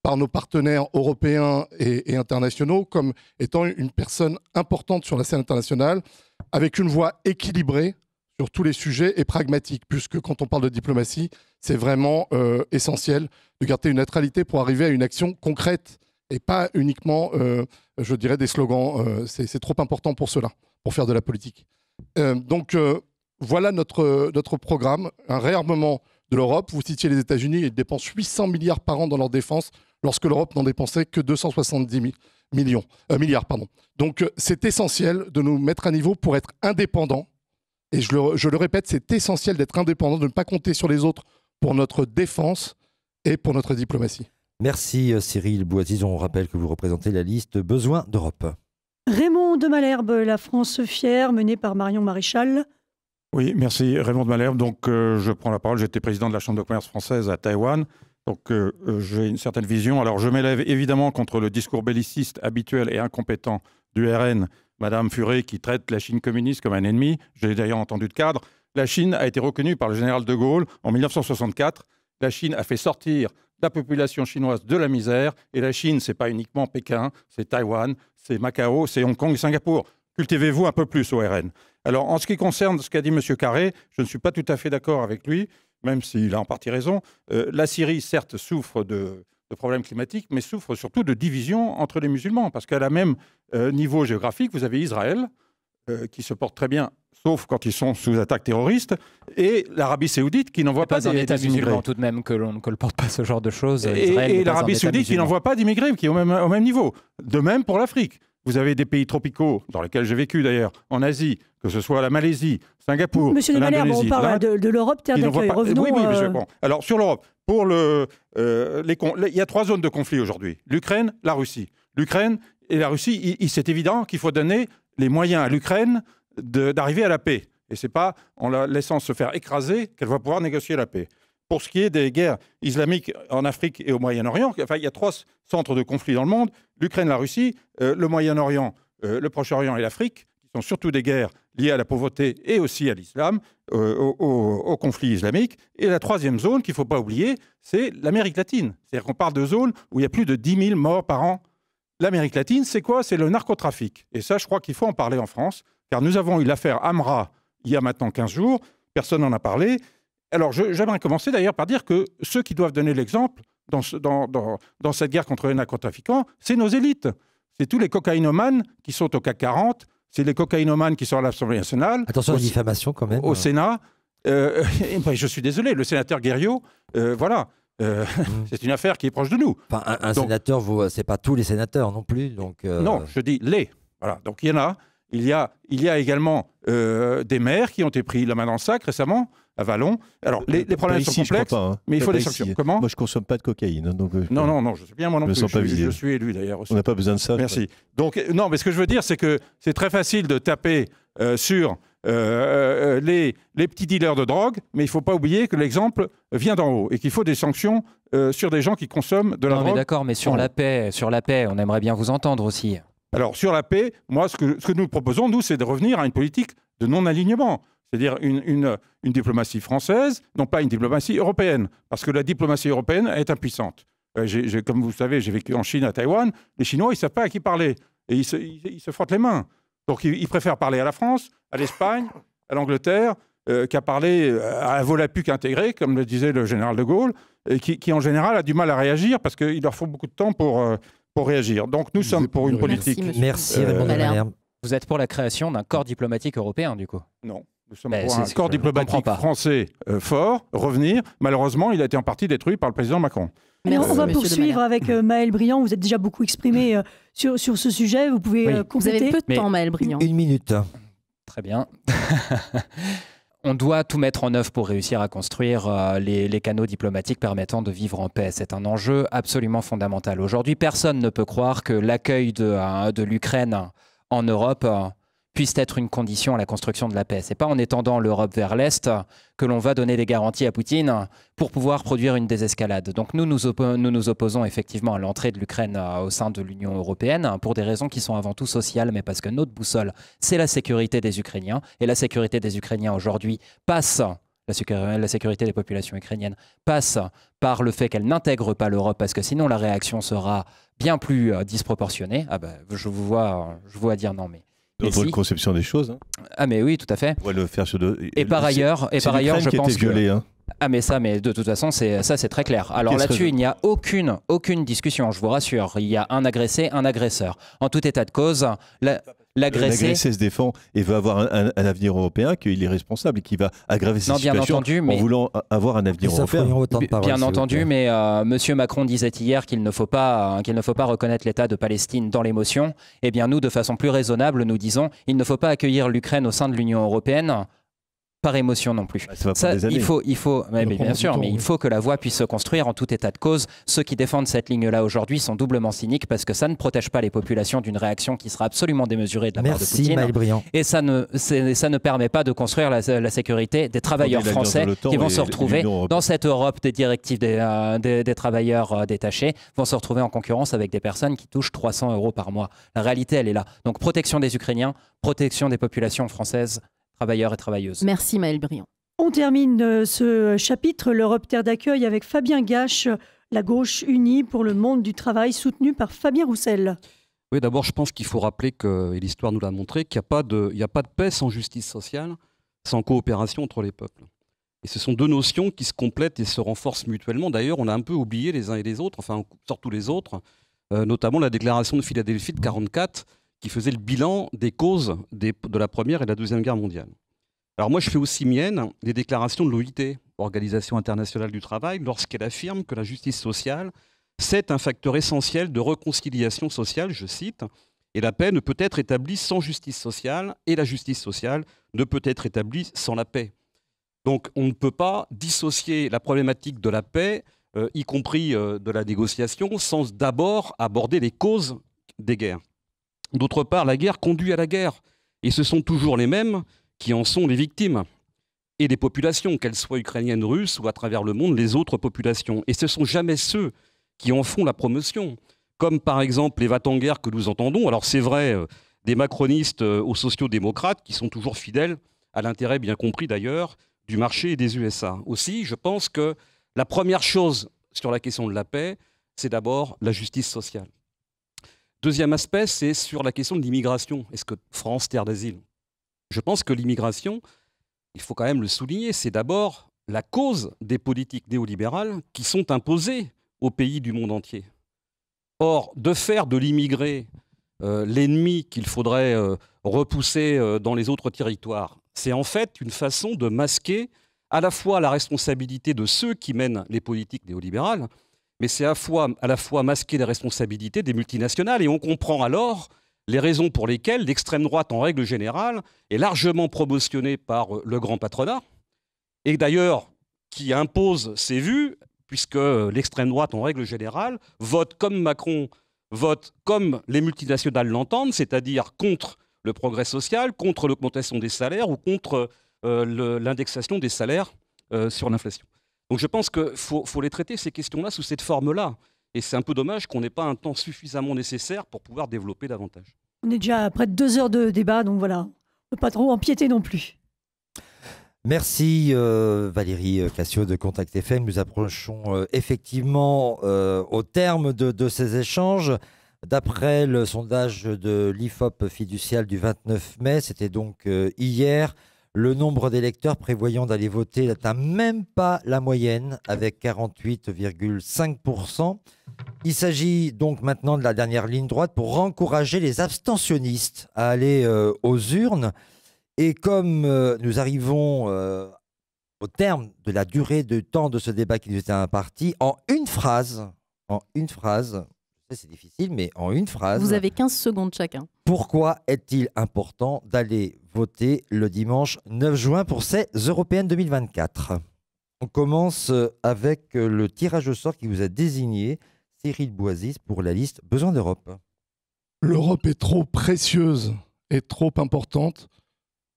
par nos partenaires européens et internationaux comme étant une personne importante sur la scène internationale, avec une voix équilibrée sur tous les sujets et pragmatique, puisque quand on parle de diplomatie, c'est vraiment essentiel de garder une neutralité pour arriver à une action concrète et pas uniquement, je dirais, des slogans. C'est trop important pour cela, pour faire de la politique. Donc, voilà notre programme, un réarmement de l'Europe. Vous citiez les États-Unis, ils dépensent 800 milliards par an dans leur défense, lorsque l'Europe n'en dépensait que 270 milliards. Donc, c'est essentiel de nous mettre à niveau pour être indépendants. Et je le répète, c'est essentiel d'être indépendant, de ne pas compter sur les autres pour notre défense et pour notre diplomatie. Merci Cyril Boisise. On rappelle que vous représentez la liste Besoin d'Europe. Raymond de Malherbe, La France fière, menée par Marion Maréchal. Oui, merci Raymond de Malherbe. Donc je prends la parole. J'étais président de la Chambre de commerce française à Taïwan. Donc j'ai une certaine vision. Alors je m'élève évidemment contre le discours belliciste habituel et incompétent du RN, Madame Furet, qui traite la Chine communiste comme un ennemi. Je l'ai d'ailleurs entendu de cadre. La Chine a été reconnue par le général de Gaulle en 1964. La Chine a fait sortir la population chinoise de la misère. Et la Chine, ce n'est pas uniquement Pékin, c'est Taïwan, c'est Macao, c'est Hong Kong et Singapour. Cultivez-vous un peu plus au RN. Alors, en ce qui concerne ce qu'a dit M. Carré, je ne suis pas tout à fait d'accord avec lui, même s'il a en partie raison. La Syrie, certes, souffre de problèmes climatiques, mais souffre surtout de divisions entre les musulmans. Parce qu'à la même niveau géographique, vous avez Israël, qui se porte très bien, sauf quand ils sont sous attaque terroriste, et l'Arabie Saoudite qui n'envoie pas des immigrés. État musulman tout de même que l'on ne colporte pas ce genre de choses. Et l'Arabie Saoudite qui n'envoie pas d'immigrés, qui est au même niveau. De même pour l'Afrique. Vous avez des pays tropicaux, dans lesquels j'ai vécu d'ailleurs, en Asie, que ce soit la Malaisie, Singapour, Monsieur de Malherbe, on parle de l'Europe, terre d'accueil. Revenons. Oui, bon. Alors sur l'Europe, pour il y a 3 zones de conflit aujourd'hui. L'Ukraine, la Russie. L'Ukraine et la Russie, c'est évident qu'il faut donner les moyens à l'Ukraine d'arriver à la paix. Et ce n'est pas en la laissant se faire écraser qu'elle va pouvoir négocier la paix. Pour ce qui est des guerres islamiques en Afrique et au Moyen-Orient, enfin, il y a 3 centres de conflit dans le monde, l'Ukraine, la Russie, le Moyen-Orient, le Proche-Orient et l'Afrique, qui sont surtout des guerres liées à la pauvreté et aussi à l'islam, au conflit islamique. Et la troisième zone qu'il ne faut pas oublier, c'est l'Amérique latine. C'est-à-dire qu'on parle de zones où il y a plus de 10 000 morts par an. L'Amérique latine, c'est quoi? C'est le narcotrafic. Et ça, je crois qu'il faut en parler en France, car nous avons eu l'affaire Amra il y a maintenant 15 jours, personne n'en a parlé. Alors, j'aimerais commencer d'ailleurs par dire que ceux qui doivent donner l'exemple dans cette guerre contre les narcotrafiquants, c'est nos élites. C'est tous les cocaïnomanes qui sont au CAC 40, c'est les cocaïnomanes qui sont à l'Assemblée nationale. Attention à la diffamation quand même. Au Sénat. Je suis désolé, le sénateur Guerriot, voilà. C'est une affaire qui est proche de nous. Enfin, un sénateur, c'est pas tous les sénateurs non plus. Donc, non, je dis les. Voilà. Donc il y en a. Il y a également des maires qui ont été pris la main dans le sac récemment, à Vallon. Alors, les problèmes sont complexes, mais il faut des sanctions. Comment? Moi, je ne consomme pas de cocaïne. Donc, non, je sais bien, moi non plus. Je suis élu d'ailleurs aussi. On n'a pas besoin de ça. Merci. Donc, non, mais ce que je veux dire, c'est que c'est très facile de taper sur les petits dealers de drogue, mais il ne faut pas oublier que l'exemple vient d'en haut et qu'il faut des sanctions sur des gens qui consomment de la drogue. D'accord, mais sur la paix, on aimerait bien vous entendre aussi. Alors, sur la paix, moi, ce que nous proposons, nous, c'est de revenir à une politique de non-alignement. C'est-à-dire une diplomatie française, non pas une diplomatie européenne, parce que la diplomatie européenne est impuissante. Comme vous savez, j'ai vécu en Chine, à Taïwan. Les Chinois, ils ne savent pas à qui parler. Et ils se frottent les mains. Donc, ils préfèrent parler à la France, à l'Espagne, à l'Angleterre, qu'à parler à un Volapük intégré, comme le disait le général de Gaulle, et qui en général, a du mal à réagir, parce qu'il leur faut beaucoup de temps pour réagir. Donc, nous sommes pour une politique... Merci, Raymond Dallaire. Vous êtes pour la création d'un corps diplomatique européen, du coup? Non. Nous sommes pour un corps diplomatique français fort, revenir. Malheureusement, il a été en partie détruit par le président Macron. Alors, on va poursuivre avec Maëlle Briand. Vous êtes déjà beaucoup exprimé sur ce sujet. Vous pouvez compléter. Vous avez peu de temps, Maëlle Briand. Une minute. Très bien. On doit tout mettre en œuvre pour réussir à construire les canaux diplomatiques permettant de vivre en paix. C'est un enjeu absolument fondamental. Aujourd'hui, personne ne peut croire que l'accueil de l'Ukraine en Europe puisse être une condition à la construction de la paix. Ce n'est pas en étendant l'Europe vers l'Est que l'on va donner des garanties à Poutine pour pouvoir produire une désescalade. Donc nous nous opposons effectivement à l'entrée de l'Ukraine au sein de l'Union européenne pour des raisons qui sont avant tout sociales, mais parce que notre boussole, c'est la sécurité des Ukrainiens. Et la sécurité des Ukrainiens aujourd'hui passe... La sécurité des populations ukrainiennes passe par le fait qu'elles n'intègrent pas l'Europe, parce que sinon la réaction sera bien plus disproportionnée. Ah ben, je vous vois dire non, mais... Notre conception des choses. Hein. Ah mais oui, tout à fait. On va le faire sur et par ailleurs, je pense que... violée, hein. Ah mais de toute façon, c'est très clair. Alors là-dessus, il n'y a aucune discussion, je vous rassure. Il y a un agressé, un agresseur. En tout état de cause, l'agressé se défend et veut avoir un avenir européen, qu'il est responsable et qui va aggraver cette situation en voulant avoir un avenir européen. Bien entendu, mais Monsieur Macron disait hier qu'il ne faut pas reconnaître l'État de Palestine dans l'émotion. Eh bien nous, de façon plus raisonnable, nous disons il ne faut pas accueillir l'Ukraine au sein de l'Union européenne par émotion non plus. Il faut, bien sûr, mais il faut que la voie puisse se construire en tout état de cause. Ceux qui défendent cette ligne-là aujourd'hui sont doublement cyniques parce que ça ne protège pas les populations d'une réaction qui sera absolument démesurée de la part de Poutine. Maëlle Briand. Et ça ne permet pas de construire la sécurité des travailleurs français qui vont se retrouver dans cette Europe des directives des travailleurs détachés, vont se retrouver en concurrence avec des personnes qui touchent 300 € par mois. La réalité, elle est là. Donc protection des Ukrainiens, protection des populations françaises, travailleurs et travailleuses. Merci Maëlle Briand. On termine ce chapitre, l'Europe terre d'accueil, avec Fabien Gache, la gauche unie pour le monde du travail, soutenu par Fabien Roussel. Oui, d'abord, je pense qu'il faut rappeler, et l'histoire nous l'a montré, qu'il n'y a pas de paix sans justice sociale, sans coopération entre les peuples. Et ce sont deux notions qui se complètent et se renforcent mutuellement. D'ailleurs, on a un peu oublié les uns et les autres, enfin surtout les autres, notamment la déclaration de Philadelphie de 1944, qui faisait le bilan des causes de la Première et de la Deuxième Guerre mondiale. Alors moi, je fais aussi mienne les déclarations de l'OIT, Organisation internationale du travail, lorsqu'elle affirme que la justice sociale, c'est un facteur essentiel de réconciliation sociale, je cite, et la paix ne peut être établie sans justice sociale, et la justice sociale ne peut être établie sans la paix. Donc on ne peut pas dissocier la problématique de la paix, y compris de la négociation, sans d'abord aborder les causes des guerres. D'autre part, la guerre conduit à la guerre. Et ce sont toujours les mêmes qui en sont les victimes. Et les populations, qu'elles soient ukrainiennes, russes ou à travers le monde, les autres populations. Et ce ne sont jamais ceux qui en font la promotion. Comme par exemple les va-t-en-guerre que nous entendons. Alors c'est vrai, des macronistes aux sociaux-démocrates qui sont toujours fidèles à l'intérêt bien compris d'ailleurs du marché et des USA. Aussi, je pense que la première chose sur la question de la paix, c'est d'abord la justice sociale. Deuxième aspect, c'est sur la question de l'immigration. Est-ce que France, terre d'asile? Je pense que l'immigration, il faut quand même le souligner, c'est d'abord la cause des politiques néolibérales qui sont imposées aux pays du monde entier. Or, de faire de l'immigré l'ennemi qu'il faudrait repousser dans les autres territoires, c'est en fait une façon de masquer à la fois la responsabilité de ceux qui mènent les politiques néolibérales, mais c'est à la fois masquer les responsabilités des multinationales. Et on comprend alors les raisons pour lesquelles l'extrême droite, en règle générale, est largement promotionnée par le grand patronat, et d'ailleurs qui impose ses vues, puisque l'extrême droite, en règle générale, vote comme Macron, vote comme les multinationales l'entendent, c'est-à-dire contre le progrès social, contre l'augmentation des salaires ou contre l'indexation des salaires sur l'inflation. Donc je pense qu'il faut les traiter, ces questions-là, sous cette forme-là. Et c'est un peu dommage qu'on n'ait pas un temps suffisamment nécessaire pour pouvoir développer davantage. On est déjà à près de 2 heures de débat, donc voilà, on ne peut pas trop empiéter non plus. Merci Valérie Cassio de Contact FM. Nous approchons effectivement au terme de ces échanges. D'après le sondage de l'IFOP fiducial du 29 mai, c'était donc hier, le nombre d'électeurs prévoyant d'aller voter n'atteint même pas la moyenne avec 48,5%. Il s'agit donc maintenant de la dernière ligne droite pour encourager les abstentionnistes à aller aux urnes. Et comme nous arrivons au terme de la durée de temps de ce débat qui nous était imparti, en une phrase, je sais c'est difficile, mais en une phrase. Vous avez 15 secondes chacun. Pourquoi est-il important d'aller voter le dimanche 9 juin pour ces européennes 2024 ? On commence avec le tirage au sort qui vous a désigné, Cyril Boisis, pour la liste Besoin d'Europe. L'Europe est trop précieuse et trop importante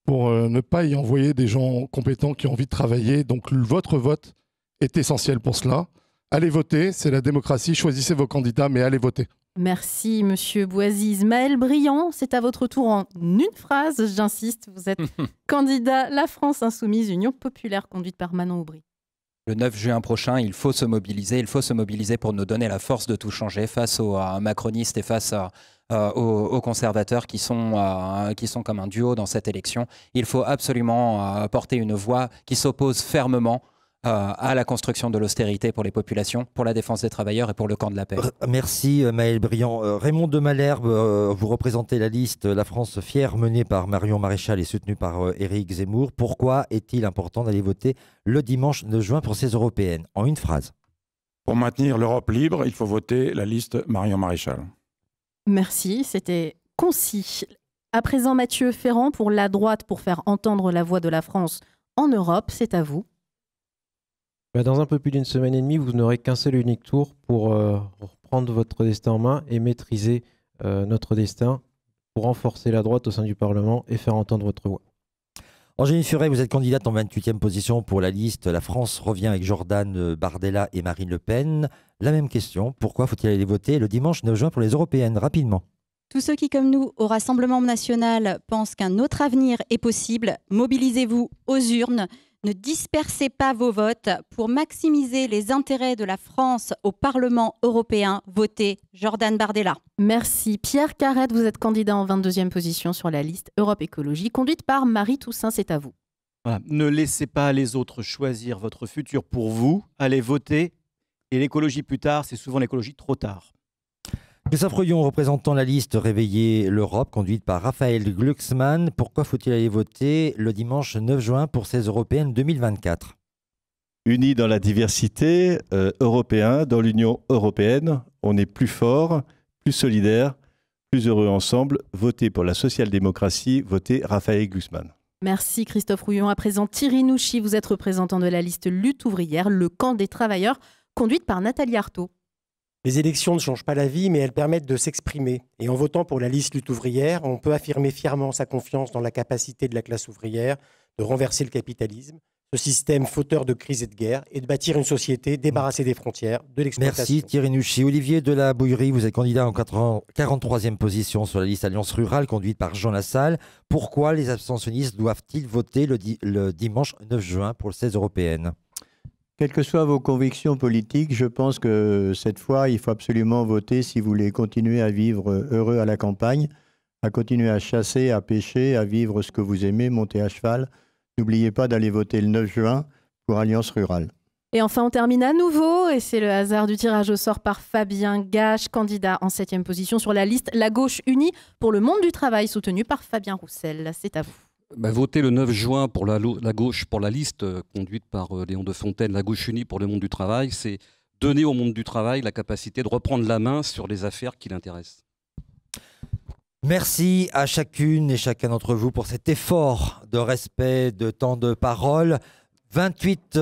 pour ne pas y envoyer des gens compétents qui ont envie de travailler. Donc votre vote est essentiel pour cela. Allez voter, c'est la démocratie, choisissez vos candidats, mais allez voter. Merci Monsieur Boisis. Maël Briand, c'est à votre tour en une phrase, j'insiste, vous êtes candidat La France Insoumise, Union Populaire, conduite par Manon Aubry. Le 9 juin prochain, il faut se mobiliser pour nous donner la force de tout changer face aux macronistes et face aux conservateurs qui sont comme un duo dans cette élection. Il faut absolument porter une voix qui s'oppose fermement à la construction de l'austérité pour les populations, pour la défense des travailleurs et pour le camp de la paix. Merci Maël Briand. Raymond de Malherbe, vous représentez la liste La France fière menée par Marion Maréchal et soutenue par Éric Zemmour. Pourquoi est-il important d'aller voter le dimanche 9 juin pour ces européennes? En une phrase. Pour maintenir l'Europe libre, il faut voter la liste Marion Maréchal. Merci, c'était concis. À présent, Mathieu Ferrand, pour la droite, pour faire entendre la voix de la France en Europe, c'est à vous. Dans un peu plus d'une semaine et demie, vous n'aurez qu'un seul et unique tour pour reprendre votre destin en main et maîtriser notre destin pour renforcer la droite au sein du Parlement et faire entendre votre voix. Angéline Furet, vous êtes candidate en 28e position pour la liste La France revient avec Jordan Bardella et Marine Le Pen. La même question, pourquoi faut-il aller voter le dimanche 9 juin pour les européennes? Rapidement. Tous ceux qui, comme nous, au Rassemblement national, pensent qu'un autre avenir est possible, mobilisez-vous aux urnes. Ne dispersez pas vos votes pour maximiser les intérêts de la France au Parlement européen. Votez Jordan Bardella. Merci. Pierre Carrette, vous êtes candidat en 22e position sur la liste Europe Écologie, conduite par Marie Toussaint, c'est à vous. Voilà. Ne laissez pas les autres choisir votre futur pour vous. Allez voter. Et l'écologie plus tard, c'est souvent l'écologie trop tard. Christophe Rouillon, représentant la liste Réveiller l'Europe, conduite par Raphaël Glucksmann. Pourquoi faut-il aller voter le dimanche 9 juin pour ces européennes 2024 ? Unis dans la diversité, européens, dans l'Union européenne, on est plus fort, plus solidaire, plus heureux ensemble. Votez pour la social-démocratie, votez Raphaël Glucksmann. Merci Christophe Rouillon. À présent, Thierry Nouchy, vous êtes représentant de la liste Lutte ouvrière, le camp des travailleurs, conduite par Nathalie Arthaud. Les élections ne changent pas la vie, mais elles permettent de s'exprimer. Et en votant pour la liste Lutte ouvrière, on peut affirmer fièrement sa confiance dans la capacité de la classe ouvrière de renverser le capitalisme. ce système fauteur de crise et de guerre et de bâtir une société débarrassée des frontières, de l'exploitation. Merci Thierry Nuchy. Olivier de la Bouillerie, vous êtes candidat en 43e position sur la liste Alliance Rurale conduite par Jean Lassalle. Pourquoi les abstentionnistes doivent-ils voter le dimanche 9 juin pour le 16 européenne? Quelles que soient vos convictions politiques, je pense que cette fois, il faut absolument voter si vous voulez continuer à vivre heureux à la campagne, à continuer à chasser, à pêcher, à vivre ce que vous aimez, monter à cheval. N'oubliez pas d'aller voter le 9 juin pour Alliance Rurale. Et enfin, on termine à nouveau, et c'est le hasard du tirage au sort par Fabien Gache, candidat en 7e position sur la liste La Gauche Unie pour le monde du travail, soutenue par Fabien Roussel. C'est à vous. Votez le 9 juin pour la gauche, pour la liste conduite par Léon de Fontaine, La Gauche Unie pour le monde du travail, c'est donner au monde du travail la capacité de reprendre la main sur les affaires qui l'intéressent. Merci à chacune et chacun d'entre vous pour cet effort de respect, de temps de parole. 28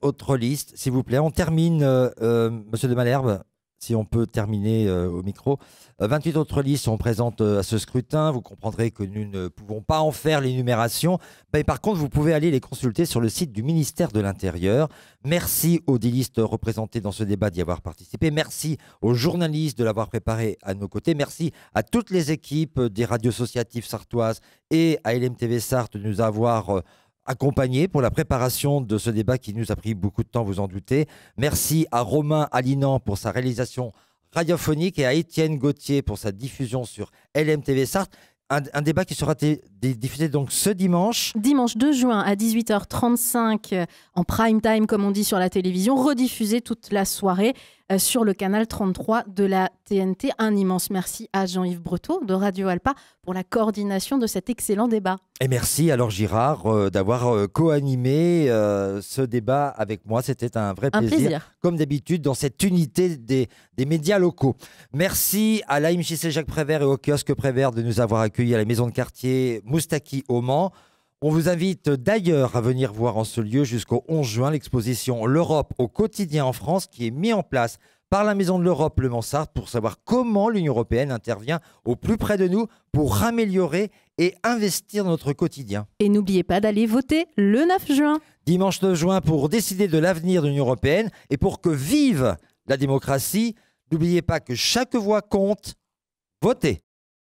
autres listes, s'il vous plaît. On termine, Monsieur de Malherbe, si on peut terminer au micro. 28 autres listes sont présentes à ce scrutin. Vous comprendrez que nous ne pouvons pas en faire l'énumération. Par contre, vous pouvez aller les consulter sur le site du ministère de l'Intérieur. Merci aux 10 listes représentées dans ce débat d'y avoir participé. Merci aux journalistes de l'avoir préparé à nos côtés. Merci à toutes les équipes des radios associatives sartoises et à LMTV Sarthe de nous avoir accompagnés pour la préparation de ce débat qui nous a pris beaucoup de temps, vous en doutez. Merci à Romain Alinan pour sa réalisation radiophonique et à Étienne Gauthier pour sa diffusion sur LMTV Sarthe. Un débat qui sera diffusé donc ce dimanche. Dimanche 2 juin à 18h35 en prime time, comme on dit sur la télévision, rediffusé toute la soirée sur le canal 33 de la TNT. Un immense merci à Jean-Yves Breteau de Radio Alpa pour la coordination de cet excellent débat. Et merci à Laure Girard d'avoir co-animé ce débat avec moi. C'était un vrai plaisir. Comme d'habitude, dans cette unité des médias locaux. Merci à l'AMJC Jacques Prévert et au kiosque Prévert de nous avoir accueillis à la maison de quartier Moustaki au Mans. On vous invite d'ailleurs à venir voir en ce lieu jusqu'au 11 juin l'exposition L'Europe au quotidien en France qui est mise en place par la Maison de l'Europe Le Mans-Sarthe pour savoir comment l'Union européenne intervient au plus près de nous pour améliorer et investir dans notre quotidien. Et n'oubliez pas d'aller voter le 9 juin. Dimanche 9 juin pour décider de l'avenir de l'Union européenne et pour que vive la démocratie. N'oubliez pas que chaque voix compte. Votez.